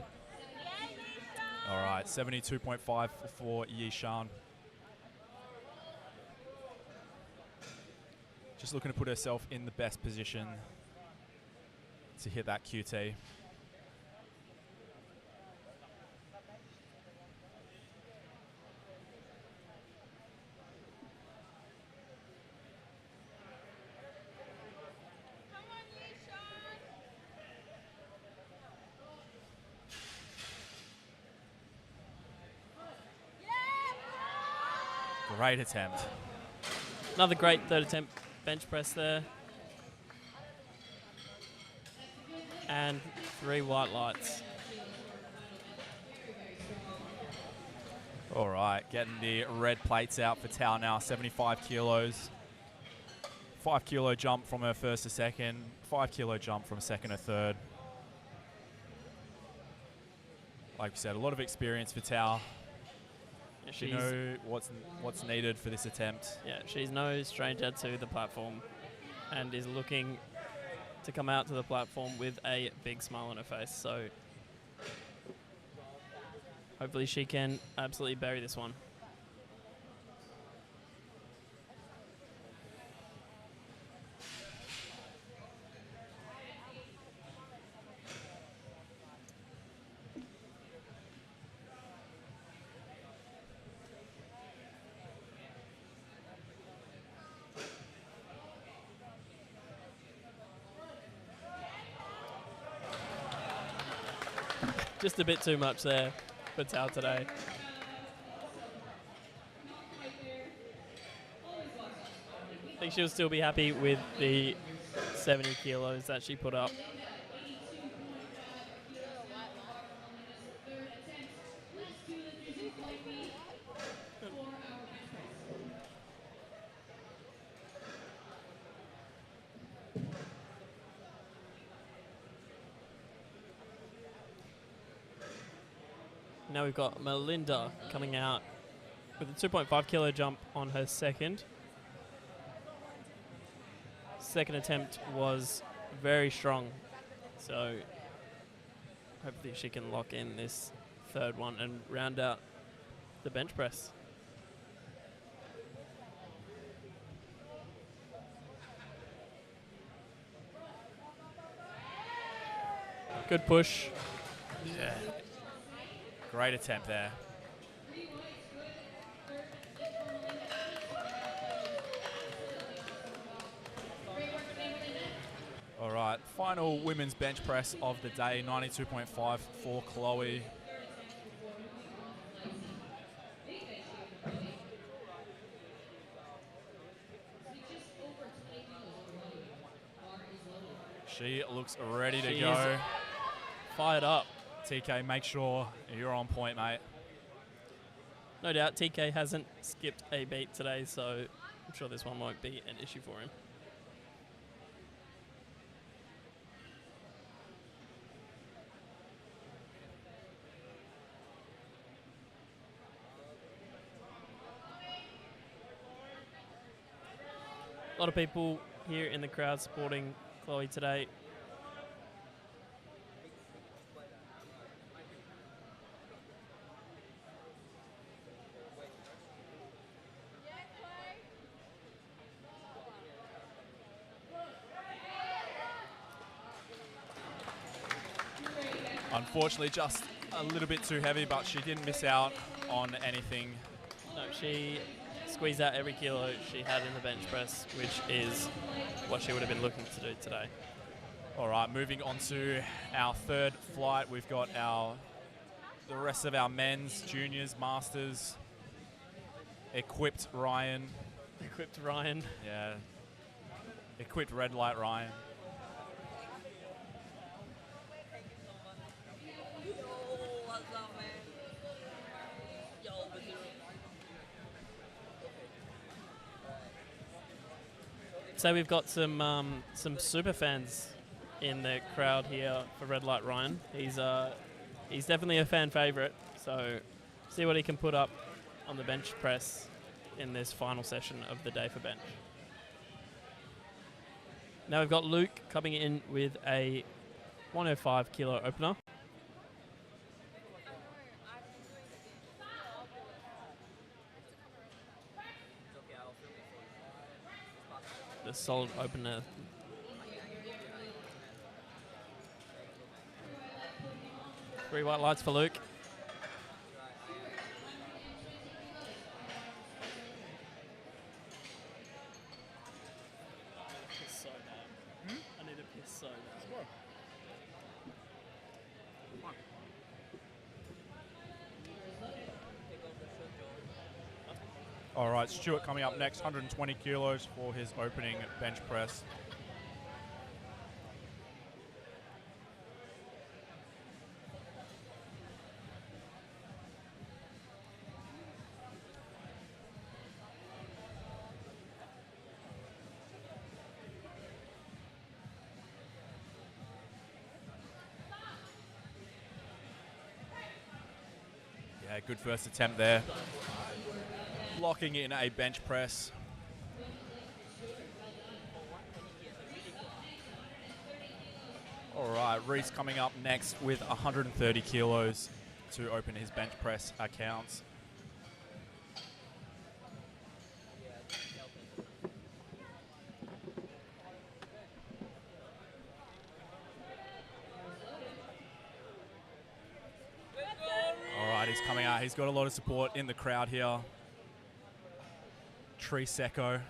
[SPEAKER 2] All right, 72.5 for Yishan. Just looking to put herself in the best position to hit that QT. Great attempt.
[SPEAKER 1] Another great third attempt bench press there. And 3 white lights.
[SPEAKER 2] All right, getting the red plates out for Tao now, 75 kilos. 5 kilo jump from her first to second, 5 kilo jump from second to third. Like we said, a lot of experience for Tao.
[SPEAKER 1] Yeah,
[SPEAKER 2] She knows what's needed for this attempt.
[SPEAKER 1] Yeah, she's no stranger to the platform and is looking to come out to the platform with a big smile on her face. So hopefully she can absolutely bury this one. Just a bit too much there for Tao today. I think she'll still be happy with the 70 kilos that she put up. Now we've got Melinda coming out with a 2.5 kilo jump on her second. Second attempt was very strong, so hopefully she can lock in this third one and round out the bench press. Good push.
[SPEAKER 2] Yeah. Great attempt there. All right, final women's bench press of the day, 92.5 for Chloe. She looks ready to go.
[SPEAKER 1] Fired up.
[SPEAKER 2] TK, make sure you're on point, mate.
[SPEAKER 1] No doubt TK hasn't skipped a beat today, so I'm sure this one won't be an issue for him. A lot of people here in the crowd supporting Chloe today.
[SPEAKER 2] Unfortunately, just a little bit too heavy, but she didn't miss out on anything.
[SPEAKER 1] No, she squeezed out every kilo she had in the bench press, which is what she would have been looking to do today.
[SPEAKER 2] All right, moving on to our third flight. We've got the rest of our men's, juniors, masters, equipped Ryan.
[SPEAKER 1] Equipped Ryan.
[SPEAKER 2] Yeah, equipped red light Ryan.
[SPEAKER 1] So we've got some super fans in the crowd here for Red Light Ryan. He's definitely a fan favourite. So see what he can put up on the bench press in this final session of the day for bench. Now we've got Luke coming in with a 105 kilo opener. The solid opener. Three white lights for Luke. Piss so bad. I need to piss so bad.
[SPEAKER 2] All right, Stuart coming up next, 120 kilos for his opening bench press. Good first attempt there. Locking in a bench press. All right, Reese coming up next with 130 kilos to open his bench press accounts. All right, he's coming out. He's got a lot of support in the crowd here. Triseko.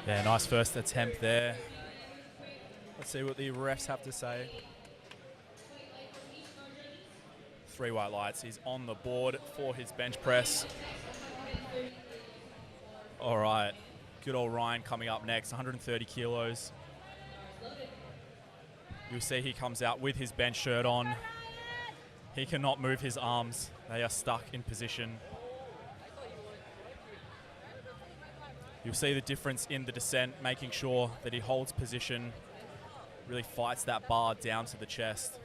[SPEAKER 2] Yeah, nice first attempt there. Let's see what the refs have to say. 3 white lights. He's on the board for his bench press. All right. Good old Ryan coming up next, 130 kilos. You'll see he comes out with his bench shirt on. He cannot move his arms. They are stuck in position. You'll see the difference in the descent, making sure that he holds position, really fights that bar down to the chest.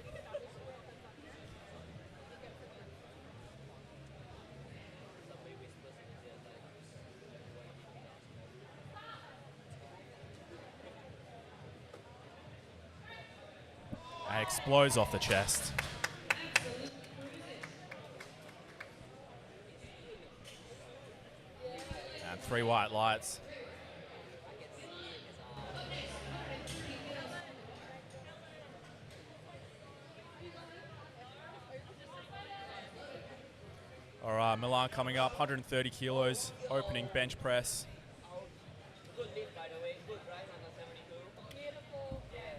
[SPEAKER 2] And explodes off the chest. And 3 white lights. All right, Milan coming up, 130 kilos, opening bench press.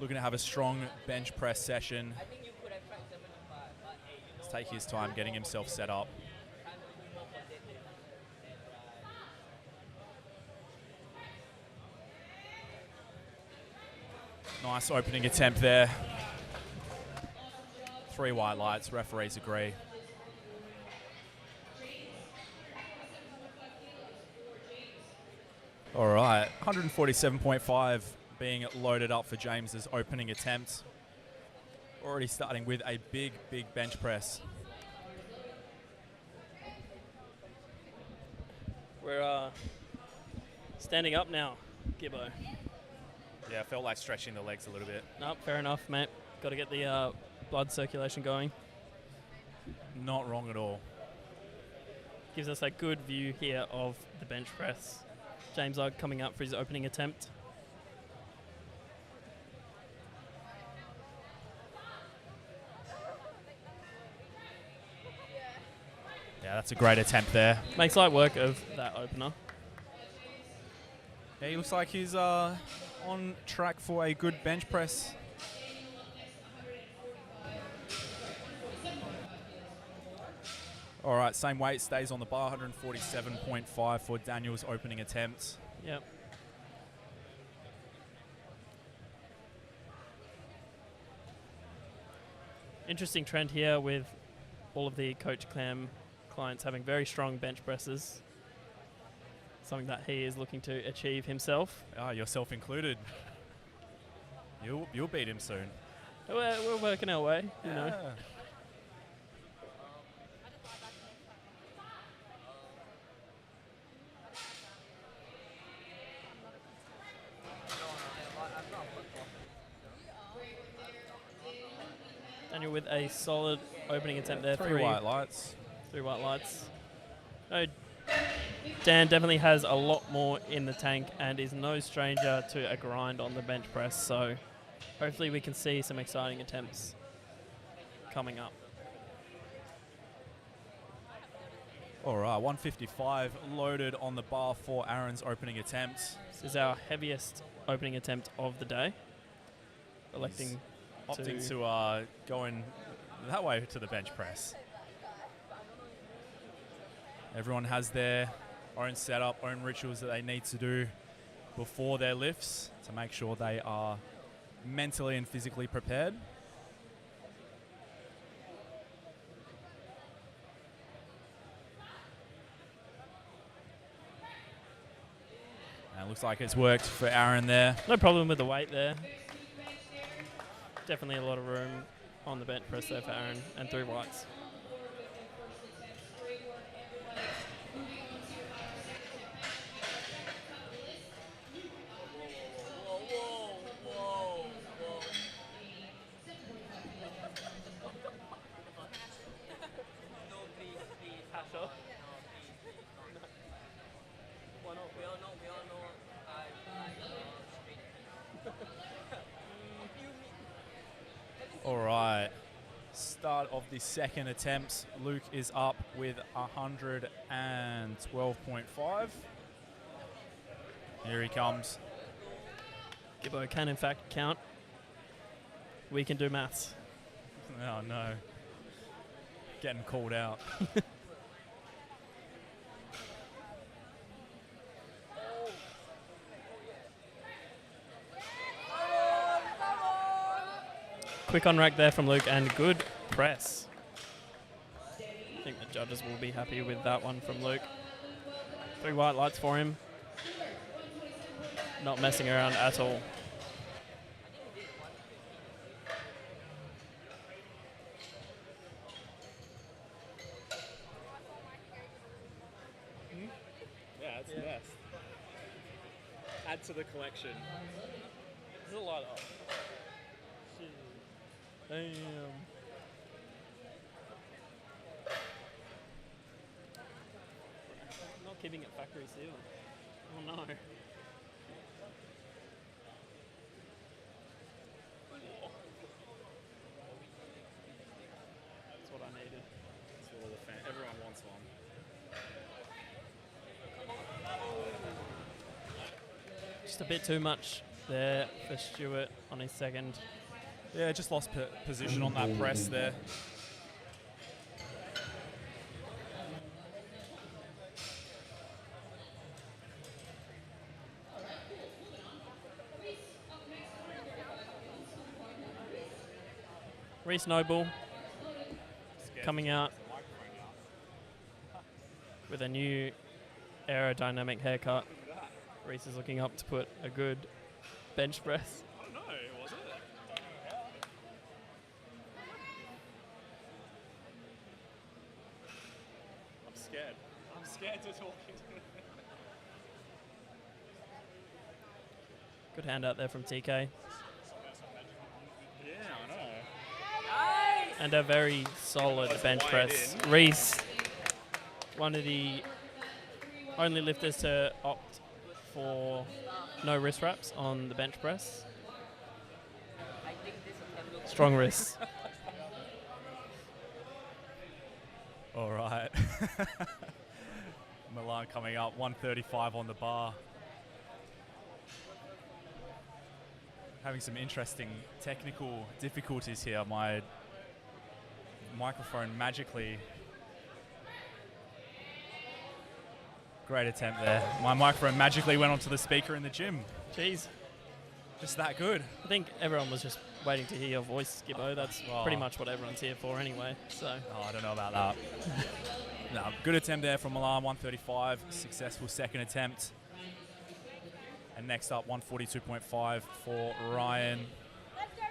[SPEAKER 2] Looking to have a strong bench press session. Let's take his time getting himself set up. Nice opening attempt there. 3 white lights, referees agree. All right, 147.5 being loaded up for James's opening attempt. Already starting with a big, big bench press.
[SPEAKER 1] We're standing up now, Gibbo.
[SPEAKER 2] Yeah, I felt like stretching the legs a little bit.
[SPEAKER 1] Nope, fair enough, mate. Got to get the blood circulation going.
[SPEAKER 2] Not wrong at all.
[SPEAKER 1] Gives us a good view here of the bench press. James Ogg coming up for his opening attempt.
[SPEAKER 2] Yeah, that's a great attempt there.
[SPEAKER 1] Makes light work of that opener.
[SPEAKER 2] Yeah, he looks like he's on track for a good bench press. All right, same weight, stays on the bar, 147.5 for Daniel's opening attempt.
[SPEAKER 1] Yep. Interesting trend here with all of the Coach Clam clients having very strong bench presses. Something that he is looking to achieve himself.
[SPEAKER 2] Ah, yourself included. You'll beat him soon.
[SPEAKER 1] We're working our way, you know. Daniel with a solid opening attempt there.
[SPEAKER 2] 3 white lights.
[SPEAKER 1] 3 white lights. Oh, Dan definitely has a lot more in the tank and is no stranger to a grind on the bench press. So hopefully we can see some exciting attempts coming up.
[SPEAKER 2] All right, 155 loaded on the bar for Aaron's opening attempt.
[SPEAKER 1] This is our heaviest opening attempt of the day. Electing
[SPEAKER 2] opting to go in that way to the bench press. Everyone has their own setup, own rituals that they need to do before their lifts to make sure they are mentally and physically prepared. And it looks like it's worked for Aaron there.
[SPEAKER 1] No problem with the weight there. Definitely a lot of room on the bench press there for Aaron, and 3 whites.
[SPEAKER 2] All right, start of the second attempt. Luke is up with 112.5. Here he comes.
[SPEAKER 1] Gibbo can in fact count. We can do maths.
[SPEAKER 2] Oh no, getting called out.
[SPEAKER 1] Quick on rack there from Luke, and good press. I think the judges will be happy with that one from Luke. 3 white lights for him. Not messing around at all.
[SPEAKER 2] Yeah, it's the best. Add to the collection.
[SPEAKER 1] There's a lot of. Damn. Not keeping it factory sealed. Oh no. That's what I needed.
[SPEAKER 2] That's what all the everyone wants one.
[SPEAKER 1] Just a bit too much there for Stewart on his second.
[SPEAKER 2] Yeah, just lost position on that press there.
[SPEAKER 1] Reese Noble coming out with a new aerodynamic haircut. Reese is looking up to put a good bench press.
[SPEAKER 2] I don't know, was it? I'm scared. I'm scared to talk into it.
[SPEAKER 1] Good hand out there from TK.
[SPEAKER 2] Yeah, I know.
[SPEAKER 1] And a very solid bench press. Reese, one of the only lifters to opt for no wrist wraps on the bench press. Strong wrists.
[SPEAKER 2] All right. Milan coming up, 135 on the bar. Having some interesting technical difficulties here. My microphone magically... Great attempt there. My microphone magically went onto the speaker in the gym.
[SPEAKER 1] Jeez.
[SPEAKER 2] Just that good.
[SPEAKER 1] I think everyone was just waiting to hear your voice, Gibbo. That's pretty much what everyone's here for anyway. So.
[SPEAKER 2] Oh, I don't know about that. No, good attempt there from Milan, 135. Successful second attempt. And next up, 142.5 for Ryan.
[SPEAKER 3] Let's go, Ryan!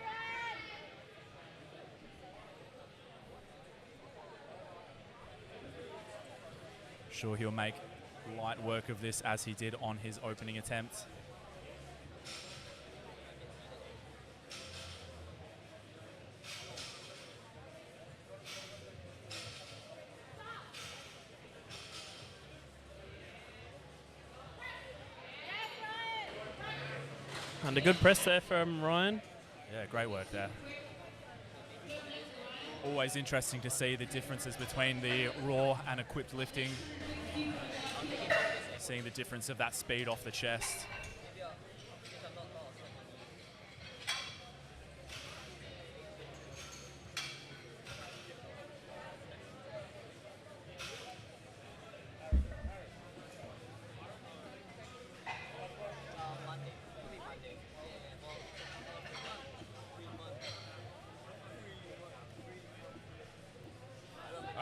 [SPEAKER 2] Sure, he'll make light work of this as he did on his opening attempt.
[SPEAKER 1] And a good press there from Ryan.
[SPEAKER 2] Yeah, great work there. Always interesting to see the differences between the raw and equipped lifting. Seeing the difference of that speed off the chest.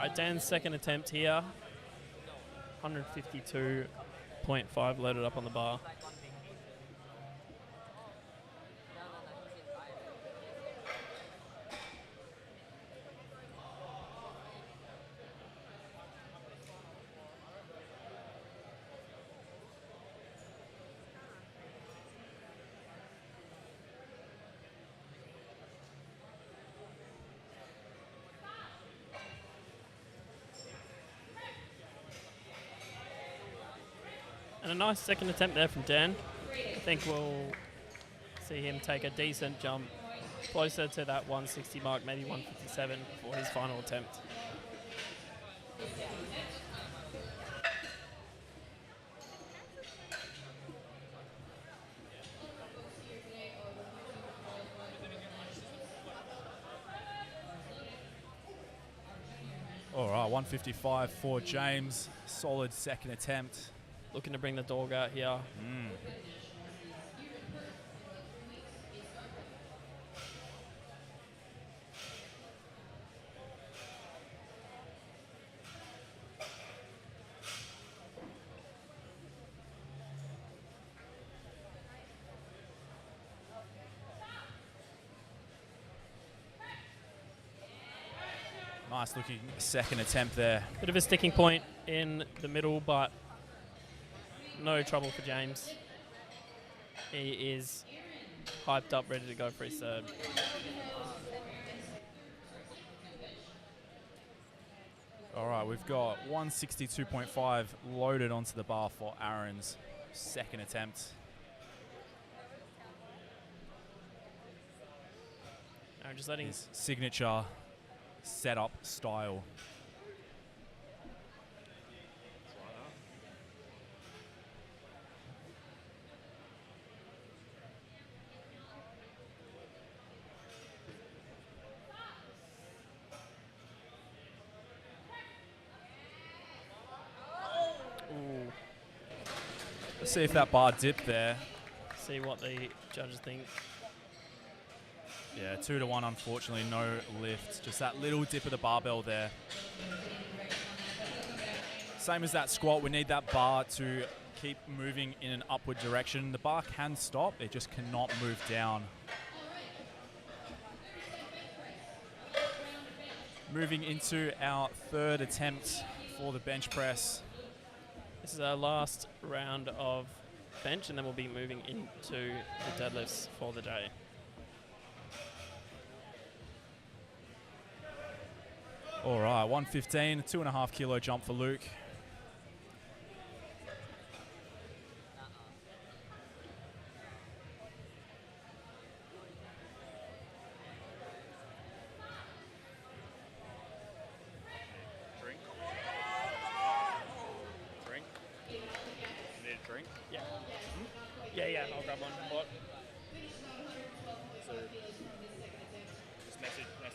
[SPEAKER 1] right, Dan's second attempt here. 152.5 loaded up on the bar. And a nice second attempt there from Dan. I think we'll see him take a decent jump closer to that 160 mark, maybe 157 for his final attempt.
[SPEAKER 2] All right, 155 for James. Solid second attempt.
[SPEAKER 1] Looking to bring the dog out here.
[SPEAKER 2] Nice looking second attempt there.
[SPEAKER 1] Bit of a sticking point in the middle, but no trouble for James. He is hyped up, ready to go for his third.
[SPEAKER 2] All right, we've got 162.5 loaded onto the bar for Aaron's second attempt.
[SPEAKER 1] I'm just letting
[SPEAKER 2] his signature setup style.
[SPEAKER 1] Ooh.
[SPEAKER 2] Let's see if that bar dipped there.
[SPEAKER 1] See what the judges think.
[SPEAKER 2] Yeah, 2-1, unfortunately, no lift. Just that little dip of the barbell there. Same as that squat, we need that bar to keep moving in an upward direction. The bar can stop, it just cannot move down. Moving into our third attempt for the bench press.
[SPEAKER 1] This is our last round of bench, and then we'll be moving into the deadlifts for the day.
[SPEAKER 2] All right, 115, 2.5 kilo jump for Luke.
[SPEAKER 3] Drink. Drink. You need a drink?
[SPEAKER 1] Yeah. Yeah, I'll grab one. What?
[SPEAKER 3] So, just message Luke.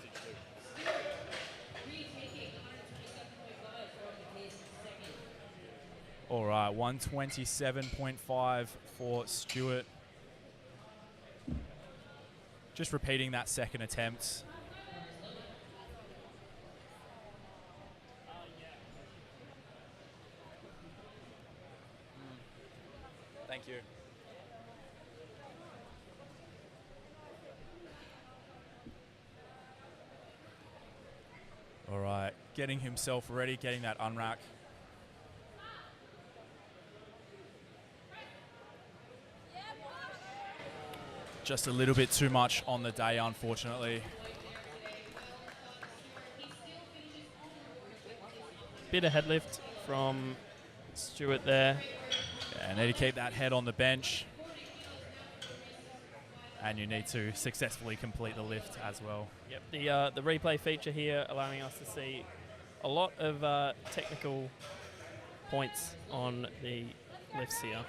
[SPEAKER 2] All right, 127.5 for Stuart. Just repeating that second attempt. Thank you. All right, getting himself ready, getting that unrack. Just a little bit too much on the day, unfortunately.
[SPEAKER 1] Bit of head lift from Stuart there.
[SPEAKER 2] Yeah, need to keep that head on the bench. And you need to successfully complete the lift as well.
[SPEAKER 1] Yep, the replay feature here allowing us to see a lot of technical points on the lifts here.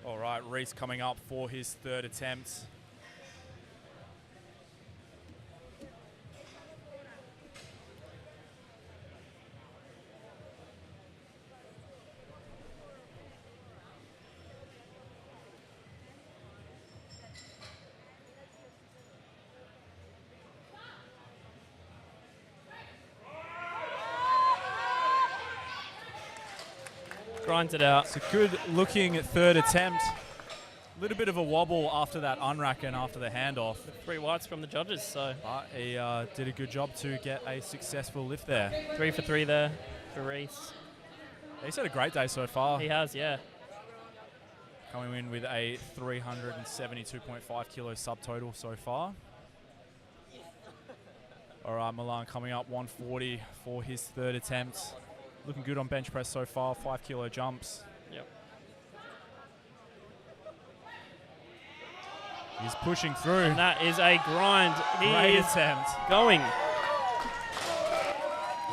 [SPEAKER 2] All right, Reese coming up for his third attempt.
[SPEAKER 1] Grinds it out.
[SPEAKER 4] It's a good-looking third attempt. A little bit of a wobble after that unrack and after the handoff.
[SPEAKER 1] 3 whites from the judges, so
[SPEAKER 4] But he did a good job to get a successful lift there.
[SPEAKER 1] 3 for 3 there for Reese.
[SPEAKER 4] He's had a great day so far.
[SPEAKER 1] He has, yeah.
[SPEAKER 4] Coming in with a 372.5 kilo subtotal so far. All right, Milan coming up 140 for his third attempt. Looking good on bench press so far, 5 kilo jumps.
[SPEAKER 1] Yep.
[SPEAKER 4] He's pushing through.
[SPEAKER 1] And that is a grind.
[SPEAKER 4] Great
[SPEAKER 1] He is
[SPEAKER 4] attempt.
[SPEAKER 1] going.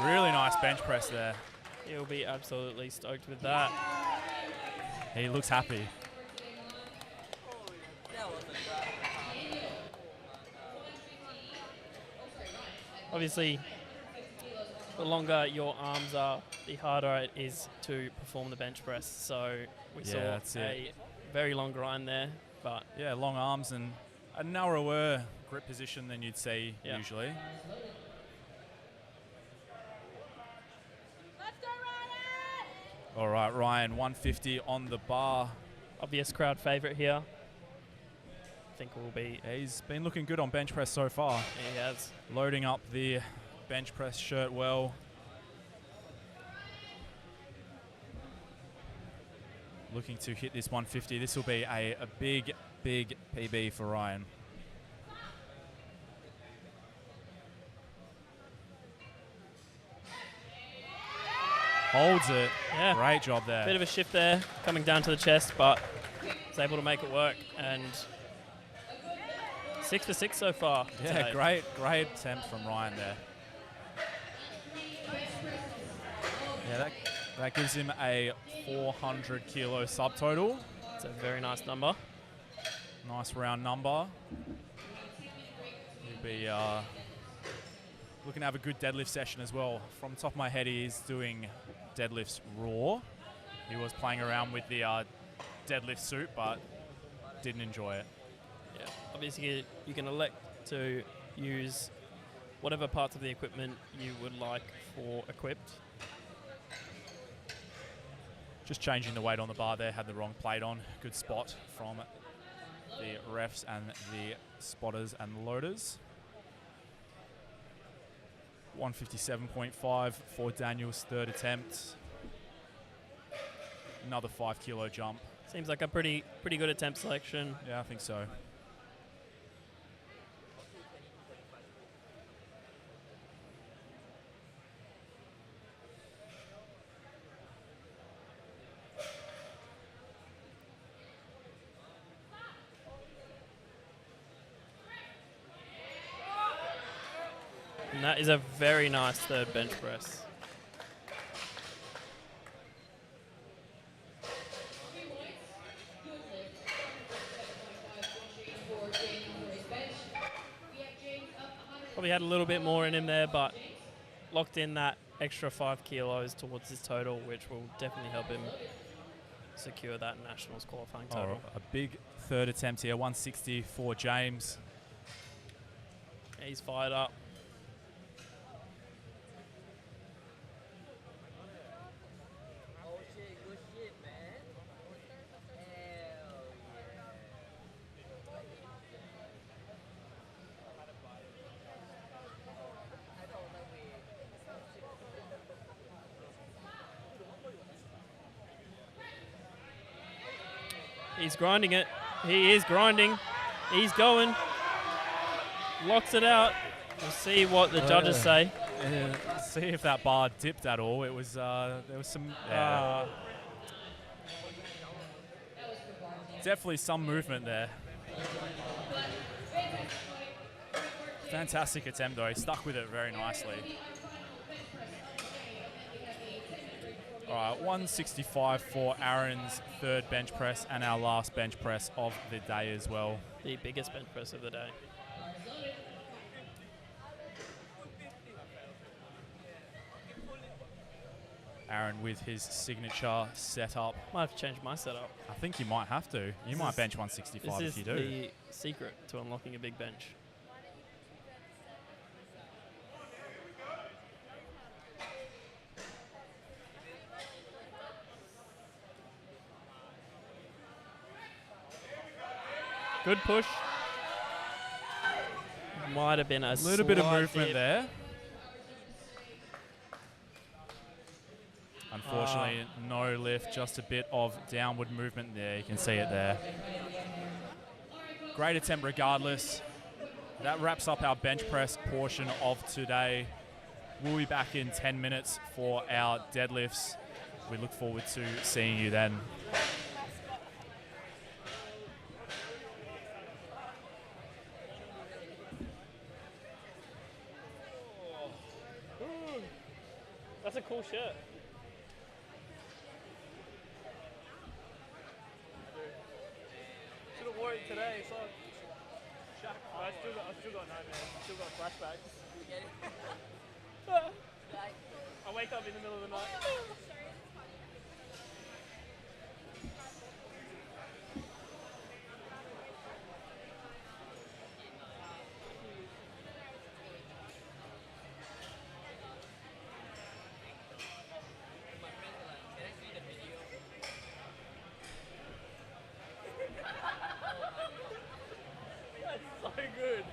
[SPEAKER 4] Really nice bench press there.
[SPEAKER 1] He'll be absolutely stoked with that.
[SPEAKER 4] He looks happy.
[SPEAKER 1] Obviously, the longer your arms are, the harder it is to perform the bench press. So we saw
[SPEAKER 4] that's
[SPEAKER 1] a
[SPEAKER 4] it.
[SPEAKER 1] very long grind there, but
[SPEAKER 4] Yeah, long arms and a narrower grip position than you'd see
[SPEAKER 1] Yeah.
[SPEAKER 4] usually. All right, Ryan, 150 on the bar.
[SPEAKER 1] obvious crowd favourite here. I think will be.
[SPEAKER 4] Yeah, he's been looking good on bench press so far.
[SPEAKER 1] He has.
[SPEAKER 4] Loading up the bench press shirt well. Looking to hit this 150. This will be a big, big PB for Ryan. Holds it.
[SPEAKER 1] Yeah.
[SPEAKER 4] Great job there.
[SPEAKER 1] Bit of a shift there, coming down to the chest, but is able to make it work. And 6 for 6 so far.
[SPEAKER 4] Yeah,
[SPEAKER 1] today.
[SPEAKER 4] great attempt from Ryan there. Yeah, that gives him a 400 kilo subtotal.
[SPEAKER 1] It's a very nice number.
[SPEAKER 4] Nice round number. He'll be looking to have a good deadlift session as well. From the top of my head, he is doing deadlifts raw. He was playing around with the deadlift suit, but didn't enjoy it.
[SPEAKER 1] Yeah. Obviously, you can elect to use whatever parts of the equipment you would like for equipped.
[SPEAKER 4] Just changing the weight on the bar there, had the wrong plate on. Good spot from the refs and the spotters and loaders. 157.5 for Daniel's third attempt. Another 5 kilo jump.
[SPEAKER 1] Seems like a pretty good attempt selection.
[SPEAKER 4] Yeah, I think so.
[SPEAKER 1] And that is a very nice third bench press. Probably had a little bit more in him there, but locked in that extra 5 kilos towards his total, which will definitely help him secure that Nationals qualifying total.
[SPEAKER 4] A big third attempt here, 160 for James.
[SPEAKER 1] He's fired up. He's grinding it. He is grinding. He's going. Locks it out. We'll see what the judges say.
[SPEAKER 4] See if that bar dipped at all. It was there was some definitely some movement there. Fantastic attempt though. He stuck with it very nicely. All right, 165 for Aaron's third bench press and our last bench press of the day as well.
[SPEAKER 1] The biggest bench press of the day.
[SPEAKER 4] Aaron with his signature setup.
[SPEAKER 1] Might have to change my setup.
[SPEAKER 4] I think you might have to. You might bench 165
[SPEAKER 1] This
[SPEAKER 4] if you
[SPEAKER 1] is
[SPEAKER 4] do.
[SPEAKER 1] the secret to unlocking a big bench. Good push. Might have been a
[SPEAKER 4] Little bit of
[SPEAKER 1] slight
[SPEAKER 4] movement
[SPEAKER 1] dip.
[SPEAKER 4] there. Unfortunately, no lift, just a bit of downward movement there. You can see it there. Great attempt regardless. That wraps up our bench press portion of today. We'll be back in 10 minutes for our deadlifts. We look forward to seeing you then.
[SPEAKER 1] That's a cool shirt. Should have wore it today. So I still got nightmares. Still got flashbacks. I wake up in the middle of the night. So good.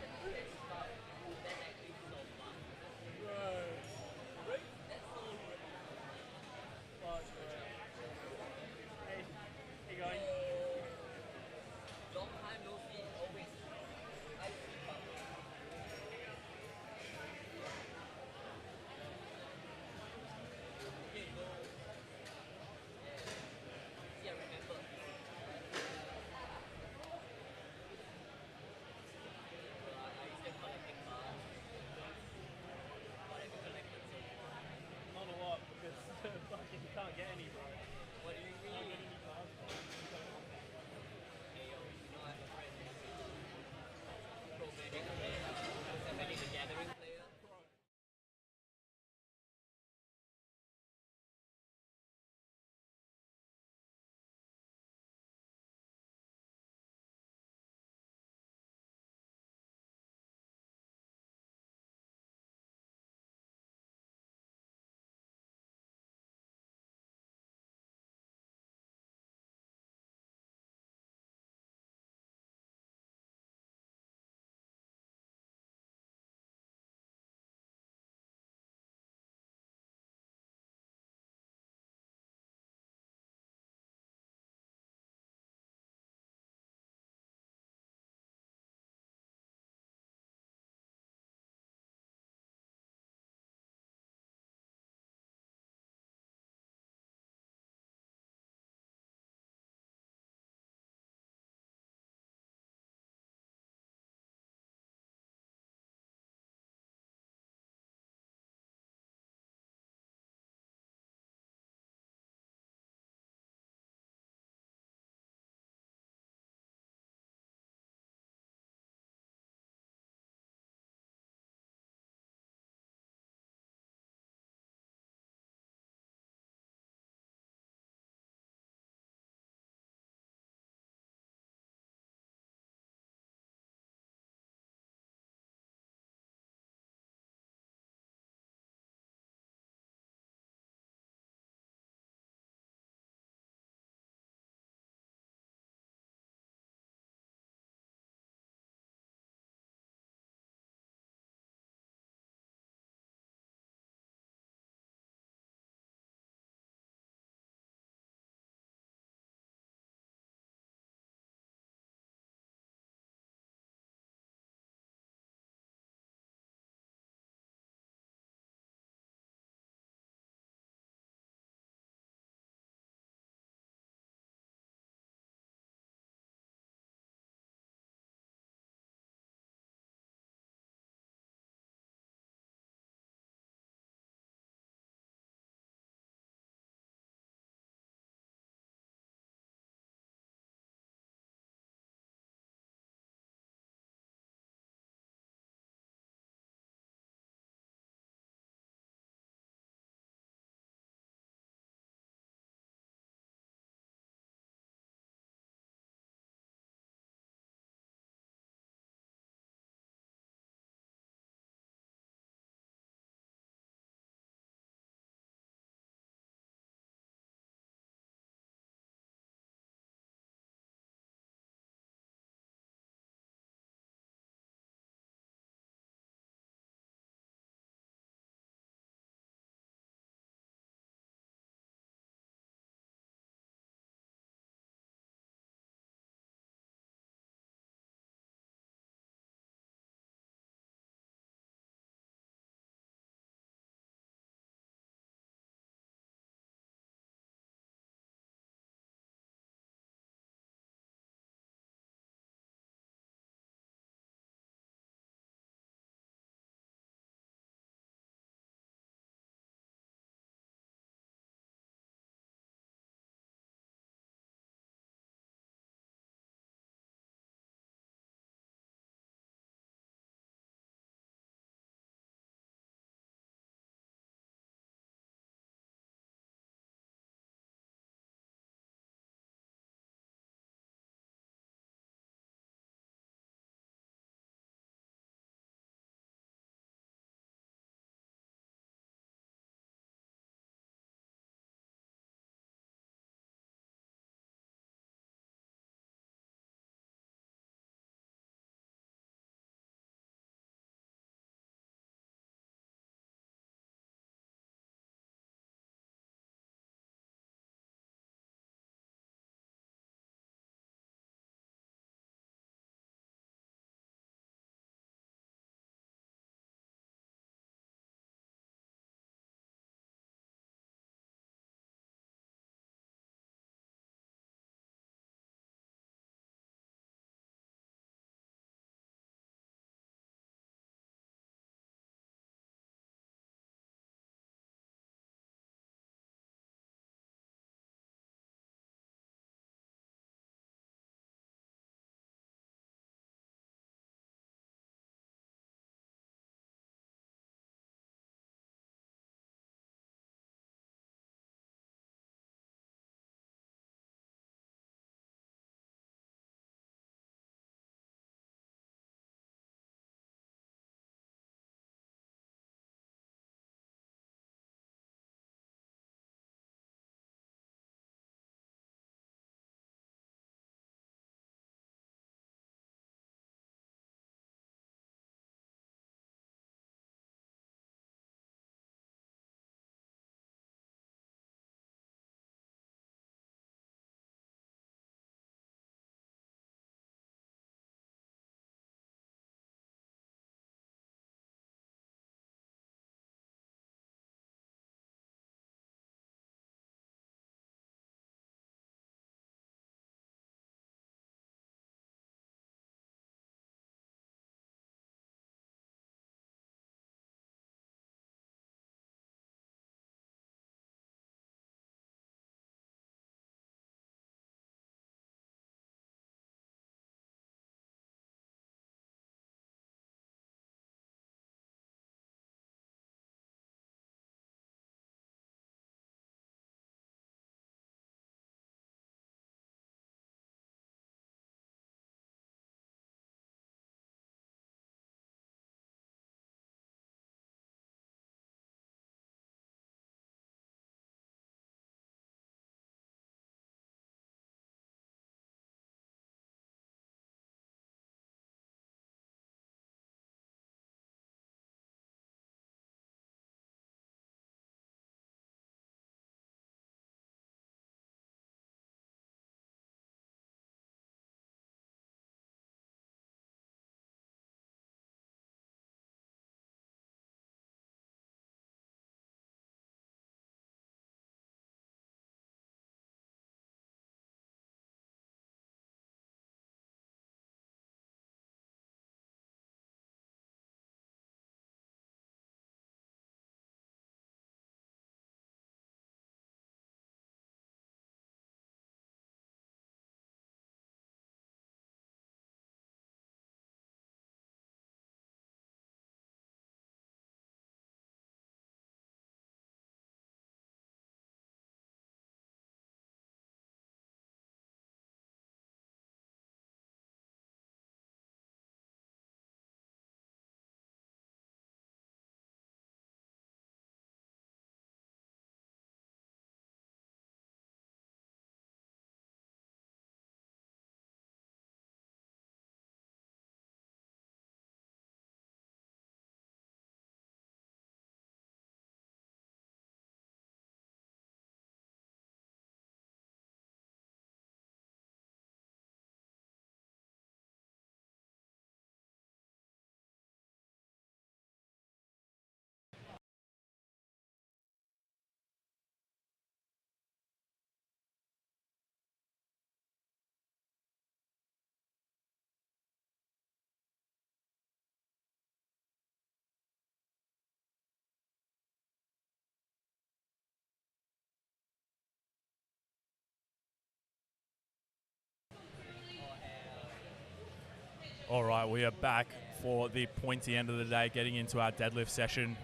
[SPEAKER 4] All right, we are back for the pointy end of the day, getting into our deadlift session.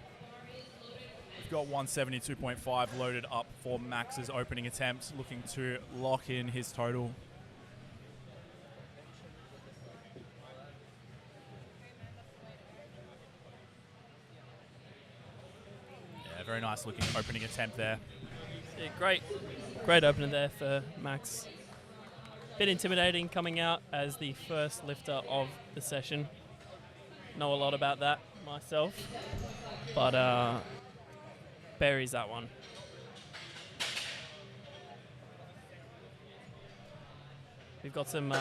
[SPEAKER 4] We've got 172.5 loaded up for Max's opening attempt, looking to lock in his total. Yeah, very nice looking opening attempt there.
[SPEAKER 1] Yeah, great opener there for Max. Bit intimidating coming out as the first lifter of the session. Know a lot about that myself, but buries that one. We've got some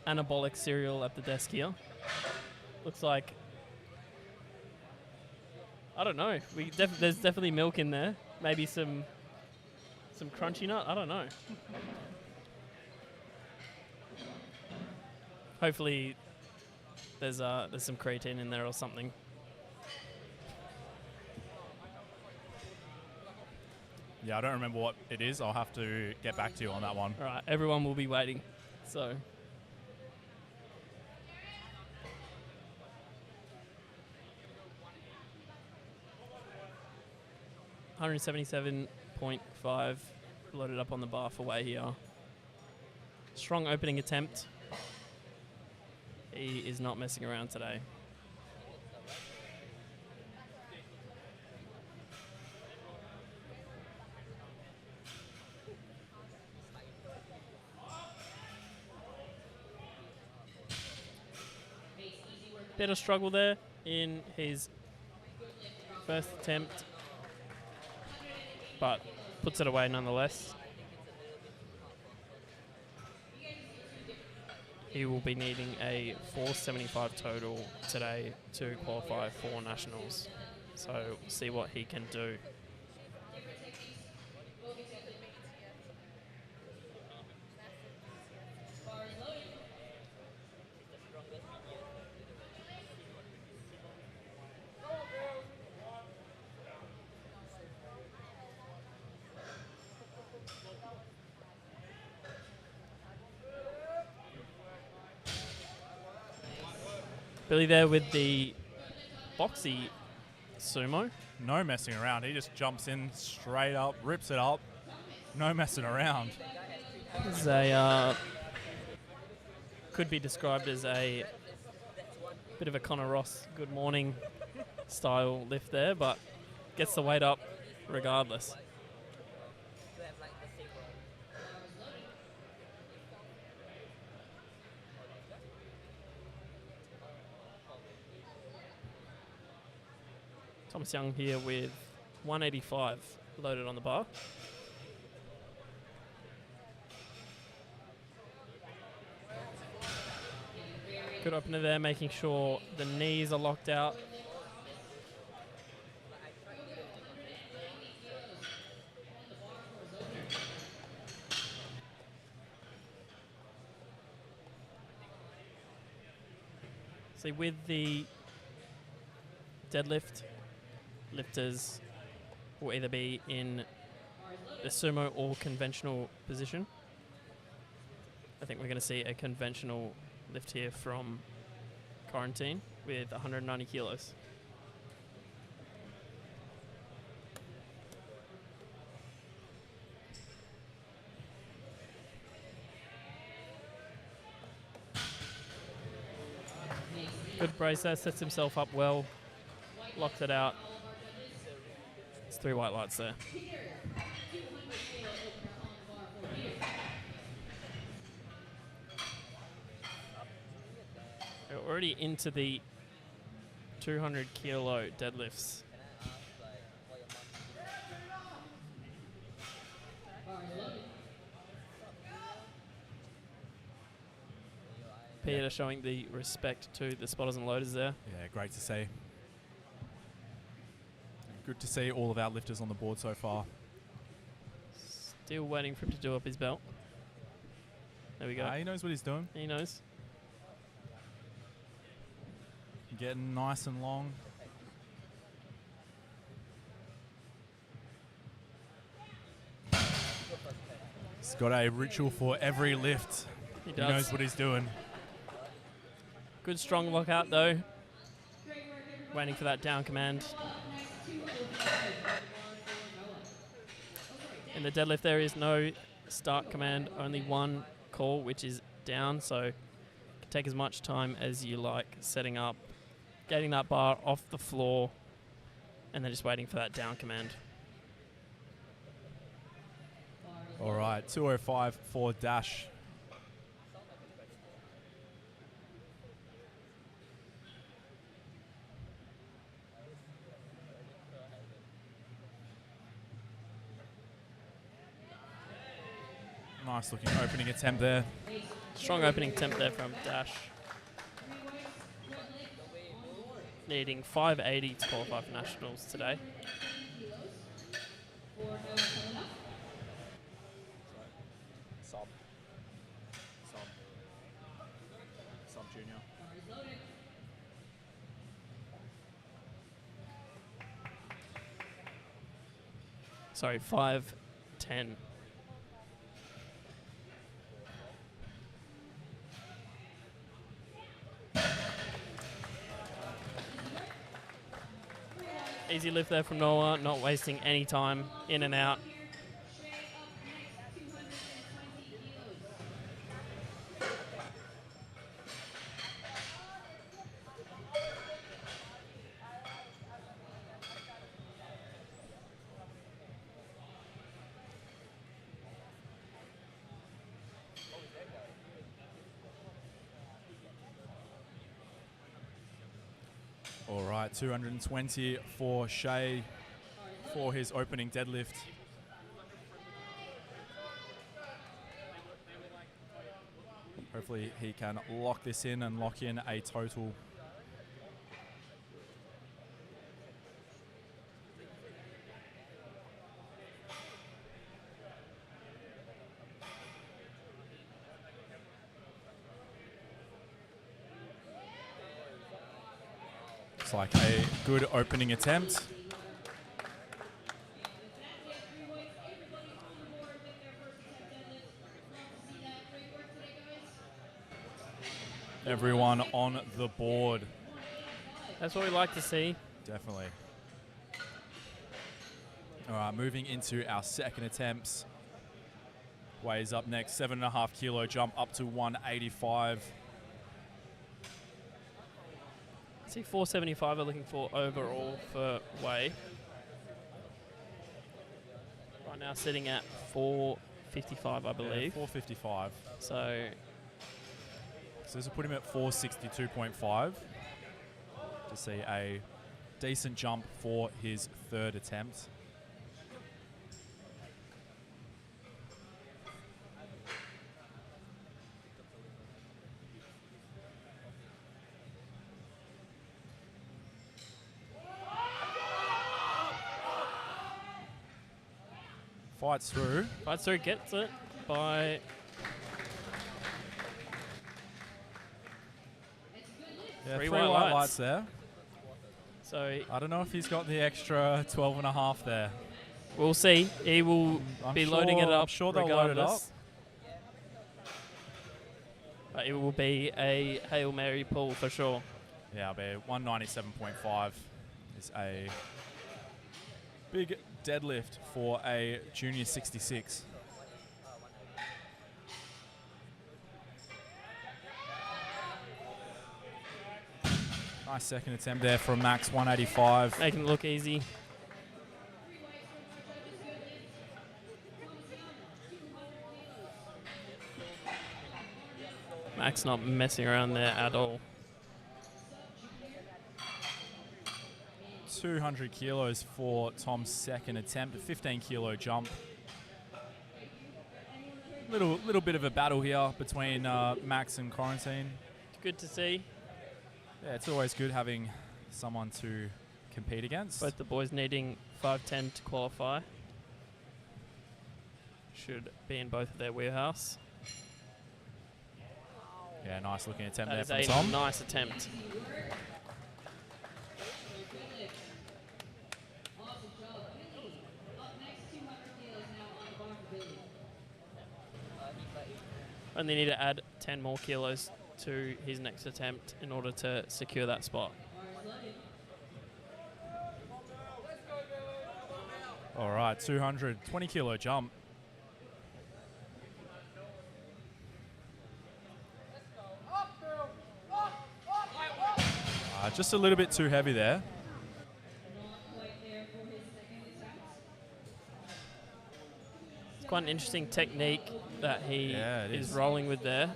[SPEAKER 1] anabolic cereal at the desk here. Looks like, I don't know. There's definitely milk in there. Maybe some crunchy nut. I don't know. Hopefully, there's some creatine in there or something.
[SPEAKER 4] Yeah, I don't remember what it is. I'll have to get back to you on that one.
[SPEAKER 1] All right, everyone will be waiting. So. $177.5 loaded up on the bar for Way here. Strong opening attempt. He is not messing around today. Bit of struggle there in his first attempt, but puts it away nonetheless. He will be needing a 475 total today to qualify for nationals. So we'll see what he can do. Billy there with the boxy sumo.
[SPEAKER 4] No messing around. He just jumps in straight up, rips it up. No messing around.
[SPEAKER 1] This is a could be described as a bit of a Connor Ross good morning style lift there, but gets the weight up regardless. Thomas Young here with 185 loaded on the bar. Good opener there, making sure the knees are locked out. See, with the deadlift, lifters will either be in the sumo or conventional position. I think we're going to see a conventional lift here from Quarantine with 190 kilos. Good brace there, sets himself up well, locks it out. It's 3 white lights there. We're already into the 200 kilo deadlifts. Peter showing the respect to the spotters and loaders there.
[SPEAKER 4] Yeah, great to see. Good to see all of our lifters on the board so far.
[SPEAKER 1] Still waiting for him to do up his belt. There we go.
[SPEAKER 4] He knows what he's doing.
[SPEAKER 1] He knows.
[SPEAKER 4] Getting nice and long. He's got a ritual for every lift.
[SPEAKER 1] He does.
[SPEAKER 4] He knows what he's doing.
[SPEAKER 1] Good strong lockout though. Waiting for that down command. In the deadlift there is no start command, only one call, which is down, so you can take as much time as you like setting up, getting that bar off the floor, and then just waiting for that down command.
[SPEAKER 4] All right, 205 for dash. Nice looking opening attempt there.
[SPEAKER 1] Strong opening attempt there from Dash. Needing 580 to qualify for nationals today.
[SPEAKER 2] Sub junior.
[SPEAKER 1] Sorry, 510. Easy lift there from Noah, not wasting any time, in and out.
[SPEAKER 4] All right, 220 for Shay for his opening deadlift. Hopefully he can lock this in and lock in a total. Looks like a good opening attempt. Everyone on the board.
[SPEAKER 1] That's what we like to see.
[SPEAKER 4] Definitely. All right, moving into our second attempts. Weighs up next, 7.5 kilo jump up to 185.
[SPEAKER 1] See, 475 are looking for overall for weigh. Right now sitting at 455, I believe.
[SPEAKER 4] Yeah, 455.
[SPEAKER 1] So
[SPEAKER 4] this will put him at 462.5 to see a decent jump for his third attempt. Fights through.
[SPEAKER 1] Fights through, gets it by
[SPEAKER 4] Yeah,
[SPEAKER 1] Three
[SPEAKER 4] three
[SPEAKER 1] white
[SPEAKER 4] white
[SPEAKER 1] lights.
[SPEAKER 4] lights there.
[SPEAKER 1] so
[SPEAKER 4] I don't know if he's got the extra 12.5 there.
[SPEAKER 1] we'll see. He will
[SPEAKER 4] I'm
[SPEAKER 1] be loading it up.
[SPEAKER 4] I'm sure they'll load it up.
[SPEAKER 1] regardless. But it will be a Hail Mary pull for sure.
[SPEAKER 4] Yeah, I'll be 197.5 is a big deadlift for a junior 66. Nice second attempt there from Max, 185.
[SPEAKER 1] Making it look easy. Max not messing around there at all.
[SPEAKER 4] 200 kilos for Tom's second attempt, a 15 kilo jump. Little bit of a battle here between Max and Quarantine.
[SPEAKER 1] Good to see.
[SPEAKER 4] Yeah, it's always good having someone to compete against.
[SPEAKER 1] Both the boys needing 510 to qualify. Should be in both of their wheelhouse.
[SPEAKER 4] Yeah, nice looking attempt
[SPEAKER 1] That
[SPEAKER 4] there
[SPEAKER 1] is
[SPEAKER 4] from
[SPEAKER 1] a
[SPEAKER 4] Tom.
[SPEAKER 1] nice attempt. Only need to add 10 more kilos to his next attempt in order to secure that spot.
[SPEAKER 4] All right, 220 kilo jump. Just a little bit too heavy there.
[SPEAKER 1] It's quite an interesting technique that he is rolling with there.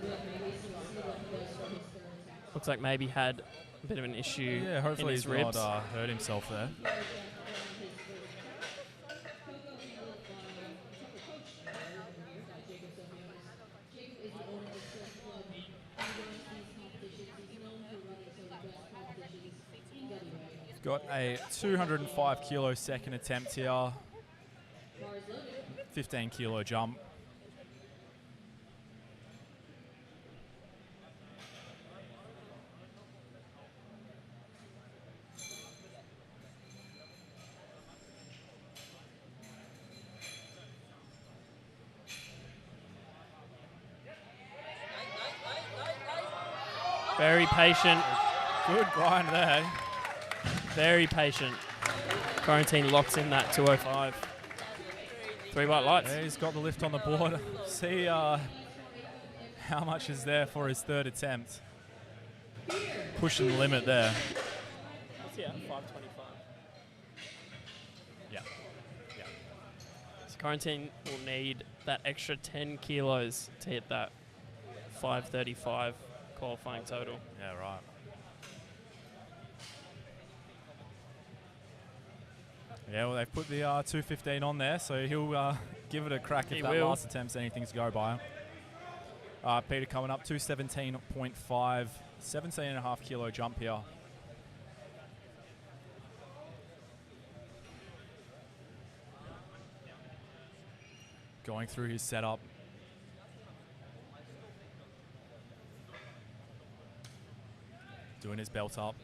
[SPEAKER 1] Looks like maybe had a bit of an issue
[SPEAKER 4] Hopefully
[SPEAKER 1] in his
[SPEAKER 4] he's
[SPEAKER 1] ribs.
[SPEAKER 4] not hurt himself there. Got a 205 kilo second attempt here. 15 kilo jump.
[SPEAKER 1] Very patient.
[SPEAKER 4] Good grind there.
[SPEAKER 1] Very patient. Quarantine locks in that 205. 3 white lights.
[SPEAKER 4] Yeah, he's got the lift on the board. See how much is there for his third attempt. Pushing the limit there.
[SPEAKER 1] Yeah, 525.
[SPEAKER 4] Yeah.
[SPEAKER 1] So Quarantine will need that extra 10 kilos to hit that 535 qualifying total.
[SPEAKER 4] Yeah, right. Yeah, well, they've put the 215 on there, so he'll give it a crack if that last attempt's anything to go by. Peter coming up, 217.5, 17.5 kilo jump here. Going through his setup. Doing his belt up.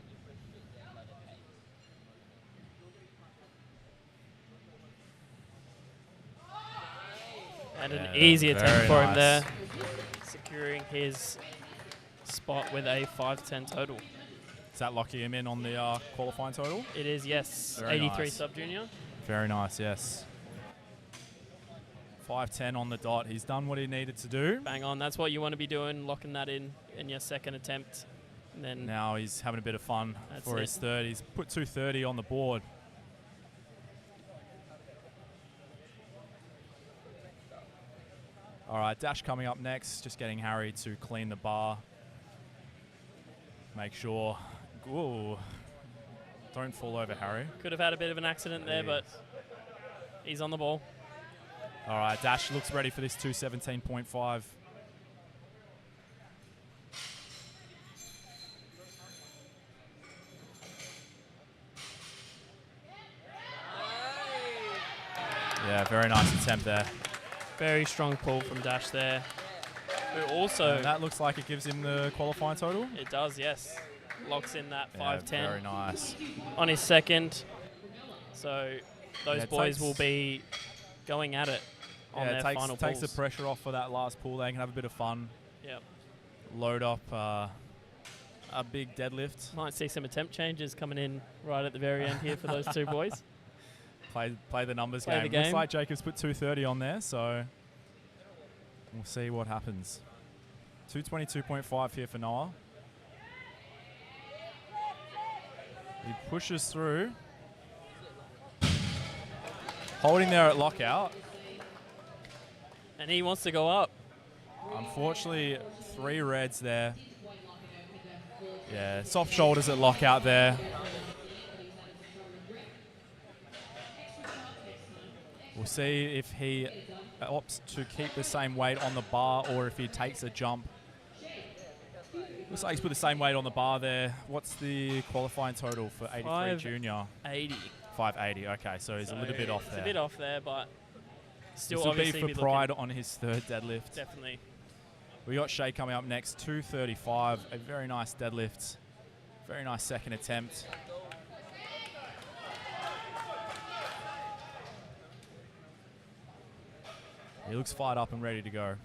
[SPEAKER 1] And an easy attempt for him
[SPEAKER 4] nice.
[SPEAKER 1] there. Securing his spot with a 510 total.
[SPEAKER 4] Is that locking him in on the qualifying total?
[SPEAKER 1] It is, yes.
[SPEAKER 4] Very
[SPEAKER 1] 83
[SPEAKER 4] nice.
[SPEAKER 1] sub-junior.
[SPEAKER 4] Very nice, yes. 510 on the dot. He's done what he needed to do.
[SPEAKER 1] Bang on. That's what you want to be doing, locking that in your second attempt. And then
[SPEAKER 4] Now he's having a bit of fun for his third. He's put 230 on the board. All right, Dash coming up next. Just getting Harry to clean the bar. Make sure. Ooh. Don't fall over, Harry.
[SPEAKER 1] could have had a bit of an accident there, but he's on the ball.
[SPEAKER 4] All right, Dash looks ready for this 217.5. Yeah, very nice attempt there.
[SPEAKER 1] Very strong pull from Dash there. Who also...
[SPEAKER 4] And that looks like it gives him the qualifying total.
[SPEAKER 1] It does, yes. Locks in that
[SPEAKER 4] Yeah,
[SPEAKER 1] 510
[SPEAKER 4] very nice.
[SPEAKER 1] on his second. So those
[SPEAKER 4] Yeah,
[SPEAKER 1] boys will be going at it on their
[SPEAKER 4] it
[SPEAKER 1] final
[SPEAKER 4] takes the
[SPEAKER 1] pulls.
[SPEAKER 4] pressure off for that last pull. They can have a bit of fun.
[SPEAKER 1] Yep.
[SPEAKER 4] Load up a big deadlift.
[SPEAKER 1] Might see some attempt changes coming in right at the very end here for those two boys.
[SPEAKER 4] Play the numbers
[SPEAKER 1] Play
[SPEAKER 4] game.
[SPEAKER 1] the game.
[SPEAKER 4] Looks like Jacob's put 230 on there, so we'll see what happens. 222.5 here for Noah. He pushes through. Holding there at lockout.
[SPEAKER 1] And he wants to go up.
[SPEAKER 4] Unfortunately, 3 reds there. Yeah, soft shoulders at lockout there. We'll see if he opts to keep the same weight on the bar or if he takes a jump. Looks like he's put the same weight on the bar there. What's the qualifying total for 83 junior?
[SPEAKER 1] 80.
[SPEAKER 4] 580. Okay, so he's a little bit off there.
[SPEAKER 1] It's a bit off there, but still
[SPEAKER 4] This will be
[SPEAKER 1] obviously
[SPEAKER 4] for pride on his third deadlift.
[SPEAKER 1] Definitely.
[SPEAKER 4] We got Shay coming up next, 235. A very nice deadlift. Very nice second attempt. He looks fired up and ready to go.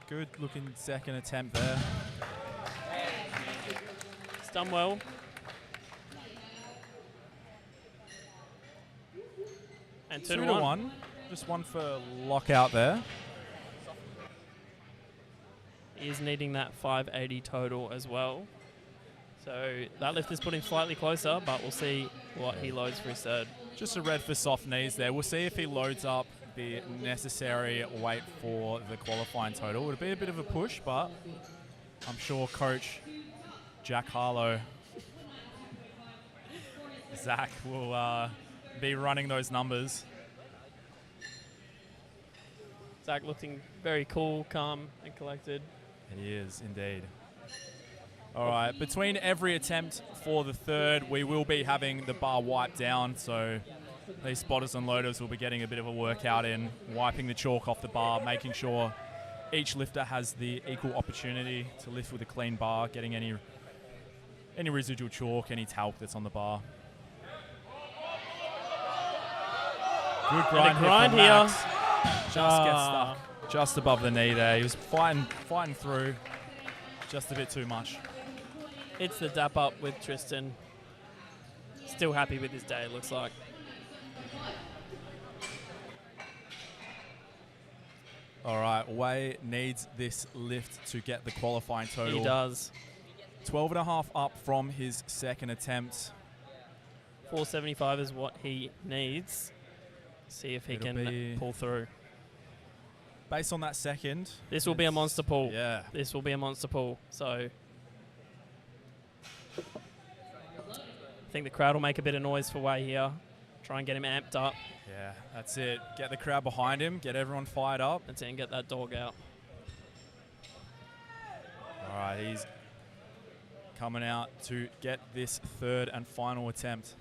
[SPEAKER 4] Good looking second attempt there.
[SPEAKER 1] It's done well. And 2 to 1.
[SPEAKER 4] Just one for lockout there.
[SPEAKER 1] He is needing that 580 total as well. So that lift is putting slightly closer, but we'll see what he loads for his third.
[SPEAKER 4] Just a red for soft knees there. We'll see if he loads up the necessary weight for the qualifying total. It'll be a bit of a push, but I'm sure Coach Jack Harlow, Zach, will be running those numbers.
[SPEAKER 1] Zach looking very cool, calm, and collected.
[SPEAKER 4] He is indeed. All right, between every attempt for the third, we will be having the bar wiped down, so these spotters and loaders will be getting a bit of a workout in, wiping the chalk off the bar, making sure each lifter has the equal opportunity to lift with a clean bar, getting any residual chalk, any talc that's on the bar. Good grind,
[SPEAKER 1] here.
[SPEAKER 4] Max. Just gets stuck just above the knee there. He was fighting through, just a bit too much.
[SPEAKER 1] It's the dap up with Tristan. Still happy with his day, it looks like.
[SPEAKER 4] All right, Wei needs this lift to get the qualifying total.
[SPEAKER 1] He does.
[SPEAKER 4] 12.5 up from his second attempt.
[SPEAKER 1] 475 is what he needs. See if he can pull through.
[SPEAKER 4] Based on that second.
[SPEAKER 1] This will be a monster pull.
[SPEAKER 4] Yeah.
[SPEAKER 1] This will be a monster pull. So I think the crowd will make a bit of noise for Wei here. Try and get him amped up.
[SPEAKER 4] Yeah, that's it. Get the crowd behind him. Get everyone fired up.
[SPEAKER 1] That's it, and get that dog out.
[SPEAKER 4] All right, he's coming out to get this third and final attempt.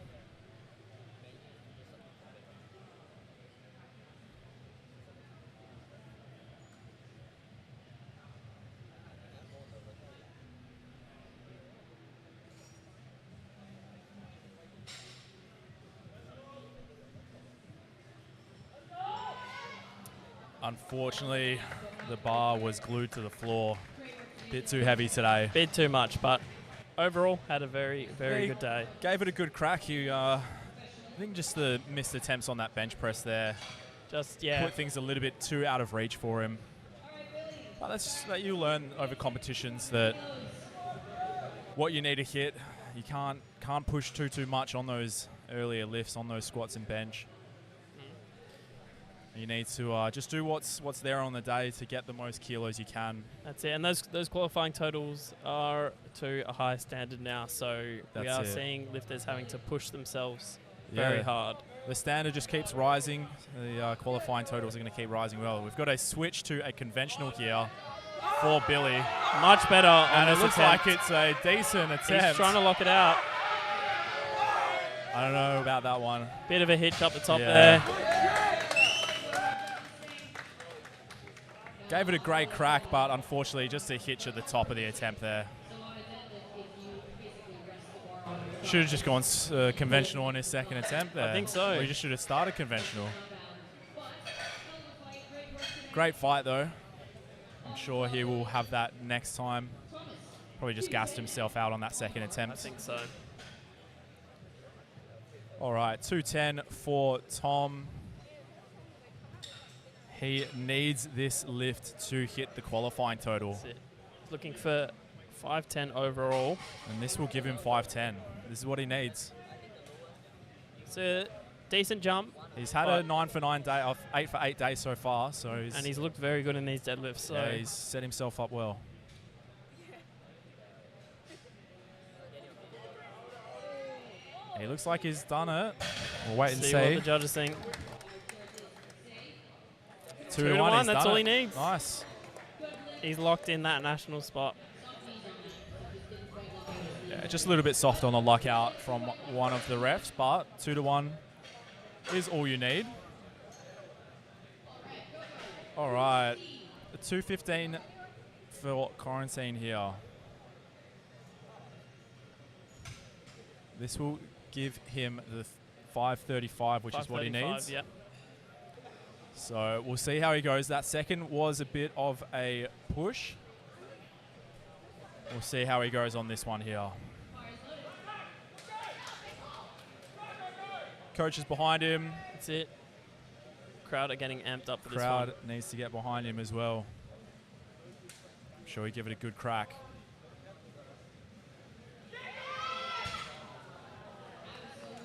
[SPEAKER 4] Unfortunately, the bar was glued to the floor. Bit too heavy today.
[SPEAKER 1] Bit too much, but overall had a very, very good day.
[SPEAKER 4] Gave it a good crack. He, I think just the missed attempts on that bench press there.
[SPEAKER 1] Just, yeah.
[SPEAKER 4] Put things a little bit too out of reach for him. But that's just that you learn over competitions that what you need to hit, you can't push too much on those earlier lifts, on those squats and bench. You need to just do what's there on the day to get the most kilos you can.
[SPEAKER 1] That's it. And those qualifying totals are to a high standard now. So we are seeing lifters having to push themselves very hard.
[SPEAKER 4] The standard just keeps rising. The qualifying totals are going to keep rising well. We've got a switch to a conventional here for Billy.
[SPEAKER 1] Much better on
[SPEAKER 4] and
[SPEAKER 1] this
[SPEAKER 4] it looks
[SPEAKER 1] attempt.
[SPEAKER 4] like it's a decent attempt.
[SPEAKER 1] He's trying to lock it out.
[SPEAKER 4] I don't know about that one.
[SPEAKER 1] Bit of a hitch up the top there.
[SPEAKER 4] Gave it a great crack, but unfortunately just a hitch at the top of the attempt there. Should have just gone conventional on his second attempt there.
[SPEAKER 1] I think so.
[SPEAKER 4] Or he just should have started conventional. Great fight though. I'm sure he will have that next time. Probably just gassed himself out on that second attempt.
[SPEAKER 1] I think so.
[SPEAKER 4] All right, 210 for Tom. He needs this lift to hit the qualifying total.
[SPEAKER 1] That's it. Looking for 510 overall.
[SPEAKER 4] And this will give him 510. This is what he needs.
[SPEAKER 1] It's a decent jump.
[SPEAKER 4] He's had a 9 for 9 day, 8 for 8 days so far. And
[SPEAKER 1] he's looked very good in these deadlifts. So
[SPEAKER 4] yeah, he's set himself up well. He looks like he's done it. We'll wait and see.
[SPEAKER 1] what the judges think.
[SPEAKER 4] 2 to 1,
[SPEAKER 1] that's all he needs.
[SPEAKER 4] Nice.
[SPEAKER 1] He's locked in that national spot.
[SPEAKER 4] Yeah, just a little bit soft on the lockout from one of the refs, but 2 to 1 is all you need. All right, 2:15 for quarantine here. This will give him the 5:35, which is what he needs.
[SPEAKER 1] Yep.
[SPEAKER 4] So we'll see how he goes. That second was a bit of a push. We'll see how he goes on this one here. Coach is behind him.
[SPEAKER 1] That's it. Crowd are getting amped up for this
[SPEAKER 4] Crowd
[SPEAKER 1] one.
[SPEAKER 4] needs to get behind him as well. I'm sure he give it a good crack.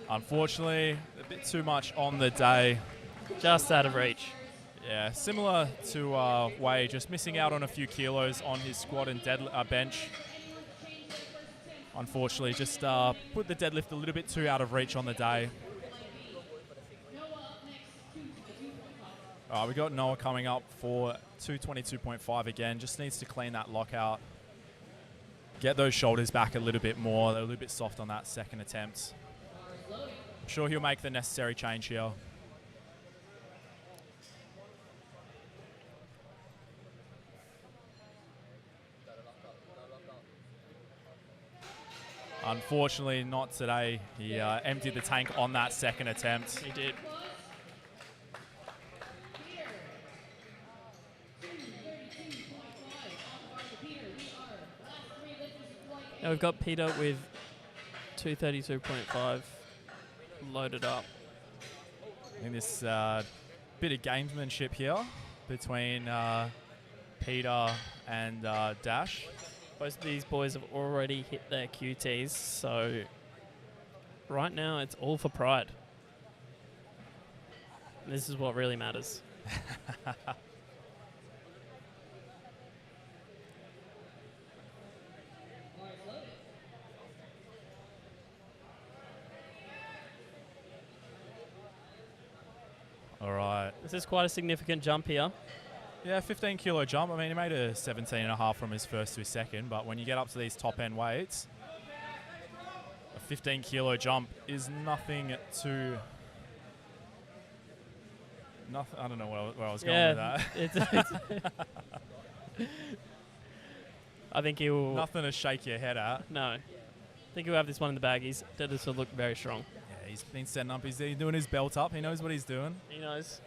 [SPEAKER 4] Unfortunately, a bit too much on the day.
[SPEAKER 1] Just out of reach.
[SPEAKER 4] Yeah, similar to Wei, just missing out on a few kilos on his squat and bench. Unfortunately, just put the deadlift a little bit too out of reach on the day. We got Noah coming up for 222.5 again. Just needs to clean that lockout. Get those shoulders back a little bit more. They're a little bit soft on that second attempt. I'm sure he'll make the necessary change here. Unfortunately, not today. He emptied the tank on that second attempt.
[SPEAKER 1] He did. Now we've got Peter with 232.5 loaded up.
[SPEAKER 4] I think this bit of gamesmanship here between Peter and Dash.
[SPEAKER 1] Both of these boys have already hit their QTs, so right now it's all for pride. This is what really matters.
[SPEAKER 4] All right.
[SPEAKER 1] This is quite a significant jump here.
[SPEAKER 4] Yeah, 15 kilo jump. I mean, he made a 17.5 from his first to his second, but when you get up to these top end weights, a 15 kilo jump is nothing to... I don't know where I was going with that.
[SPEAKER 1] I think he'll...
[SPEAKER 4] Nothing to shake your head at.
[SPEAKER 1] No. I think he'll have this one in the bag. This will look very strong.
[SPEAKER 4] Yeah, he's been setting up. He's doing his belt up. He knows what he's doing.
[SPEAKER 1] He knows.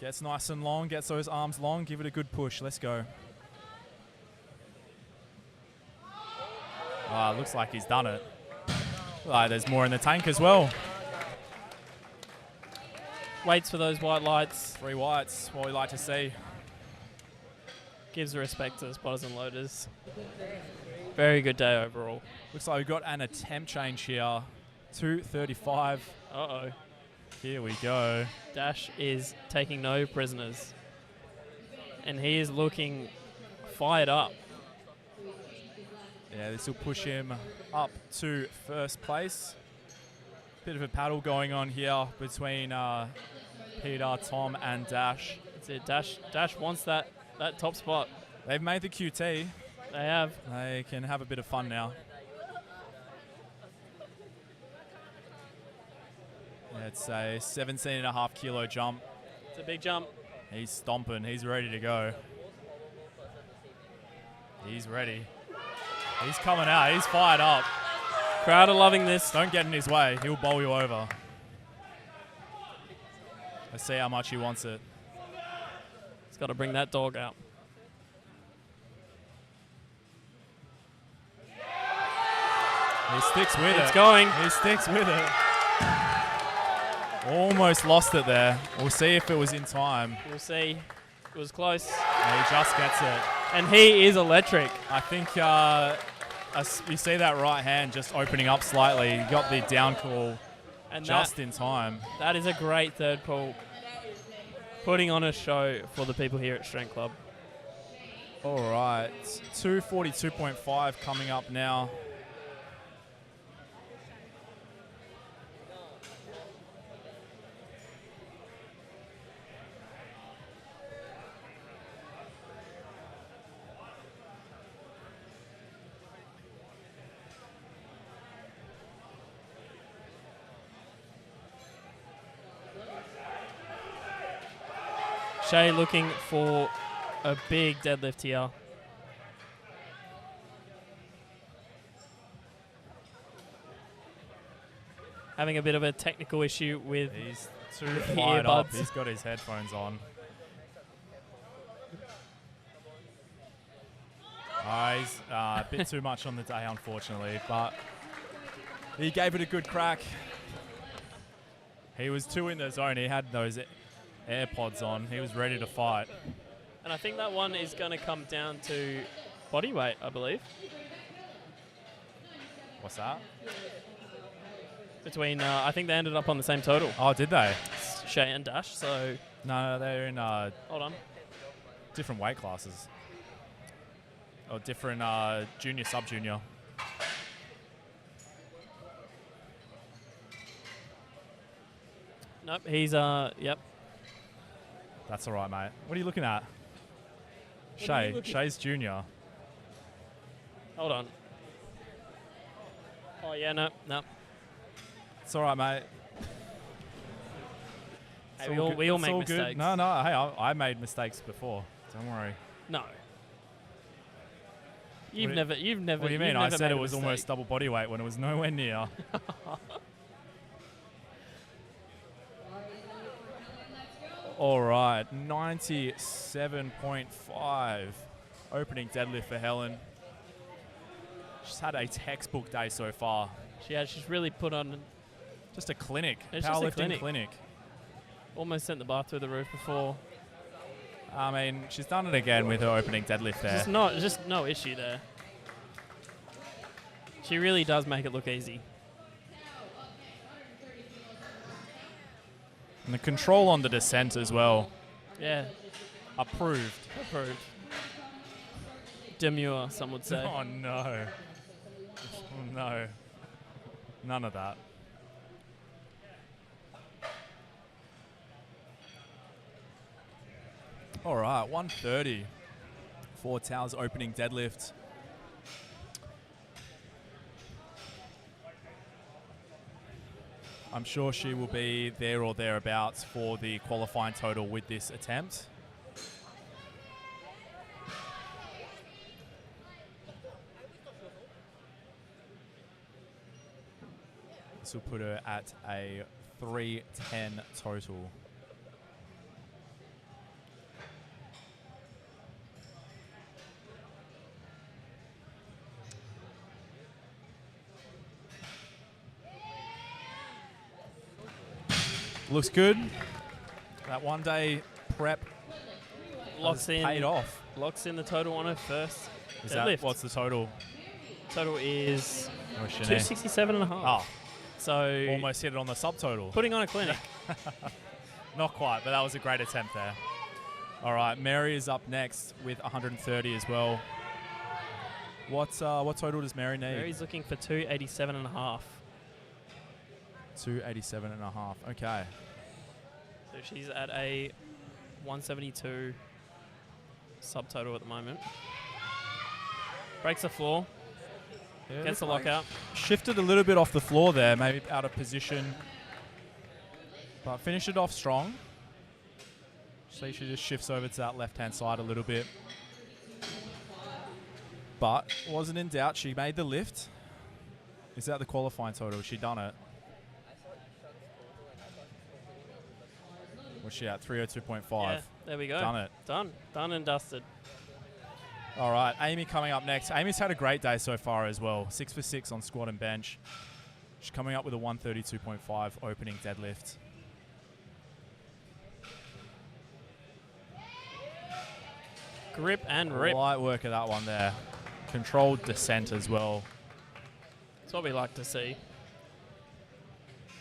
[SPEAKER 4] Gets nice and long, gets those arms long, give it a good push. Let's go. Looks like he's done it. There's more in the tank as well.
[SPEAKER 1] Waits for those white lights.
[SPEAKER 4] 3 whites, what we like to see.
[SPEAKER 1] Gives respect to the spotters and loaders. Very good day overall.
[SPEAKER 4] Looks like we've got an attempt change here. 235.
[SPEAKER 1] Uh-oh.
[SPEAKER 4] Here we go.
[SPEAKER 1] Dash is taking no prisoners. And he is looking fired up.
[SPEAKER 4] Yeah, this will push him up to first place. Bit of a paddle going on here between Peter, Tom, and Dash.
[SPEAKER 1] That's it. Dash wants that top spot.
[SPEAKER 4] They've made the QT.
[SPEAKER 1] They have.
[SPEAKER 4] They can have a bit of fun now. It's a 17.5 kilo jump.
[SPEAKER 1] It's a big jump.
[SPEAKER 4] He's stomping. He's ready to go. He's ready. He's coming out. He's fired up.
[SPEAKER 1] Crowd are loving this.
[SPEAKER 4] Don't get in his way. He'll bowl you over. Let's see how much he wants it.
[SPEAKER 1] He's got to bring that dog out.
[SPEAKER 4] He sticks with it.
[SPEAKER 1] It's going.
[SPEAKER 4] He sticks with it. Almost lost it there. We'll see if it was in time.
[SPEAKER 1] We'll see. It was close.
[SPEAKER 4] Yeah, he just gets it.
[SPEAKER 1] And he is electric.
[SPEAKER 4] I think you see that right hand just opening up slightly. He got the down call
[SPEAKER 1] And
[SPEAKER 4] just in time.
[SPEAKER 1] That is a great third pull. Putting on a show for the people here at Strength Club.
[SPEAKER 4] All right. 242.5 coming up now.
[SPEAKER 1] Shay looking for a big deadlift here. Having a bit of a technical issue with
[SPEAKER 4] Too fired up.
[SPEAKER 1] Earbuds.
[SPEAKER 4] He's got his headphones on. He's a bit too much on the day, unfortunately, but he gave it a good crack. He was too in the zone. He had those AirPods on. He was ready to fight.
[SPEAKER 1] And I think that one is going to come down to body weight, I believe.
[SPEAKER 4] What's that?
[SPEAKER 1] Between, I think they ended up on the same total,
[SPEAKER 4] Oh, did they?
[SPEAKER 1] Shay and Dash. So
[SPEAKER 4] No, they're in
[SPEAKER 1] hold on.
[SPEAKER 4] different weight classes. Or different junior, sub-junior.
[SPEAKER 1] Nope, he's yep.
[SPEAKER 4] That's all right, mate. What are you looking at?
[SPEAKER 1] What are you
[SPEAKER 4] Shay.
[SPEAKER 1] looking-
[SPEAKER 4] Shay's junior.
[SPEAKER 1] Hold on. Oh yeah, no.
[SPEAKER 4] It's all right, mate. It's
[SPEAKER 1] Hey,
[SPEAKER 4] all
[SPEAKER 1] we all
[SPEAKER 4] it's
[SPEAKER 1] make
[SPEAKER 4] all good.
[SPEAKER 1] mistakes.
[SPEAKER 4] No, hey, I made mistakes before. Don't worry.
[SPEAKER 1] No. You've
[SPEAKER 4] do you-
[SPEAKER 1] never.
[SPEAKER 4] What do you mean?
[SPEAKER 1] you've
[SPEAKER 4] I
[SPEAKER 1] never
[SPEAKER 4] said
[SPEAKER 1] made
[SPEAKER 4] it
[SPEAKER 1] a
[SPEAKER 4] was
[SPEAKER 1] mistake.
[SPEAKER 4] almost double body weight when it was nowhere near. All right, 97.5 opening deadlift for Helen. She's had a textbook day so far.
[SPEAKER 1] She's really put on.
[SPEAKER 4] Just a clinic,
[SPEAKER 1] It's just a
[SPEAKER 4] powerlifting clinic.
[SPEAKER 1] Almost sent the bar through the roof before.
[SPEAKER 4] I mean, she's done it again with her opening deadlift there.
[SPEAKER 1] Just no issue there. She really does make it look easy.
[SPEAKER 4] And the control on the descent as well.
[SPEAKER 1] Yeah,
[SPEAKER 4] Approved.
[SPEAKER 1] approved. Demure, some would say.
[SPEAKER 4] Oh no. Oh no. None of that. All right, 130 for Tao's opening deadlift. I'm sure she will be there or thereabouts for the qualifying total with this attempt. This will put her at a 310 total. Looks good. That one day prep
[SPEAKER 1] Locks
[SPEAKER 4] has
[SPEAKER 1] in.
[SPEAKER 4] paid off.
[SPEAKER 1] Locks in the total on her first
[SPEAKER 4] Is
[SPEAKER 1] deadlift.
[SPEAKER 4] that what's the total?
[SPEAKER 1] Total is
[SPEAKER 4] Oh, Shanae.
[SPEAKER 1] 267.5.
[SPEAKER 4] Oh,
[SPEAKER 1] So
[SPEAKER 4] almost hit it on the subtotal.
[SPEAKER 1] putting on a clinic.
[SPEAKER 4] Not quite, but that was a great attempt there. All right, Mary is up next with 130 as well. What total does Mary need?
[SPEAKER 1] Mary's looking for 287.5.
[SPEAKER 4] 287.5. Okay.
[SPEAKER 1] So she's at a 172 subtotal at the moment. Breaks the floor.
[SPEAKER 4] Yeah,
[SPEAKER 1] Gets the
[SPEAKER 4] looked like
[SPEAKER 1] lockout.
[SPEAKER 4] shifted a little bit off the floor there, maybe out of position. But finished it off strong. So she just shifts over to that left-hand side a little bit. But wasn't in doubt. She made the lift. Is that the qualifying total? She done it. What's she at? 302.5.
[SPEAKER 1] Yeah, there we go.
[SPEAKER 4] Done it.
[SPEAKER 1] Done and dusted.
[SPEAKER 4] All right, Amy coming up next. Amy's had a great day so far as well. 6 for 6 on squat and bench. She's coming up with a 132.5 opening deadlift.
[SPEAKER 1] Grip and rip.
[SPEAKER 4] Light work of that one there. Controlled descent as well.
[SPEAKER 1] That's what we like to see.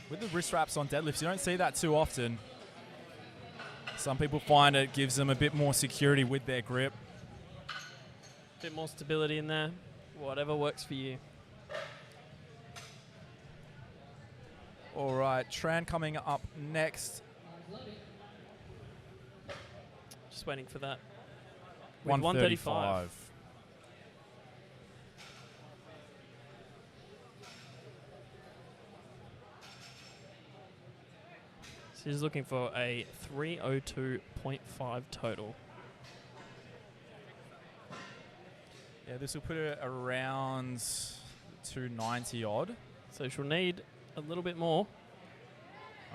[SPEAKER 4] With the wrist wraps on deadlifts, you don't see that too often. Some people find it gives them a bit more security with their grip.
[SPEAKER 1] Bit more stability in there. Whatever works for you.
[SPEAKER 4] All right, Tran coming up next.
[SPEAKER 1] Just waiting for that. With
[SPEAKER 4] 135.
[SPEAKER 1] She's looking for a 302.5 total.
[SPEAKER 4] Yeah, this will put her around 290 odd.
[SPEAKER 1] So she'll need a little bit more.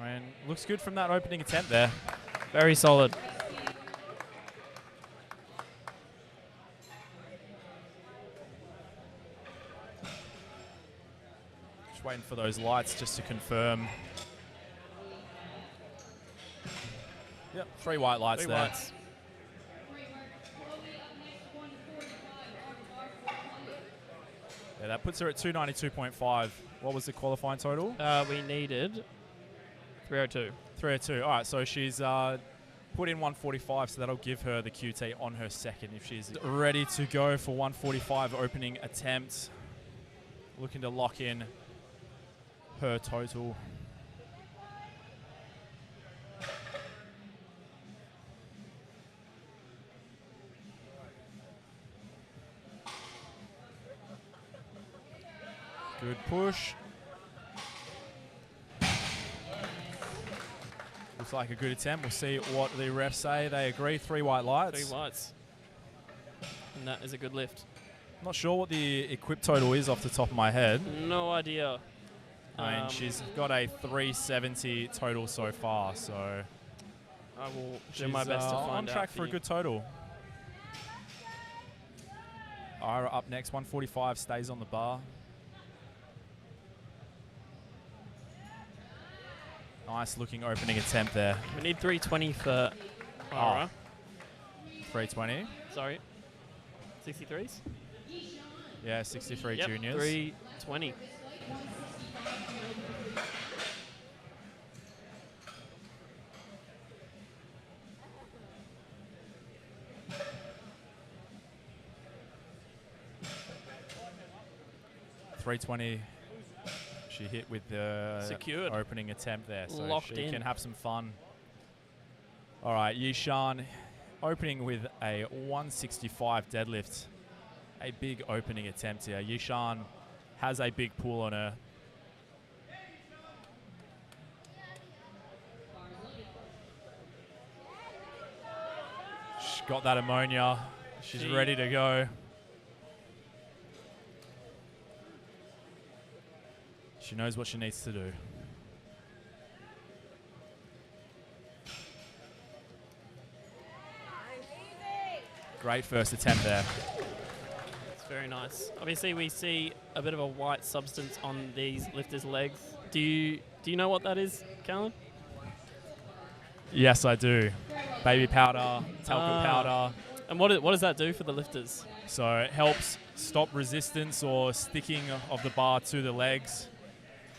[SPEAKER 4] I mean, looks good from that opening attempt there.
[SPEAKER 1] Very solid.
[SPEAKER 4] Just waiting for those lights just to confirm. Yep, 3 white lights
[SPEAKER 1] Three
[SPEAKER 4] there.
[SPEAKER 1] whites.
[SPEAKER 4] Yeah, that puts her at 292.5. What was the qualifying total?
[SPEAKER 1] We needed 302.
[SPEAKER 4] 302. All right, so she's put in 145, so that'll give her the QT on her second if she's ready to go for 145 opening attempt. Looking to lock in her total. Good push. Looks like a good attempt. We'll see what the refs say. They agree. 3 white lights.
[SPEAKER 1] 3 whites. And that is a good lift.
[SPEAKER 4] Not sure what the equipped total is off the top of my head.
[SPEAKER 1] No idea.
[SPEAKER 4] I mean, she's got a 370 total so far, so
[SPEAKER 1] I will do
[SPEAKER 4] she's
[SPEAKER 1] my best to find
[SPEAKER 4] on track
[SPEAKER 1] out
[SPEAKER 4] for a good total. Ira up next. 145 stays on the bar. Nice looking opening attempt there.
[SPEAKER 1] We need 320 for Ira.
[SPEAKER 4] 320.
[SPEAKER 1] Sorry. 63s?
[SPEAKER 4] Yeah, 63
[SPEAKER 1] Yep,
[SPEAKER 4] juniors.
[SPEAKER 1] 320. .320.
[SPEAKER 4] She hit with the
[SPEAKER 1] Secured.
[SPEAKER 4] opening attempt there, so
[SPEAKER 1] Locked
[SPEAKER 4] she
[SPEAKER 1] in.
[SPEAKER 4] can have some fun. All right, Yishan opening with a 165 deadlift. A big opening attempt here. Yishan has a big pull on her. She's got that ammonia. She's ready to go. She knows what she needs to do. Great first attempt there.
[SPEAKER 1] It's very nice. Obviously, we see a bit of a white substance on these lifters' legs. Do you know what that is, Callan?
[SPEAKER 4] Yes, I do. Baby powder, talcum powder.
[SPEAKER 1] And what does that do for the lifters?
[SPEAKER 4] So it helps stop resistance or sticking of the bar to the legs.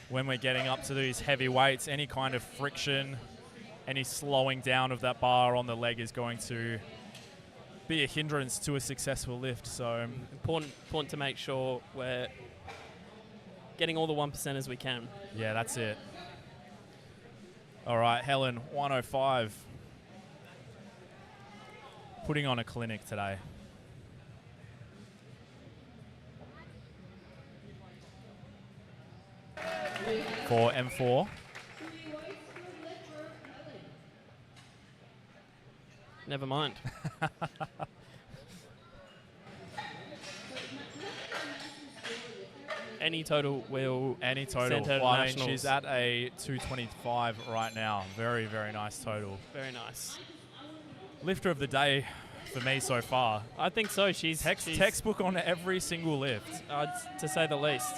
[SPEAKER 4] When we're getting up to these heavy weights, any kind of friction, any slowing down of that bar on the leg is going to be a hindrance to a successful lift. So
[SPEAKER 1] Important to make sure we're getting all the 1% as we can.
[SPEAKER 4] yeah, that's it. All right, Helen, 105. Putting on a clinic today. For M4.
[SPEAKER 1] Never mind. Any total will
[SPEAKER 4] Any total.
[SPEAKER 1] send her to
[SPEAKER 4] Well, I mean,
[SPEAKER 1] nationals.
[SPEAKER 4] she's at a 225 right now. Very, very nice total.
[SPEAKER 1] Very nice.
[SPEAKER 4] Lifter of the day for me so far.
[SPEAKER 1] I think so. She's
[SPEAKER 4] Textbook on every single lift.
[SPEAKER 1] to say the least.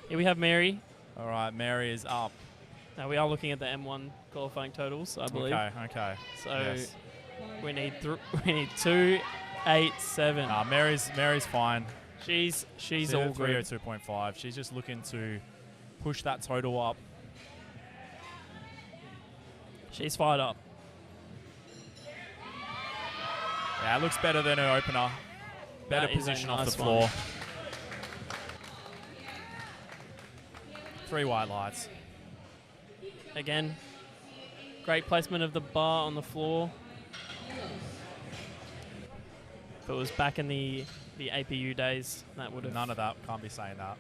[SPEAKER 1] Here we have Mary.
[SPEAKER 4] All right, Mary is up.
[SPEAKER 1] Now we are looking at the M1 qualifying totals, I believe.
[SPEAKER 4] Okay.
[SPEAKER 1] So
[SPEAKER 4] Yes.
[SPEAKER 1] we need 287.
[SPEAKER 4] Nah, Mary's fine.
[SPEAKER 1] She's
[SPEAKER 4] She's
[SPEAKER 1] all
[SPEAKER 4] at
[SPEAKER 1] good.
[SPEAKER 4] 302.5. She's just looking to push that total up.
[SPEAKER 1] She's fired up.
[SPEAKER 4] Yeah, it looks better than her opener. Better
[SPEAKER 1] That is a
[SPEAKER 4] position off
[SPEAKER 1] nice
[SPEAKER 4] the floor. 3 white lights.
[SPEAKER 1] Again, great placement of the bar on the floor. If it was back in the APU days, that would have...
[SPEAKER 4] None of that. Can't be saying that.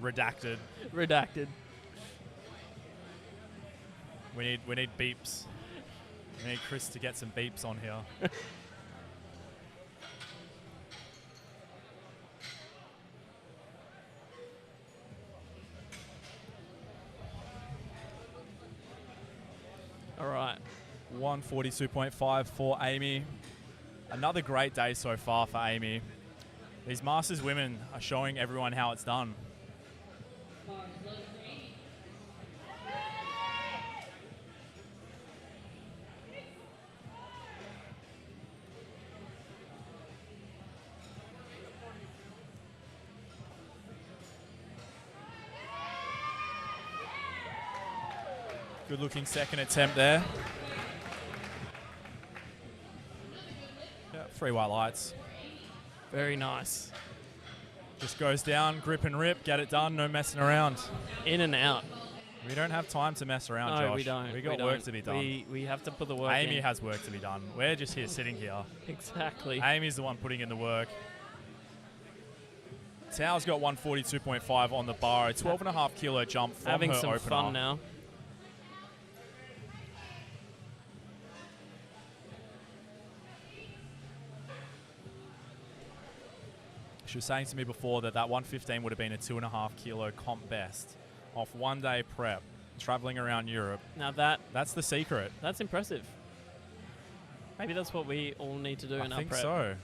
[SPEAKER 4] Redacted.
[SPEAKER 1] Redacted.
[SPEAKER 4] We need beeps. We need Chris to get some beeps on here.
[SPEAKER 1] All right.
[SPEAKER 4] 142.5 for Amy. Another great day so far for Amy. These Masters women are showing everyone how it's done. Good looking second attempt there. Yeah, 3 white lights.
[SPEAKER 1] Very nice.
[SPEAKER 4] Just goes down, grip and rip, get it done, no messing around.
[SPEAKER 1] In and out.
[SPEAKER 4] We don't have time to mess around,
[SPEAKER 1] No,
[SPEAKER 4] Josh.
[SPEAKER 1] we don't.
[SPEAKER 4] We got work to be done.
[SPEAKER 1] We have to put the work
[SPEAKER 4] Amy
[SPEAKER 1] in.
[SPEAKER 4] has work to be done. We're just here sitting here.
[SPEAKER 1] Exactly.
[SPEAKER 4] Amy's the one putting in the work. Tao's got 142.5 on the bar, a 12.5 kilo jump from
[SPEAKER 1] Having
[SPEAKER 4] her
[SPEAKER 1] some
[SPEAKER 4] opener.
[SPEAKER 1] fun now.
[SPEAKER 4] She was saying to me before that 115 would have been a 2.5 kilo comp best off 1 day prep, traveling around Europe.
[SPEAKER 1] Now
[SPEAKER 4] That's the secret.
[SPEAKER 1] that's impressive. Maybe that's what we all need to do in
[SPEAKER 4] I
[SPEAKER 1] our
[SPEAKER 4] think
[SPEAKER 1] prep.
[SPEAKER 4] so.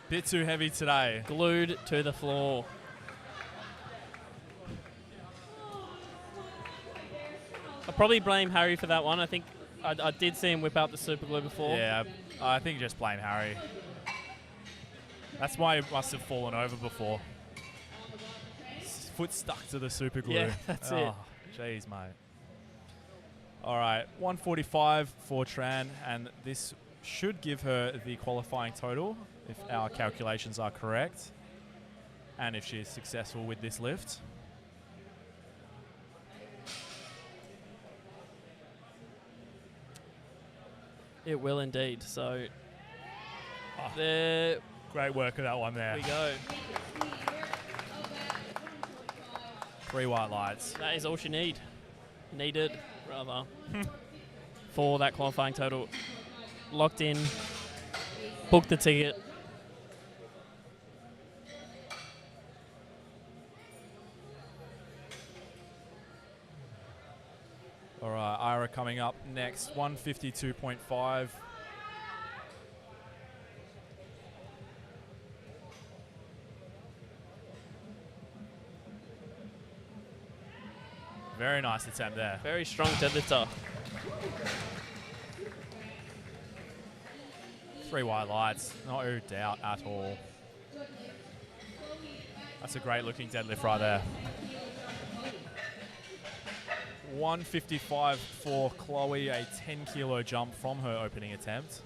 [SPEAKER 4] Bit too heavy today.
[SPEAKER 1] Glued to the floor. I'll probably blame Harry for that one. I think I did see him whip out the super glue before.
[SPEAKER 4] Yeah, I think just blame Harry. That's why he must have fallen over before. His foot stuck to the super glue.
[SPEAKER 1] Yeah, that's it.
[SPEAKER 4] Jeez, mate. All right, 145 for Tran, and this should give her the qualifying total if our calculations are correct, and if she is successful with this lift.
[SPEAKER 1] It will indeed. So there
[SPEAKER 4] Great work of that one there.
[SPEAKER 1] we go.
[SPEAKER 4] 3 white lights.
[SPEAKER 1] That is all she needed, rather, for that qualifying total. Locked in. Booked the ticket.
[SPEAKER 4] All right, Ira coming up next, 152.5. Very nice attempt there.
[SPEAKER 1] Very strong deadlifter.
[SPEAKER 4] 3 white lights, no doubt at all. That's a great looking deadlift right there. 155 for Chloe, a 10 kilo jump from her opening attempt.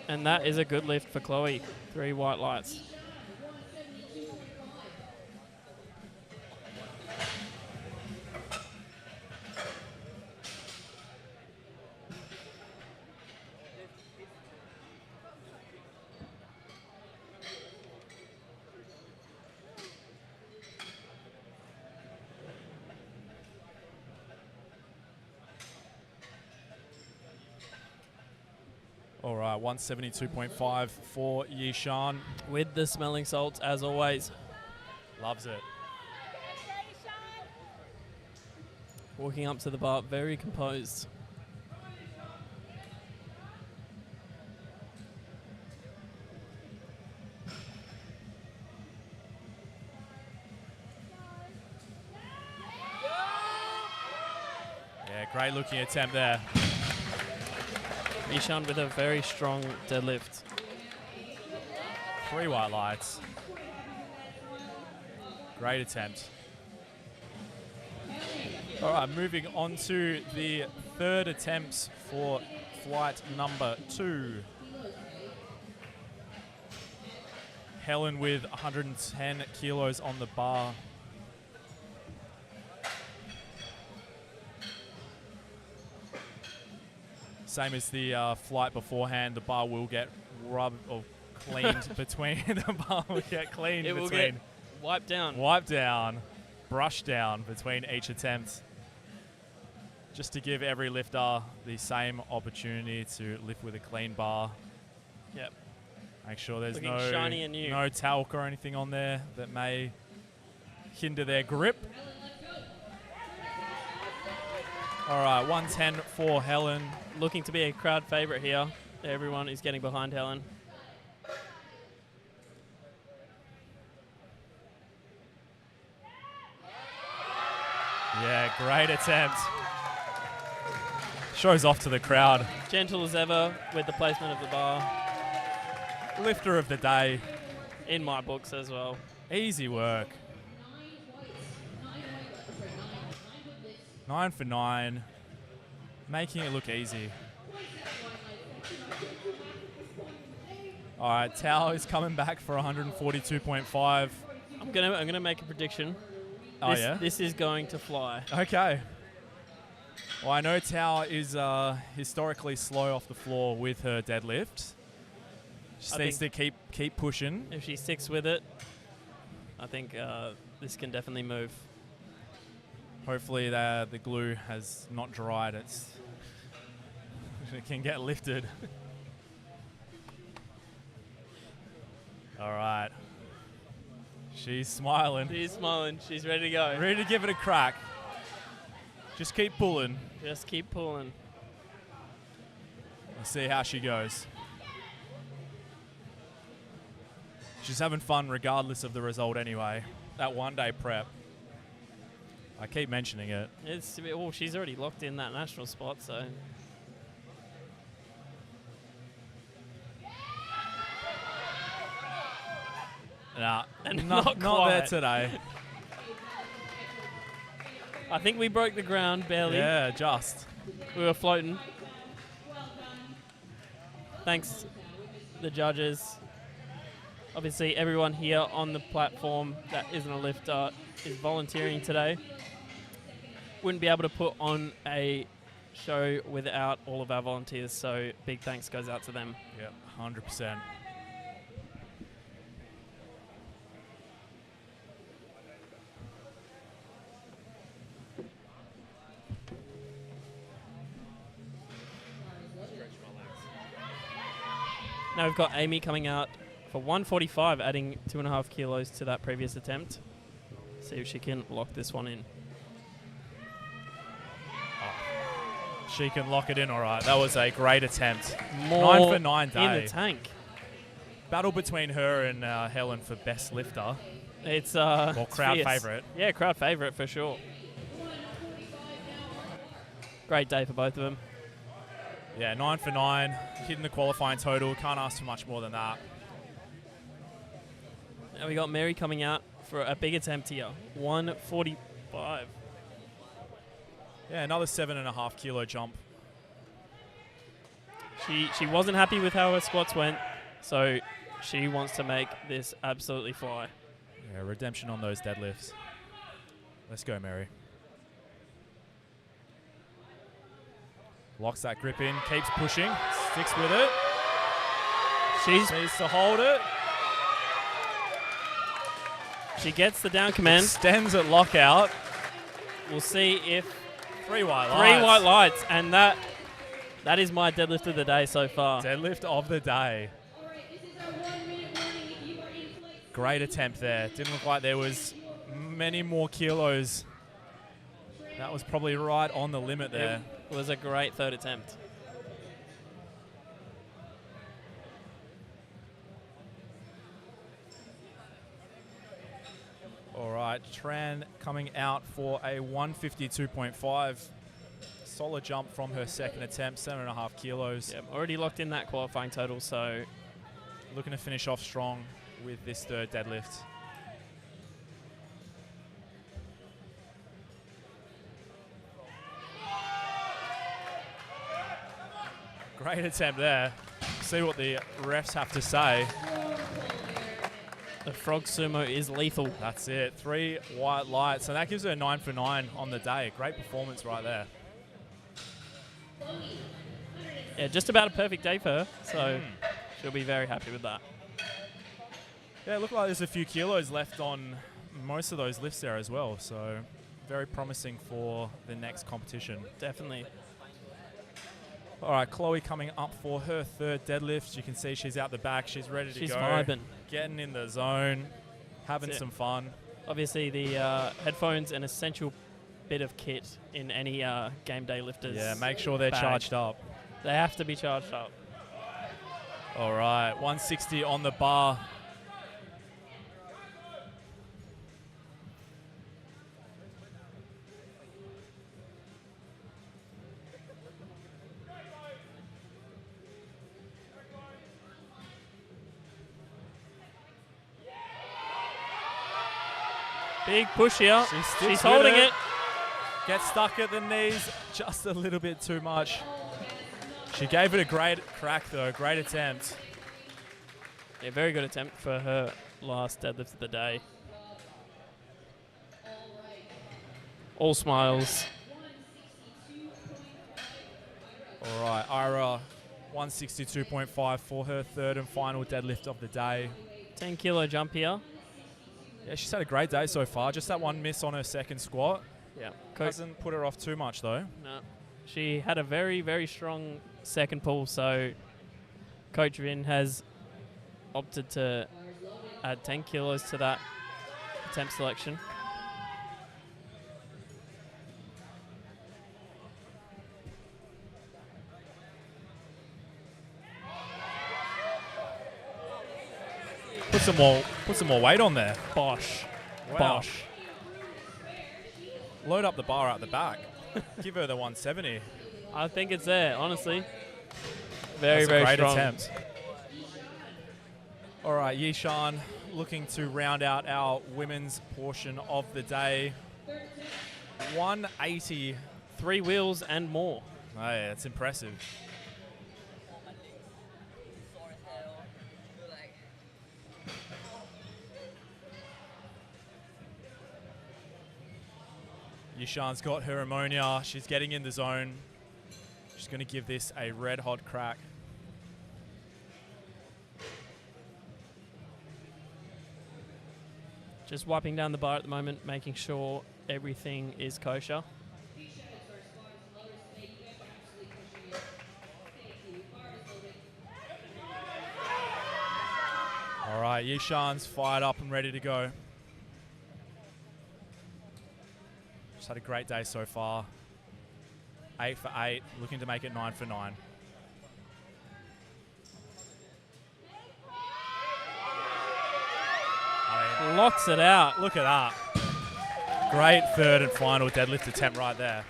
[SPEAKER 1] And that is a good lift for Chloe. 3 white lights.
[SPEAKER 4] All right, 172.5 for Yishan.
[SPEAKER 1] With the smelling salts, as always.
[SPEAKER 4] Loves it.
[SPEAKER 1] Walking up to the bar, very composed.
[SPEAKER 4] Yeah, great looking attempt there.
[SPEAKER 1] Ishan with a very strong deadlift.
[SPEAKER 4] 3 white lights. Great attempt. All right, moving on to the third attempts for flight number 2. Helen with 110 kilos on the bar. Same as the flight beforehand, the bar will get rubbed or cleaned between. The bar will get cleaned
[SPEAKER 1] It
[SPEAKER 4] between.
[SPEAKER 1] will get wiped down.
[SPEAKER 4] Wipe down, brush down between each attempt, just to give every lifter the same opportunity to lift with a clean bar.
[SPEAKER 1] Yep.
[SPEAKER 4] Make sure there's
[SPEAKER 1] Looking
[SPEAKER 4] no
[SPEAKER 1] shiny and new.
[SPEAKER 4] no talc or anything on there that may hinder their grip. All right, 110 for Helen.
[SPEAKER 1] Looking to be a crowd favourite here. Everyone is getting behind Helen.
[SPEAKER 4] Yeah, great attempt. Shows off to the crowd.
[SPEAKER 1] Gentle as ever with the placement of the bar.
[SPEAKER 4] Lifter of the day.
[SPEAKER 1] In my books as well.
[SPEAKER 4] Easy work. 9 for 9. Making it look easy. All right, Tao is coming back for 142.5.
[SPEAKER 1] I'm gonna make a prediction.
[SPEAKER 4] Oh, yeah?
[SPEAKER 1] This is going to fly.
[SPEAKER 4] Okay. Well, I know Tao is historically slow off the floor with her deadlift. She needs to keep pushing.
[SPEAKER 1] If she sticks with it, I think this can definitely move.
[SPEAKER 4] Hopefully the glue has not dried. It can get lifted. All right. She's smiling.
[SPEAKER 1] She's smiling. She's ready to go.
[SPEAKER 4] Ready to give it a crack. Just keep pulling.
[SPEAKER 1] Just keep pulling.
[SPEAKER 4] Let's see how she goes. She's having fun regardless of the result anyway. That one-day prep. I keep mentioning it.
[SPEAKER 1] Well, she's already locked in that national spot, so.
[SPEAKER 4] Nah,
[SPEAKER 1] not
[SPEAKER 4] not there
[SPEAKER 1] quite.
[SPEAKER 4] today.
[SPEAKER 1] I think we broke the ground barely.
[SPEAKER 4] Yeah, just.
[SPEAKER 1] We were floating. Thanks, the judges. Obviously, everyone here on the platform that isn't a lifter is volunteering today. Wouldn't be able to put on a show without all of our volunteers, so big thanks goes out to them.
[SPEAKER 4] Yep, 100%.
[SPEAKER 1] Now we've got Amy coming out for 145, adding 2.5 kilos to that previous attempt. See if she can lock this one in.
[SPEAKER 4] She can lock it in all right. That was a great attempt.
[SPEAKER 1] More
[SPEAKER 4] 9 for 9 day.
[SPEAKER 1] in the tank.
[SPEAKER 4] Battle between her and Helen for best lifter.
[SPEAKER 1] It's
[SPEAKER 4] Well,
[SPEAKER 1] it's
[SPEAKER 4] crowd
[SPEAKER 1] fierce.
[SPEAKER 4] favourite.
[SPEAKER 1] Yeah, crowd favourite for sure. Great day for both of them.
[SPEAKER 4] Yeah, 9 for 9. Hitting the qualifying total. Can't ask for much more than that.
[SPEAKER 1] Now we got Mary coming out for a big attempt here. 145.
[SPEAKER 4] Yeah, another 7.5 kilo jump.
[SPEAKER 1] She wasn't happy with how her squats went, so she wants to make this absolutely fly.
[SPEAKER 4] Yeah, redemption on those deadlifts. Let's go, Mary. Locks that grip in, keeps pushing, sticks with it.
[SPEAKER 1] She
[SPEAKER 4] Needs to hold it.
[SPEAKER 1] gets the down command.
[SPEAKER 4] Extends at lockout.
[SPEAKER 1] We'll see if
[SPEAKER 4] 3 white lights.
[SPEAKER 1] 3 white lights, and that is my deadlift of the day so far.
[SPEAKER 4] Deadlift of the day. Great attempt there. Didn't look like there was many more kilos. That was probably right on the limit there.
[SPEAKER 1] It was a great third attempt.
[SPEAKER 4] All right, Tran coming out for a 152.5. Solid jump from her second attempt, 7.5 kilos.
[SPEAKER 1] Yep, already locked in that qualifying total, so
[SPEAKER 4] Looking to finish off strong with this third deadlift. Great attempt there. See what the refs have to say.
[SPEAKER 1] The frog sumo is lethal.
[SPEAKER 4] That's it. 3 white lights, and that gives her 9 for 9 on the day. Great performance right there.
[SPEAKER 1] Yeah, just about a perfect day for her, so she'll be very happy with that.
[SPEAKER 4] Yeah, it looked like there's a few kilos left on most of those lifts there as well, so very promising for the next competition.
[SPEAKER 1] Definitely.
[SPEAKER 4] All right, Chloe coming up for her third deadlift. You can see she's out the back. She's ready to
[SPEAKER 1] She's
[SPEAKER 4] go.
[SPEAKER 1] vibing.
[SPEAKER 4] Getting in the zone, having some fun.
[SPEAKER 1] Obviously, the headphones an essential bit of kit in any game day lifters.
[SPEAKER 4] Yeah, make sure they're
[SPEAKER 1] bag.
[SPEAKER 4] charged up.
[SPEAKER 1] They have to be charged up.
[SPEAKER 4] All right, 160 on the bar.
[SPEAKER 1] Big push here.
[SPEAKER 4] She's
[SPEAKER 1] holding it.
[SPEAKER 4] Gets stuck at the knees just a little bit too much. She gave it a great crack though, great attempt.
[SPEAKER 1] Yeah, very good attempt for her last deadlift of the day. All smiles.
[SPEAKER 4] All right, Ira, 162.5 for her third and final deadlift of the day.
[SPEAKER 1] 10 kilo jump here.
[SPEAKER 4] Yeah, she's had a great day so far. Just that one miss on her second squat.
[SPEAKER 1] Yeah.
[SPEAKER 4] Hasn't put her off too much though.
[SPEAKER 1] No. She had a very, very strong second pull, so Coach Vin has opted to add 10 kilos to that attempt selection.
[SPEAKER 4] Put some more weight on there.
[SPEAKER 1] Bosh.
[SPEAKER 4] Wow.
[SPEAKER 1] Bosh.
[SPEAKER 4] Load up the bar out the back. Give her the 170.
[SPEAKER 1] I think it's there, honestly. Very,
[SPEAKER 4] That's
[SPEAKER 1] very
[SPEAKER 4] a great
[SPEAKER 1] strong.
[SPEAKER 4] attempt. All right, Yishan looking to round out our women's portion of the day. 180.
[SPEAKER 1] 3 wheels and more.
[SPEAKER 4] Hey, that's impressive. Yishan's got her ammonia. She's getting in the zone. She's going to give this a red hot crack.
[SPEAKER 1] Just wiping down the bar at the moment, making sure everything is kosher.
[SPEAKER 4] All right, Yishan's fired up and ready to go. She's had a great day so far. 8 for 8, looking to make it 9 for 9.
[SPEAKER 1] Locks it out.
[SPEAKER 4] Look at that. Great third and final deadlift attempt right there.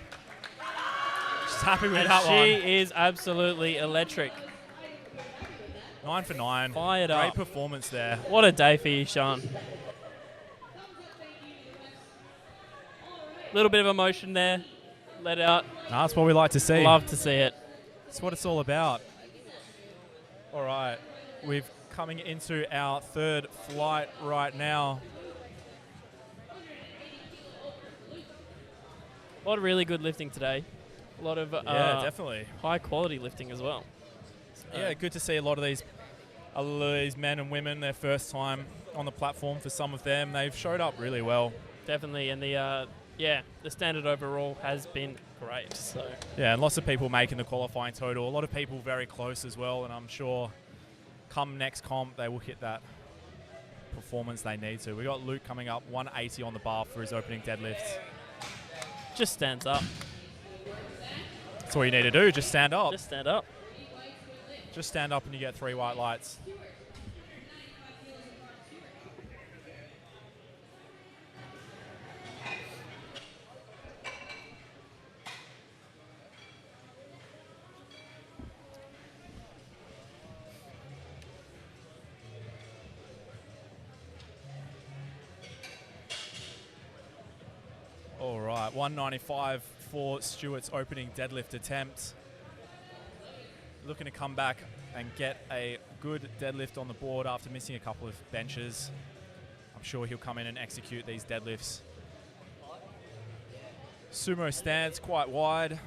[SPEAKER 4] She's happy with that one.
[SPEAKER 1] She is absolutely electric.
[SPEAKER 4] 9 for 9.
[SPEAKER 1] Fired up.
[SPEAKER 4] Great performance there.
[SPEAKER 1] What a day for you, Sean. Little bit of emotion there. Let out.
[SPEAKER 4] That's what we like to see.
[SPEAKER 1] Love to see it.
[SPEAKER 4] That's what it's all about. All right. We're coming into our third flight right now.
[SPEAKER 1] A lot of really good lifting today. A lot of
[SPEAKER 4] Yeah, definitely.
[SPEAKER 1] high quality lifting as well.
[SPEAKER 4] Yeah, good to see a lot of these men and women, their first time on the platform for some of them. They've showed up really well.
[SPEAKER 1] Definitely, and the standard overall has been great. So
[SPEAKER 4] Yeah, and lots of people making the qualifying total. A lot of people very close as well, and I'm sure come next comp they will hit that performance they need to. We got Luke coming up 180 on the bar for his opening deadlift.
[SPEAKER 1] just stands up.
[SPEAKER 4] That's all you need to do, just stand up.
[SPEAKER 1] Just stand up.
[SPEAKER 4] Just stand up and you get 3 white lights. All right, 195 for Stuart's opening deadlift attempt. looking to come back and get a good deadlift on the board after missing a couple of benches. I'm sure he'll come in and execute these deadlifts. Sumo stance quite wide.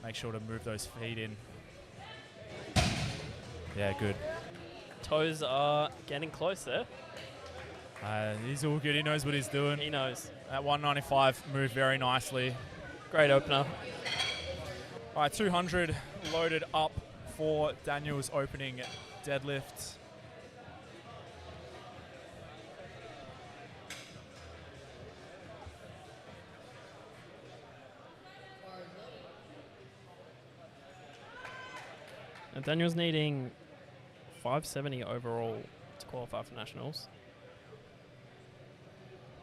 [SPEAKER 4] Make sure to move those feet in. Yeah, good.
[SPEAKER 1] Toes are getting close there.
[SPEAKER 4] He's all good. He knows what he's doing.
[SPEAKER 1] He knows.
[SPEAKER 4] That 195 moved very nicely.
[SPEAKER 1] Great opener.
[SPEAKER 4] All right, 200 loaded up for Daniel's opening deadlift.
[SPEAKER 1] And Daniel's needing 570 overall to qualify for nationals.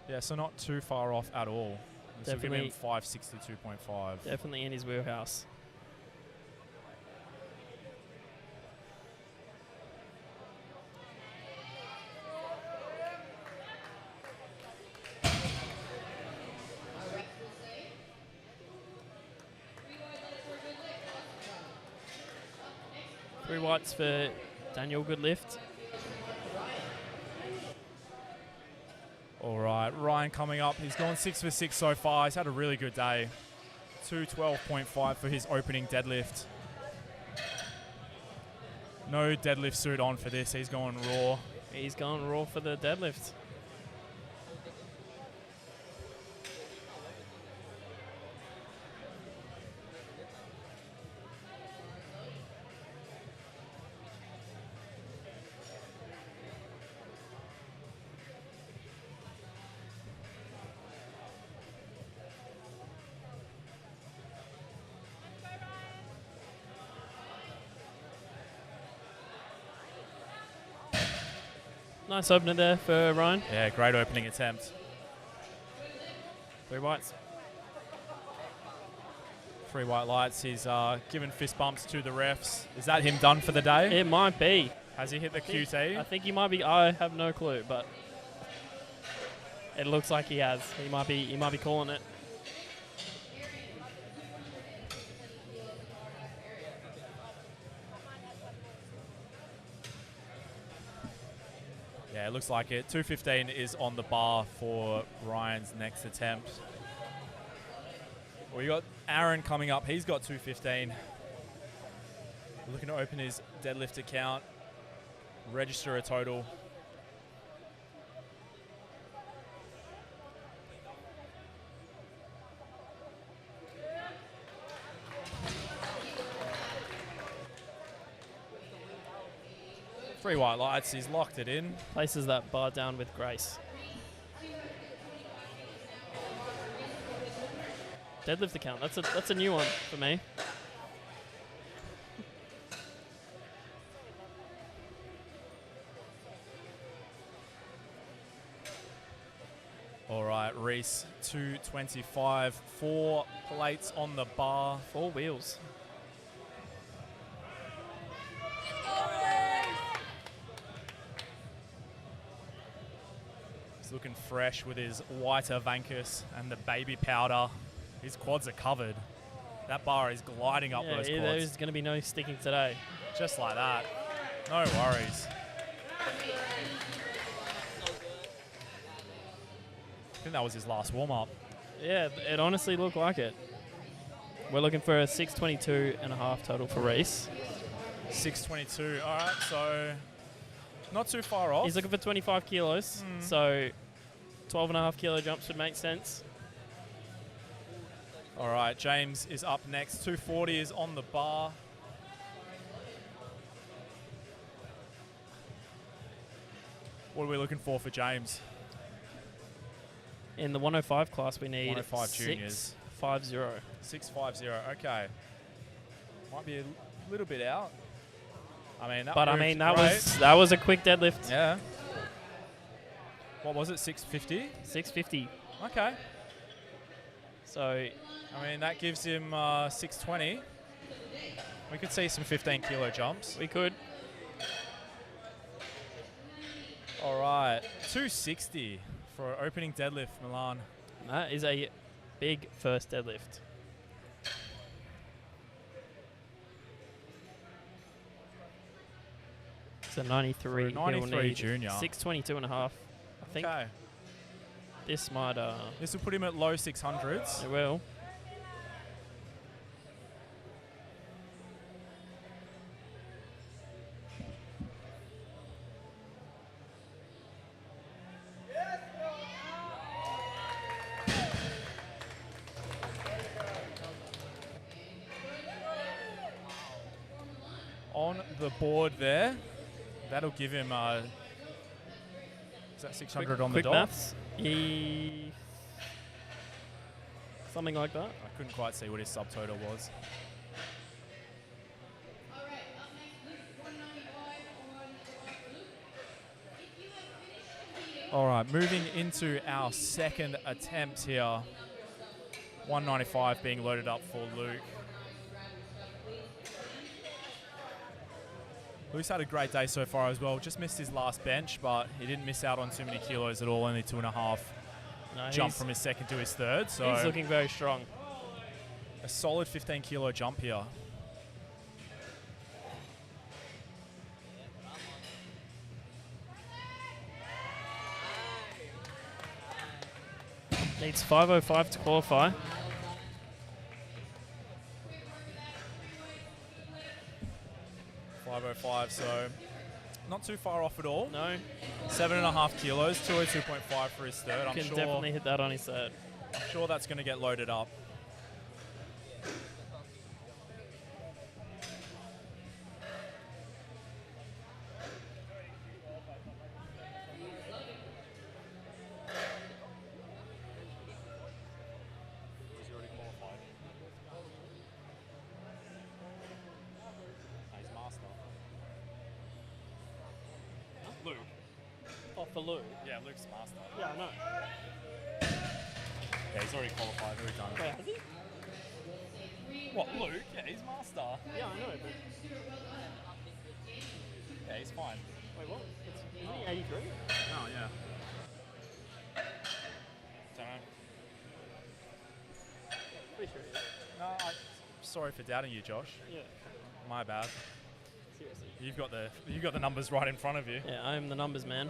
[SPEAKER 4] Yeah, so not too far off at all. So give him
[SPEAKER 1] Definitely.
[SPEAKER 4] 562.5.
[SPEAKER 1] Definitely in his wheelhouse. Three whites for Daniel, good lift.
[SPEAKER 4] All right, Ryan coming up. He's gone 6 for 6 so far. He's had a really good day. 212.5 for his opening deadlift. No deadlift suit on for this. He's going raw.
[SPEAKER 1] He's going raw for the deadlift. Nice opener there for Ryan.
[SPEAKER 4] Yeah, great opening attempt.
[SPEAKER 1] Three whites.
[SPEAKER 4] 3 white lights. He's given fist bumps to the refs. Is that him done for the day?
[SPEAKER 1] It might be.
[SPEAKER 4] Has he hit the
[SPEAKER 1] I
[SPEAKER 4] QT?
[SPEAKER 1] think he might be. I have no clue, but it looks like he has. He might be calling it.
[SPEAKER 4] Yeah, it looks like it. 215 is on the bar for Ryan's next attempt. We got Aaron coming up. He's got 215. Looking to open his deadlift account, register a total. Three white lights. He's locked it in.
[SPEAKER 1] Places that bar down with grace. Deadlift account. That's a new one for me.
[SPEAKER 4] All right, Reese, 225. 4 plates on the bar.
[SPEAKER 1] 4 wheels.
[SPEAKER 4] He's looking fresh with his whiter Vancus and the baby powder. His quads are covered. That bar is gliding up those quads.
[SPEAKER 1] There's going to be no sticking today.
[SPEAKER 4] Just like that. No worries. I think that was his last warm-up.
[SPEAKER 1] Yeah, it honestly looked like it. We're looking for a 622.5 total for Reese.
[SPEAKER 4] 622. All right, so not too far off.
[SPEAKER 1] He's looking for 25 kilos, so 12.5 kilo jumps would make sense.
[SPEAKER 4] All right, James is up next. 240 is on the bar. What are we looking for James?
[SPEAKER 1] In the 105 class, we need
[SPEAKER 4] 105 juniors.
[SPEAKER 1] 650.
[SPEAKER 4] 650. Okay. Might be a little bit out. I mean, that
[SPEAKER 1] But I
[SPEAKER 4] moved
[SPEAKER 1] mean,
[SPEAKER 4] great.
[SPEAKER 1] that was a quick deadlift.
[SPEAKER 4] Yeah. What was it? 650.
[SPEAKER 1] 650.
[SPEAKER 4] Okay.
[SPEAKER 1] So
[SPEAKER 4] I mean, that gives him 620. We could see some 15 kilo jumps.
[SPEAKER 1] we could.
[SPEAKER 4] All right. 260 for opening deadlift, Milan.
[SPEAKER 1] That is a big first deadlift. So 93.
[SPEAKER 4] For a 93
[SPEAKER 1] he'll need
[SPEAKER 4] junior.
[SPEAKER 1] 622 and a half. I think
[SPEAKER 4] Okay.
[SPEAKER 1] this might.
[SPEAKER 4] This will put him at low 600s.
[SPEAKER 1] It will.
[SPEAKER 4] On the board there. That'll give him, is that 600 on the
[SPEAKER 1] Quick
[SPEAKER 4] dot?
[SPEAKER 1] maths. Something like that.
[SPEAKER 4] I couldn't quite see what his subtotal was.
[SPEAKER 3] All right, up next, Luke, 195 on Luke. If you have finished competing,
[SPEAKER 4] All right, moving into our second attempt here. 195 being loaded up for Luke. Luke's had a great day so far as well. Just missed his last bench, but he didn't miss out on too many kilos at all. Only 2.5
[SPEAKER 1] No,
[SPEAKER 4] jump from his second to his third. So
[SPEAKER 1] he's looking very strong.
[SPEAKER 4] a solid 15 kilo jump here.
[SPEAKER 1] Needs 505 to qualify.
[SPEAKER 4] .505, so not too far off at all.
[SPEAKER 1] No,
[SPEAKER 4] 7.5 kilos, 202.5 for his third.
[SPEAKER 1] can definitely hit that on his third.
[SPEAKER 4] I'm sure that's going to get loaded up.
[SPEAKER 1] Luke. Oh, for Luke.
[SPEAKER 4] Yeah, Luke's master.
[SPEAKER 1] Yeah, I know.
[SPEAKER 4] Yeah, he's already qualified. Already done it.
[SPEAKER 1] Wait, has he?
[SPEAKER 4] What, Luke? Yeah, he's master.
[SPEAKER 1] Yeah, I know, but
[SPEAKER 4] Yeah, he's fine.
[SPEAKER 1] wait, what? Isn't he 83?
[SPEAKER 4] Oh, yeah. Don't know.
[SPEAKER 1] Pretty sure he is.
[SPEAKER 4] No, I'm sorry for doubting you, Josh.
[SPEAKER 1] Yeah,
[SPEAKER 4] My bad.
[SPEAKER 1] seriously.
[SPEAKER 4] You've got the numbers right in front of you.
[SPEAKER 1] Yeah, I'm the numbers man.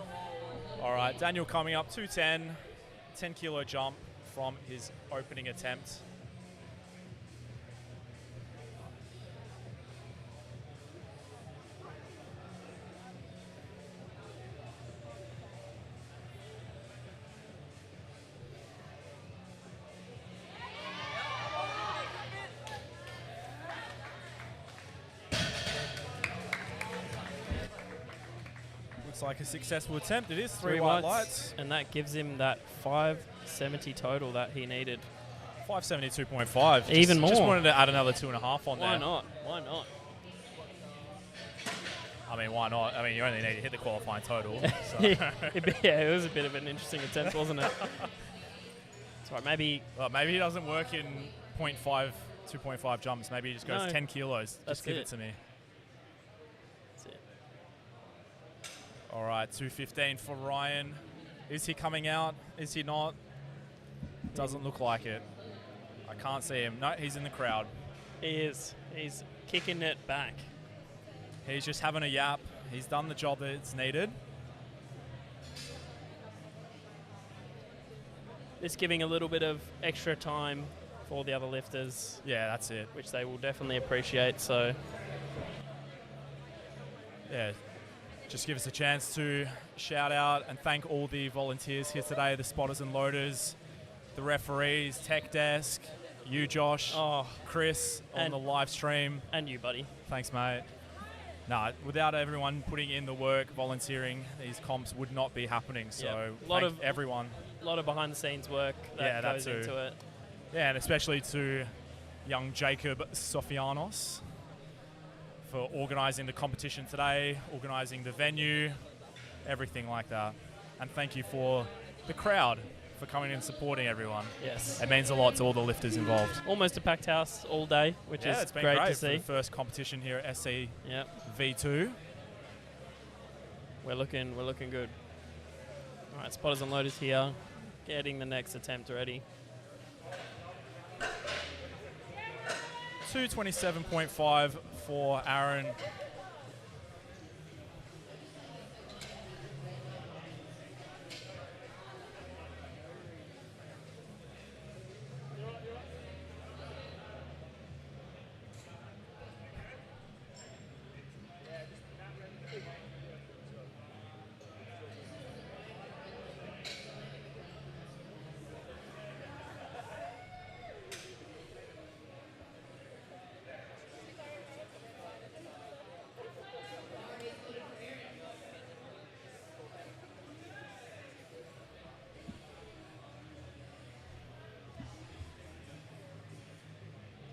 [SPEAKER 4] All right, Daniel coming up 210, 10 kilo jump from his opening attempt. Looks like a successful attempt. It is three white lights.
[SPEAKER 1] And that gives him that 570 total that he needed.
[SPEAKER 4] 572.5.
[SPEAKER 1] Even more.
[SPEAKER 4] Just wanted to add another 2.5 on there.
[SPEAKER 1] Why not? Why not?
[SPEAKER 4] I mean, why not? I mean, you only need to hit the qualifying total. So.
[SPEAKER 1] Yeah, it was a bit of an interesting attempt, wasn't it? That's right, maybe...
[SPEAKER 4] Well, maybe he doesn't work in 0.5, 2.5 jumps. Maybe he just goes
[SPEAKER 1] No.
[SPEAKER 4] 10 kilos.
[SPEAKER 1] That's
[SPEAKER 4] Just give
[SPEAKER 1] it.
[SPEAKER 4] it to me.
[SPEAKER 1] That's it.
[SPEAKER 4] All right, 215 for Ryan. Is he coming out? Is he not? Doesn't look like it. I can't see him. No, he's in the crowd.
[SPEAKER 1] He is. He's kicking it back.
[SPEAKER 4] He's just having a yap. He's done the job that's needed.
[SPEAKER 1] Just giving a little bit of extra time for the other lifters,
[SPEAKER 4] Yeah, that's it.
[SPEAKER 1] which they will definitely appreciate. So,
[SPEAKER 4] Yeah, just give us a chance to shout out and thank all the volunteers here today, the spotters and loaders, the referees, tech desk, you, Josh,
[SPEAKER 1] oh,
[SPEAKER 4] Chris on
[SPEAKER 1] and-
[SPEAKER 4] the live stream.
[SPEAKER 1] and you, buddy.
[SPEAKER 4] Thanks, mate. No, without everyone putting in the work, volunteering, these comps would not be happening. So
[SPEAKER 1] Yeah,
[SPEAKER 4] thank everyone.
[SPEAKER 1] A lot of behind-the-scenes work
[SPEAKER 4] Yeah,
[SPEAKER 1] that
[SPEAKER 4] that
[SPEAKER 1] goes
[SPEAKER 4] too.
[SPEAKER 1] into it.
[SPEAKER 4] Yeah, and especially to young Jacob Sofianos for organising the competition today, organising the venue, everything like that. And thank you for the crowd for coming and supporting everyone.
[SPEAKER 1] Yes.
[SPEAKER 4] It means a lot to all the lifters involved.
[SPEAKER 1] Almost a packed house all day, which
[SPEAKER 4] Yeah,
[SPEAKER 1] is
[SPEAKER 4] it's been
[SPEAKER 1] great
[SPEAKER 4] great
[SPEAKER 1] to
[SPEAKER 4] for
[SPEAKER 1] see.
[SPEAKER 4] the first competition here at SC
[SPEAKER 1] Yep.
[SPEAKER 4] V2.
[SPEAKER 1] We're looking good. All right, spotters and loaders here, getting the next attempt ready.
[SPEAKER 4] 227.5 for Aaron.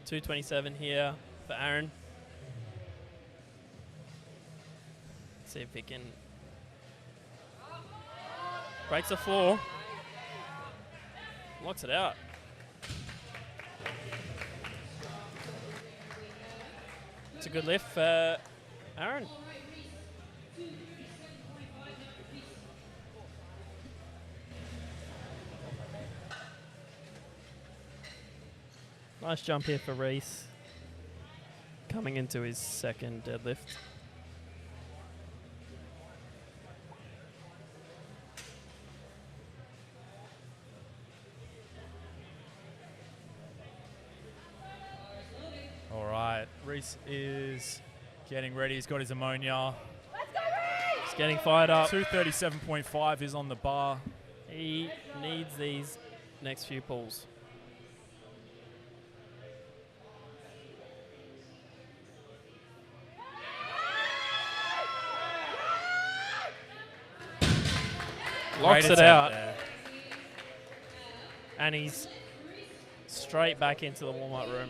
[SPEAKER 1] 227 here for Aaron. See if he can breaks the floor, locks it out. It's a good lift for Aaron. Nice jump here for Reese, coming into his second deadlift.
[SPEAKER 4] All right, Reese is getting ready. He's got his ammonia.
[SPEAKER 1] He's getting fired up.
[SPEAKER 4] 237.5 is on the bar.
[SPEAKER 1] He needs these next few pulls. Locks it out.
[SPEAKER 4] There.
[SPEAKER 1] And he's straight back into the warm-up room.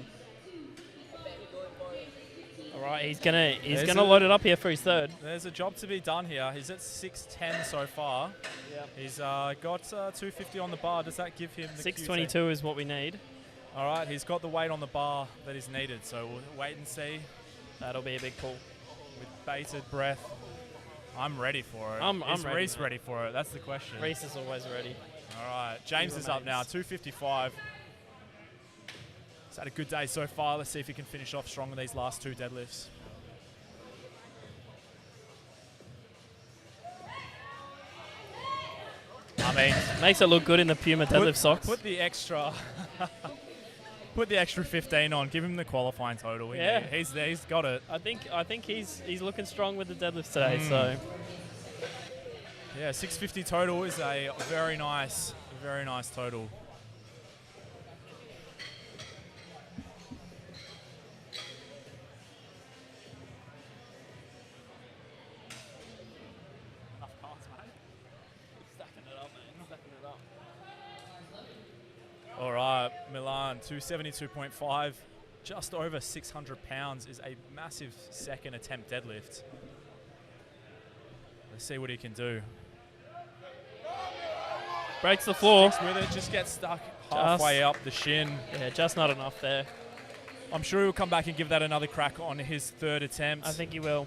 [SPEAKER 1] All right, he's gonna load it up here for his third.
[SPEAKER 4] There's a job to be done here. He's at 610 so far.
[SPEAKER 1] Yep.
[SPEAKER 4] He's got 250 on the bar. Does that give him the
[SPEAKER 1] 622 is what we need.
[SPEAKER 4] All right, he's got the weight on the bar that is needed, so we'll wait and see.
[SPEAKER 1] That'll be a big pull.
[SPEAKER 4] With bated breath, I'm ready for it.
[SPEAKER 1] I'm
[SPEAKER 4] is
[SPEAKER 1] ready,
[SPEAKER 4] Reese
[SPEAKER 1] mate.
[SPEAKER 4] ready for it? That's the question.
[SPEAKER 1] Reese is always ready.
[SPEAKER 4] All right, James is up now, 255. He's had a good day so far. Let's see if he can finish off strong with these last two deadlifts. I mean,
[SPEAKER 1] Makes it look good in the Puma deadlift socks.
[SPEAKER 4] Put the extra, put the extra 15 on. Give him the qualifying total.
[SPEAKER 1] Yeah.
[SPEAKER 4] He's there. He's got it.
[SPEAKER 1] I think he's looking strong with the deadlifts today. So
[SPEAKER 4] Yeah, 650 total is a very nice total. All right, Milan, 272.5, just over 600 pounds is a massive second attempt deadlift. Let's see what he can do.
[SPEAKER 1] breaks the floor.
[SPEAKER 4] Sticks with it, just gets stuck halfway up the shin.
[SPEAKER 1] Yeah, just not enough there.
[SPEAKER 4] I'm sure he'll come back and give that another crack on his third attempt.
[SPEAKER 1] I think he will.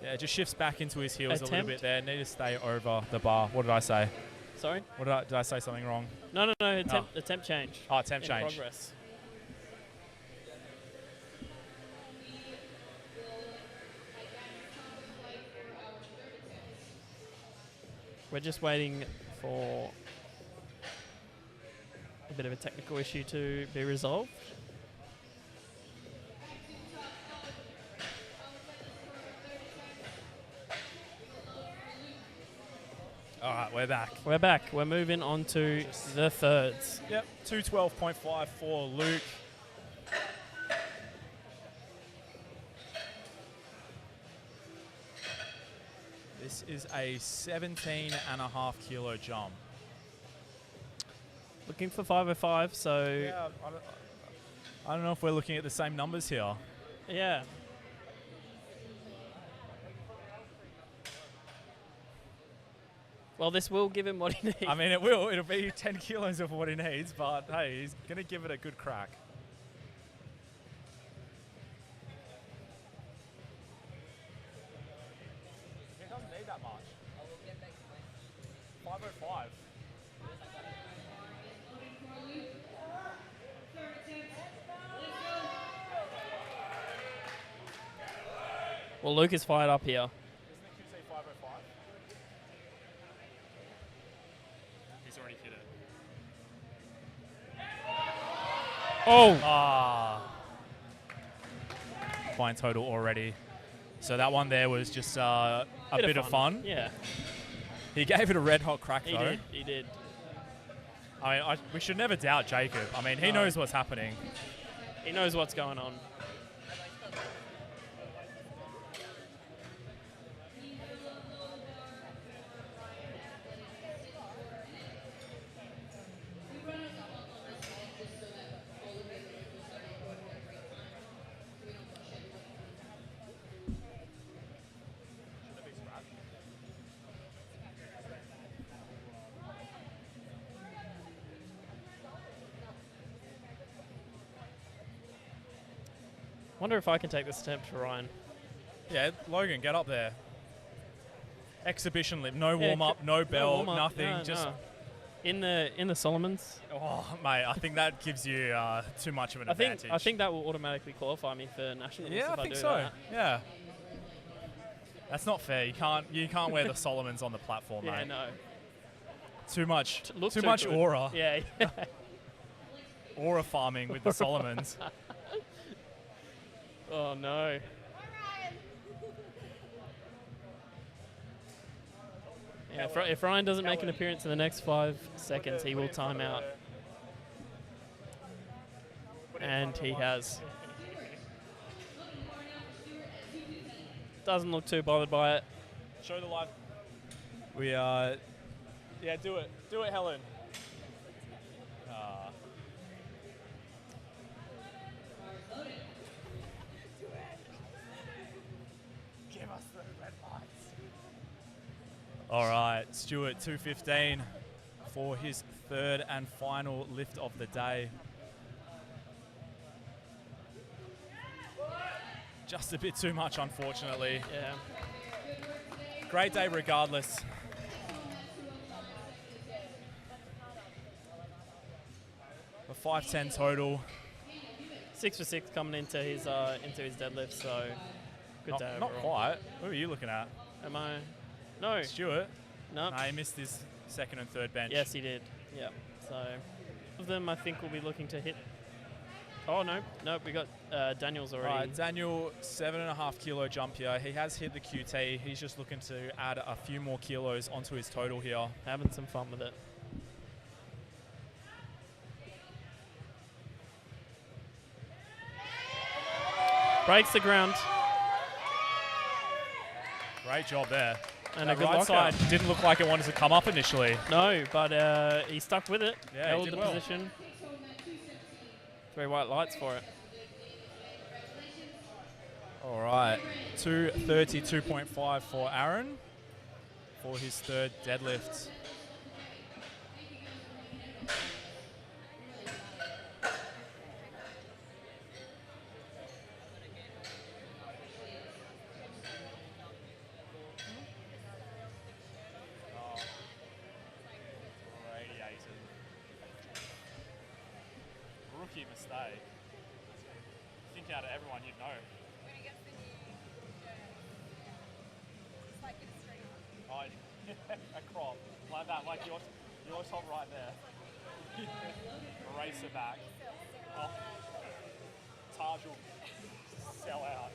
[SPEAKER 4] Yeah, just shifts back into his heels a little
[SPEAKER 1] Attempt?
[SPEAKER 4] bit there. Need to stay over the bar. What did I say?
[SPEAKER 1] Sorry?
[SPEAKER 4] Did I say something wrong?
[SPEAKER 1] No. Attempt change.
[SPEAKER 4] Oh, attempt
[SPEAKER 1] In
[SPEAKER 4] change.
[SPEAKER 1] progress. We're just waiting for a bit of a technical issue to be resolved.
[SPEAKER 4] All right, we're back.
[SPEAKER 1] We're back. We're moving on to the thirds.
[SPEAKER 4] Yep, 212.5 for Luke. This is a 17.5 kilo jump.
[SPEAKER 1] Looking for 505, so
[SPEAKER 4] Yeah, I don't know if we're looking at the same numbers here.
[SPEAKER 1] yeah. Well, this will give him what he needs.
[SPEAKER 4] I mean, it will. It'll be 10 kilos of what he needs, but hey, he's going to give it a good crack. He doesn't need that much. 505.
[SPEAKER 1] Well, Luke is fired up here.
[SPEAKER 4] Isn't the QC 505? He's already hit it.
[SPEAKER 1] Oh!
[SPEAKER 4] Ah. Fine total already. So that one there was just a bit of fun.
[SPEAKER 1] Yeah,
[SPEAKER 4] He gave it a red hot crack
[SPEAKER 1] he
[SPEAKER 4] though.
[SPEAKER 1] did. He did.
[SPEAKER 4] I mean, we should never doubt Jacob. I mean, he
[SPEAKER 1] No.
[SPEAKER 4] knows what's happening.
[SPEAKER 1] He knows what's going on. Wonder if I can take this attempt for Ryan.
[SPEAKER 4] Yeah, Logan, get up there. Exhibition lift, no
[SPEAKER 1] Yeah,
[SPEAKER 4] warm up, no bell,
[SPEAKER 1] warm-up,
[SPEAKER 4] nothing.
[SPEAKER 1] no,
[SPEAKER 4] Just
[SPEAKER 1] no. In the Solomons.
[SPEAKER 4] oh, mate, I think that gives you too much of an advantage.
[SPEAKER 1] I think that will automatically qualify me for nationals.
[SPEAKER 4] Yeah,
[SPEAKER 1] if
[SPEAKER 4] I think
[SPEAKER 1] do
[SPEAKER 4] so.
[SPEAKER 1] that.
[SPEAKER 4] Yeah. That's not fair. You can't wear the Solomons on the platform,
[SPEAKER 1] Yeah,
[SPEAKER 4] mate.
[SPEAKER 1] no.
[SPEAKER 4] Too much.
[SPEAKER 1] Look
[SPEAKER 4] Too
[SPEAKER 1] too
[SPEAKER 4] much
[SPEAKER 1] good.
[SPEAKER 4] aura.
[SPEAKER 1] Yeah.
[SPEAKER 4] Aura farming with the Solomons.
[SPEAKER 1] Oh no. Yeah, if Ryan doesn't make an appearance in the next 5 seconds, he will time out. And he has. Doesn't look too bothered by it.
[SPEAKER 4] Show the live. We are. Yeah, do it. Do it, Helen. Give us the red lights. All right, Stuart, 2:15 for his third and final lift of the day. Just a bit too much, unfortunately.
[SPEAKER 1] Yeah.
[SPEAKER 4] Great day regardless. A 5:10 total.
[SPEAKER 1] 6 for 6 coming into his deadlift, so good day
[SPEAKER 4] Not
[SPEAKER 1] overall.
[SPEAKER 4] quite. Who are you looking at?
[SPEAKER 1] Am I? No.
[SPEAKER 4] Stuart?
[SPEAKER 1] No.
[SPEAKER 4] No, he missed his second and third bench.
[SPEAKER 1] Yes, he did. Yeah. So, of them, I think we'll be looking to hit. Oh no, nope. We got Daniel's already.
[SPEAKER 4] Right, Daniel, 7.5 kilo jump here. He has hit the QT. He's just looking to add a few more kilos onto his total here.
[SPEAKER 1] Having some fun with it. Breaks the ground.
[SPEAKER 4] Great job there.
[SPEAKER 1] And
[SPEAKER 4] That
[SPEAKER 1] a good
[SPEAKER 4] right
[SPEAKER 1] lockout.
[SPEAKER 4] side didn't look like it wanted to come up initially.
[SPEAKER 1] No, but he stuck with it.
[SPEAKER 4] Yeah, he
[SPEAKER 1] held
[SPEAKER 4] did
[SPEAKER 1] the
[SPEAKER 4] well.
[SPEAKER 1] position. 3 white lights for it.
[SPEAKER 4] All right, 232.5 for Aaron for his third deadlift. Rookie mistake. Think out of everyone you'd know. Oh, a crop. Like that, like your top right there. Eraser back. Oh, Taj will sell out.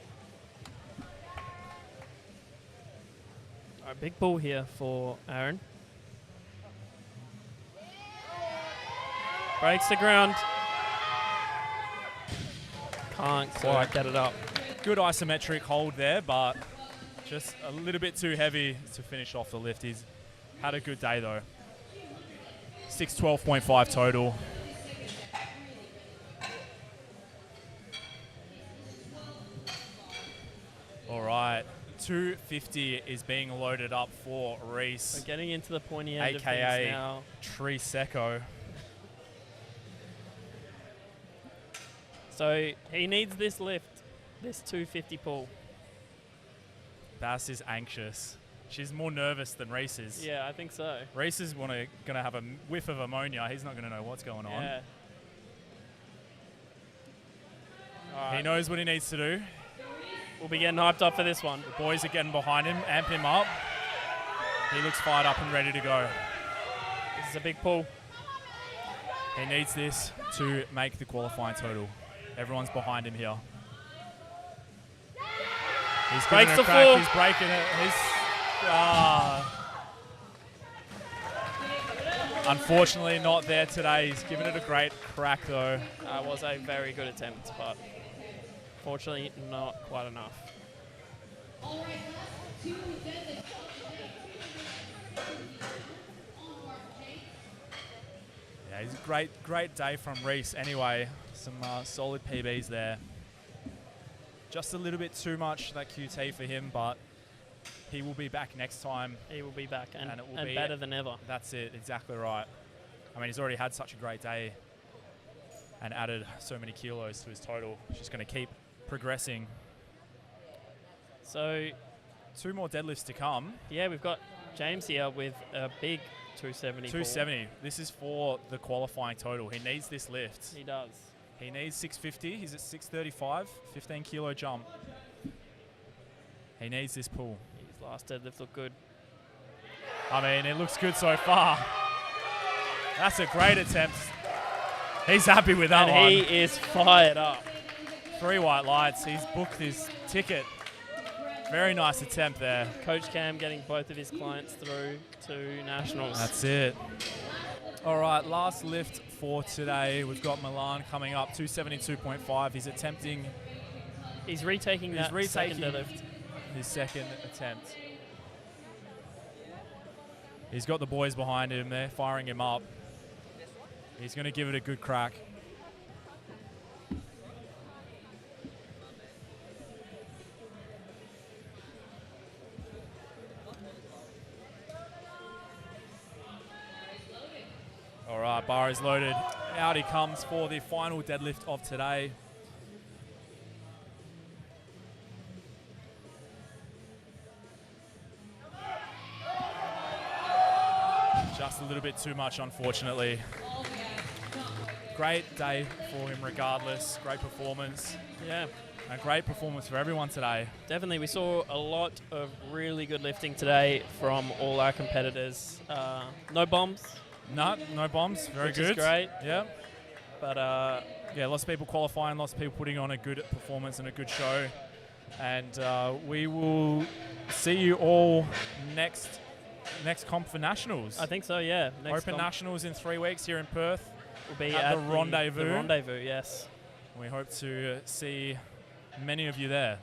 [SPEAKER 1] All right, big ball here for Aaron. Breaks the ground. Can't quite get it up.
[SPEAKER 4] Good isometric hold there, but just a little bit too heavy to finish off the lift. He's had a good day though. 612.5 total. All right, 250 is being loaded up for Reese,
[SPEAKER 1] We're getting into the pointy end of things
[SPEAKER 4] aka
[SPEAKER 1] now.
[SPEAKER 4] Triseco.
[SPEAKER 1] So he needs this lift, this 250 pull.
[SPEAKER 4] Bass is anxious. She's more nervous than Reese is.
[SPEAKER 1] Yeah, I think so.
[SPEAKER 4] Reese is gonna have a whiff of ammonia. He's not gonna know what's going on.
[SPEAKER 1] Yeah.
[SPEAKER 4] He knows what he needs to do.
[SPEAKER 1] We'll be getting hyped up for this one.
[SPEAKER 4] The boys are getting behind him, amp him up. He looks fired up and ready to go.
[SPEAKER 1] This is a big pull.
[SPEAKER 4] He needs this to make the qualifying total. Everyone's behind him here. He's giving
[SPEAKER 1] Breaks
[SPEAKER 4] it a
[SPEAKER 1] the
[SPEAKER 4] crack.
[SPEAKER 1] floor.
[SPEAKER 4] He's breaking it. Unfortunately, not there today. He's given it a great crack, though.
[SPEAKER 1] That was a very good attempt, but fortunately not quite enough.
[SPEAKER 3] All right, last 2 deadlifts.
[SPEAKER 4] Yeah, he's a great day from Reese. Anyway, some solid PBs there. Just a little bit too much, that QT for him, but he will be back next time.
[SPEAKER 1] He will be back and
[SPEAKER 4] it will be
[SPEAKER 1] better than ever.
[SPEAKER 4] That's it, exactly right. I mean, he's already had such a great day and added so many kilos to his total. He's just going to keep progressing.
[SPEAKER 1] So,
[SPEAKER 4] 2 more deadlifts to come.
[SPEAKER 1] yeah, we've got James here with a big 270.
[SPEAKER 4] 270. This is for the qualifying total. He needs this lift.
[SPEAKER 1] He does.
[SPEAKER 4] He needs 650. He's at 635. 15 kilo jump. He needs this pull.
[SPEAKER 1] His last deadlift looked good.
[SPEAKER 4] I mean, it looks good so far. That's a great attempt. He's happy with that
[SPEAKER 1] And he
[SPEAKER 4] one.
[SPEAKER 1] is fired up.
[SPEAKER 4] 3 white lights. He's booked his ticket. Very nice attempt there.
[SPEAKER 1] Coach Cam getting both of his clients through to nationals.
[SPEAKER 4] That's it. All right, last lift for today. We've got Milan coming up, 272.5. He's attempting
[SPEAKER 1] He's retaking that second deadlift.
[SPEAKER 4] his second attempt. He's got the boys behind him. They're firing him up. He's going to give it a good crack. All right, bar is loaded. Out he comes for the final deadlift of today. Just a little bit too much, unfortunately. Great day for him regardless. Great performance.
[SPEAKER 1] Yeah,
[SPEAKER 4] A great performance for everyone today.
[SPEAKER 1] definitely. We saw a lot of really good lifting today from all our competitors. No bombs,
[SPEAKER 4] No bombs. Very
[SPEAKER 1] which
[SPEAKER 4] good.
[SPEAKER 1] is great.
[SPEAKER 4] Yeah.
[SPEAKER 1] But
[SPEAKER 4] Yeah, lots of people qualifying, lots of people putting on a good performance and a good show. And we will see you all next comp for Nationals.
[SPEAKER 1] I think so, yeah. Next
[SPEAKER 4] Open
[SPEAKER 1] comp
[SPEAKER 4] Nationals in 3 weeks here in Perth.
[SPEAKER 1] will be
[SPEAKER 4] at the Rendezvous.
[SPEAKER 1] The Rendezvous, yes.
[SPEAKER 4] We hope to see many of you there.